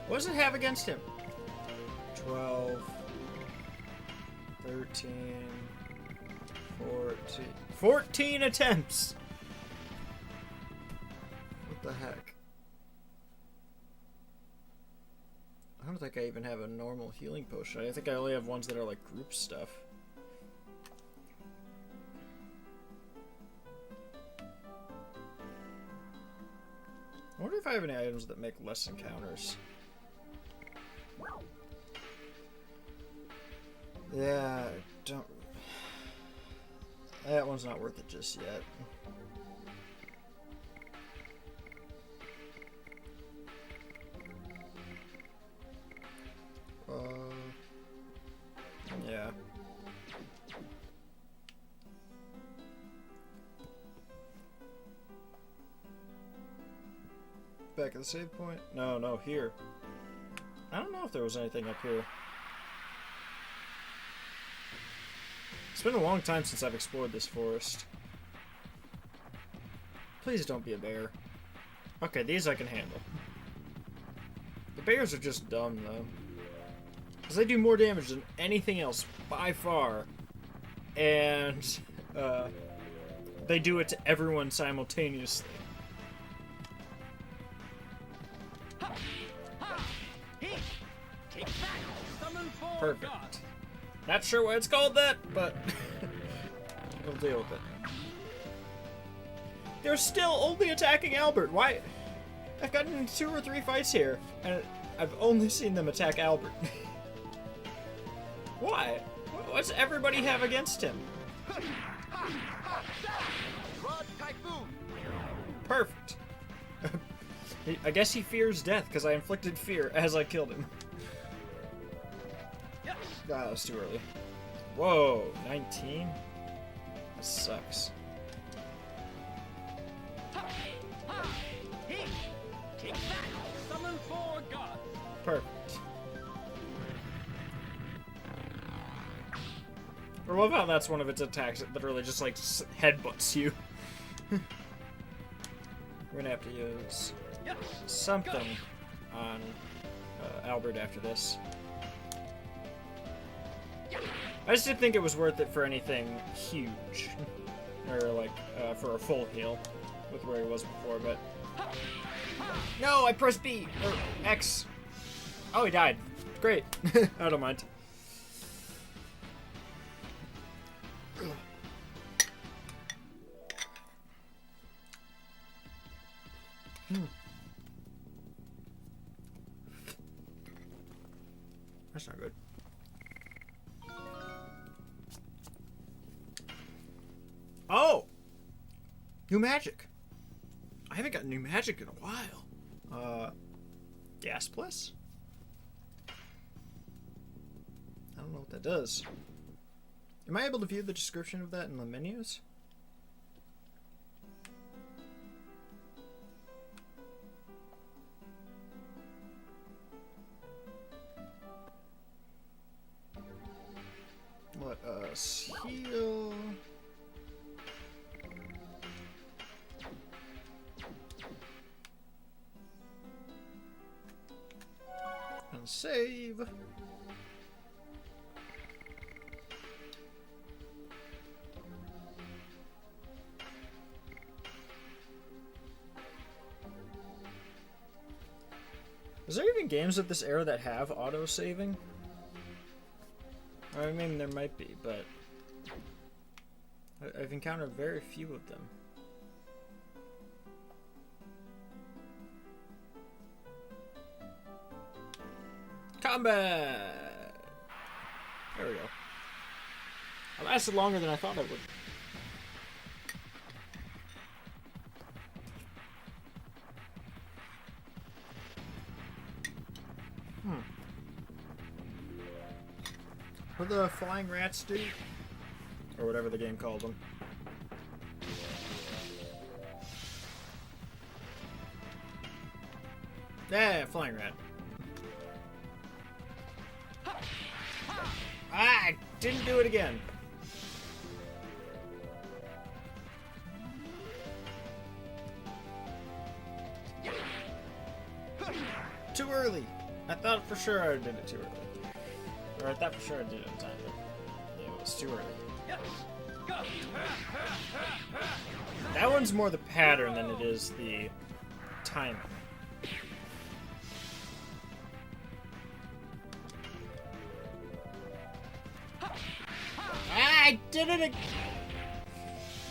What does it have against him? 12. 13. 14. 14 attempts! What the heck? I don't think I even have a normal healing potion. I think I only have ones that are like group stuff. I wonder if I have any items that make less encounters. Yeah, I don't... That one's not worth it just yet. Yeah. Back at the save point? No, here. I don't know if there was anything up here. It's been a long time since I've explored this forest. Please don't be a bear. Okay, these I can handle. The bears are just dumb, though. Because they do more damage than anything else, by far. And, they do it to everyone simultaneously. Perfect. Not sure why it's called that, but we'll deal with it. They're still only attacking Albert. Why? I've gotten in 2 or 3 fights here, and I've only seen them attack Albert. Why? What's everybody have against him? Perfect. I guess he fears death because I inflicted fear as I killed him. Ah, that was too early. Whoa, 19? That sucks. Perfect. I love how that's one of its attacks. It literally just like headbutts you. We're gonna have to use something on Albert after this. I just didn't think it was worth it for anything huge. Or like for a full heal with where he was before, but... No, I pressed B! Or X! Oh, he died. Great. I don't mind. That's not good. Oh! New magic. I haven't got new magic in a while. Gas plus? I don't know what that does. Am I able to view the description of that in the menus? Let us heal. And save. Is there even games of this era that have auto-saving? I mean, there might be, but I've encountered very few of them. Combat! There we go. I lasted longer than I thought I would. What do the flying rats do? Or whatever the game called them. Yeah, flying rat. Ah, I didn't do it again. Too early. I thought for sure I did it too early. Or I thought for sure I did it in time, but yeah, it was too early. That one's more the pattern than it is the timing. I did it again!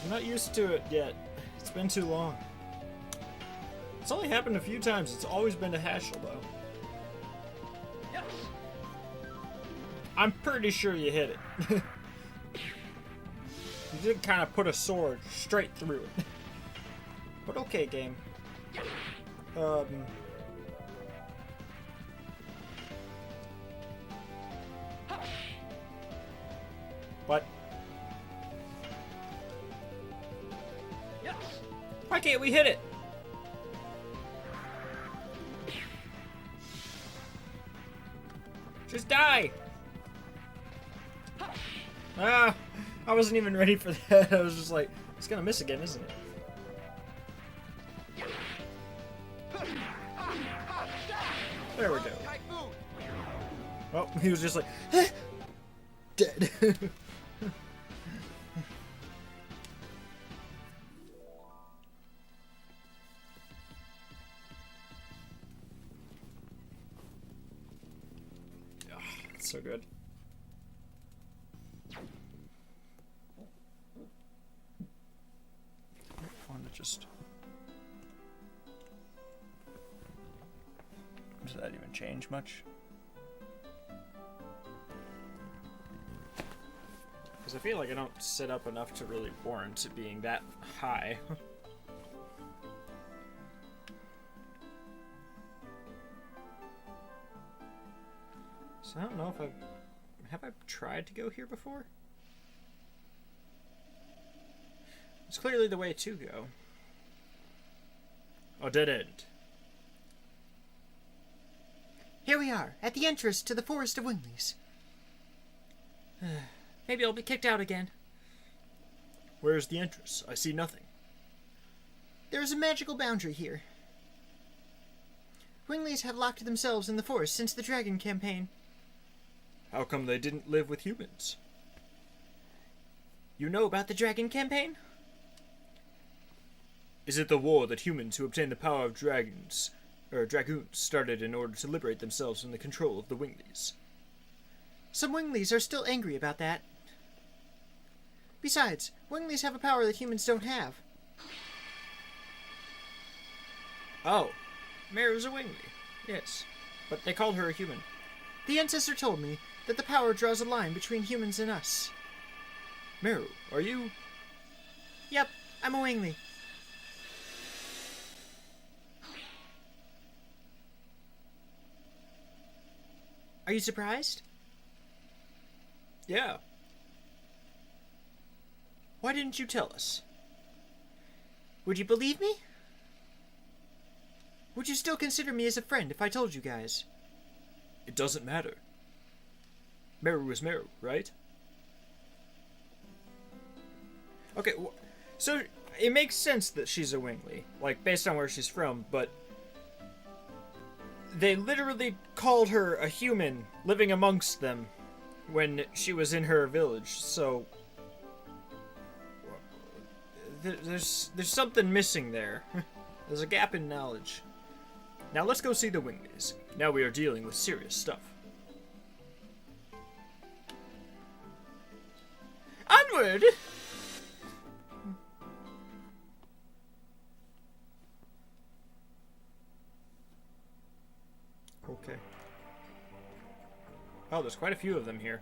I'm not used to it yet. It's been too long. It's only happened a few times. It's always been to Haschel, though. I'm pretty sure you hit it. You did kind of put a sword straight through it. But okay, game. What? Why can't we hit it? Just die! Ah, I wasn't even ready for that. I was just like, it's gonna miss again, isn't it? There we go. Oh, he was just like, dead. Oh, that's so good. Just does that even change much? Because I feel like I don't sit up enough to really warrant it being that high. So I don't know if have I tried to go here before? It's clearly the way to go. Oh, dead end. Here we are, at the entrance to the Forest of Winglies. Maybe I'll be kicked out again. Where's the entrance? I see nothing. There is a magical boundary here. Winglies have locked themselves in the forest since the Dragon campaign. How come they didn't live with humans? You know about the Dragon campaign? Is it the war that humans who obtained the power of dragoons started in order to liberate themselves from the control of the Winglies? Some Winglies are still angry about that. Besides, Winglies have a power that humans don't have. Oh, Meru's a Wingly. Yes, but they called her a human. The ancestor told me that the power draws a line between humans and us. Meru, are you? Yep, I'm a Wingly. Are you surprised? Yeah. Why didn't you tell us? Would you believe me? Would you still consider me as a friend if I told you guys? It doesn't matter. Meru is Meru, right? Okay, so it makes sense that she's a Wingly, like, based on where she's from, but they literally called her a human living amongst them when she was in her village, so there's something missing there. There's a gap in knowledge. Now let's go see the Winglies. Now we are dealing with serious stuff. Onward! Okay. Oh, there's quite a few of them here.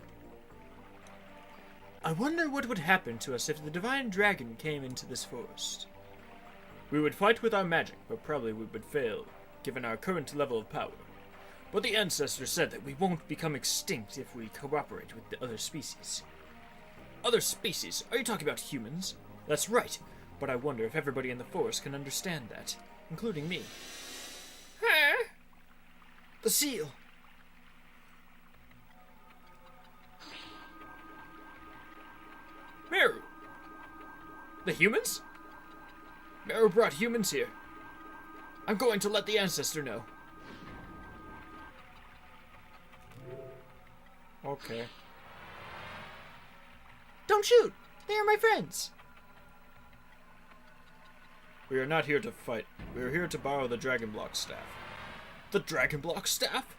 I wonder what would happen to us if the Divine Dragon came into this forest. We would fight with our magic, but probably we would fail, given our current level of power. But the ancestor said that we won't become extinct if we cooperate with the other species. Other species? Are you talking about humans? That's right, but I wonder if everybody in the forest can understand that, including me. Huh? The seal. Meru! The humans? Meru brought humans here. I'm going to let the ancestor know. Okay. Don't shoot! They are my friends! We are not here to fight. We are here to borrow the Dragon Block Staff. The Dragon Block Staff?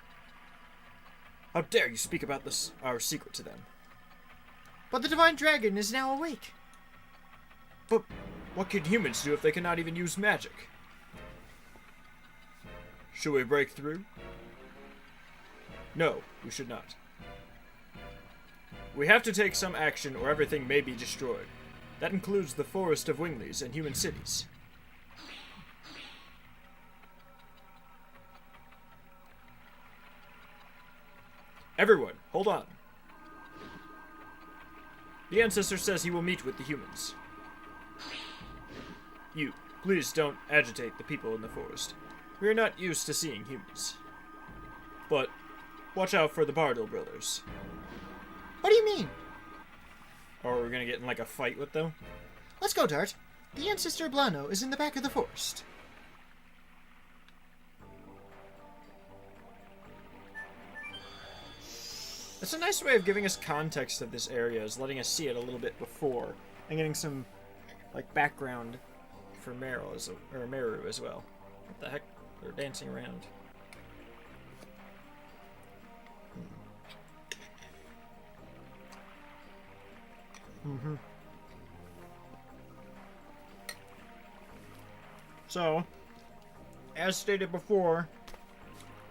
How dare you speak about this, our secret to them? But the Divine Dragon is now awake. But what can humans do if they cannot even use magic? Should we break through? No, we should not. We have to take some action or everything may be destroyed. That includes the Forest of Winglies and human cities. Everyone, hold on. The ancestor says he will meet with the humans. You, please don't agitate the people in the forest. We are not used to seeing humans. But watch out for the Bardil brothers. What do you mean? Or we're gonna get in like a fight with them? Let's go, Dart. The ancestor Blano is in the back of the forest. It's a nice way of giving us context of this area, is letting us see it a little bit before, and getting some, like, background for Meru as well. What the heck? They're dancing around. So, as stated before,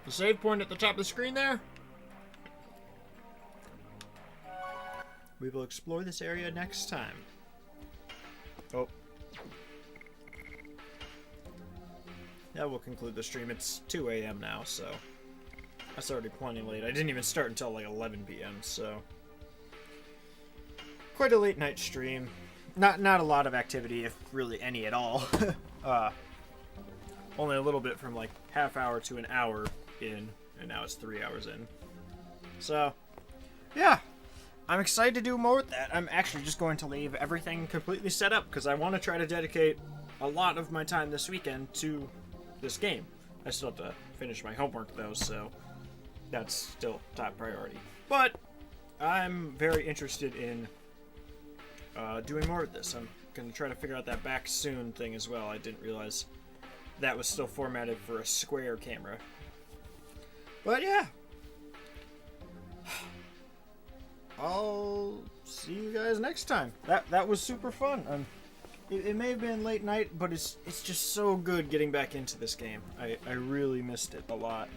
the save point at the top of the screen there we will explore this area next time. Oh. That will conclude the stream. It's 2 a.m. now, so that's already plenty late. I didn't even start until like 11 p.m., so quite a late night stream. Not a lot of activity, if really any at all. Only a little bit from like half hour to an hour in, and now it's 3 hours in. So, yeah. I'm excited to do more with that. I'm actually just going to leave everything completely set up because I want to try to dedicate a lot of my time this weekend to this game. I still have to finish my homework though, so that's still top priority. But I'm very interested in doing more of this. I'm going to try to figure out that back soon thing as well. I didn't realize that was still formatted for a square camera. But yeah. I'll see you guys next time. That was super fun. It may have been late night, but it's just so good getting back into this game. I really missed it a lot.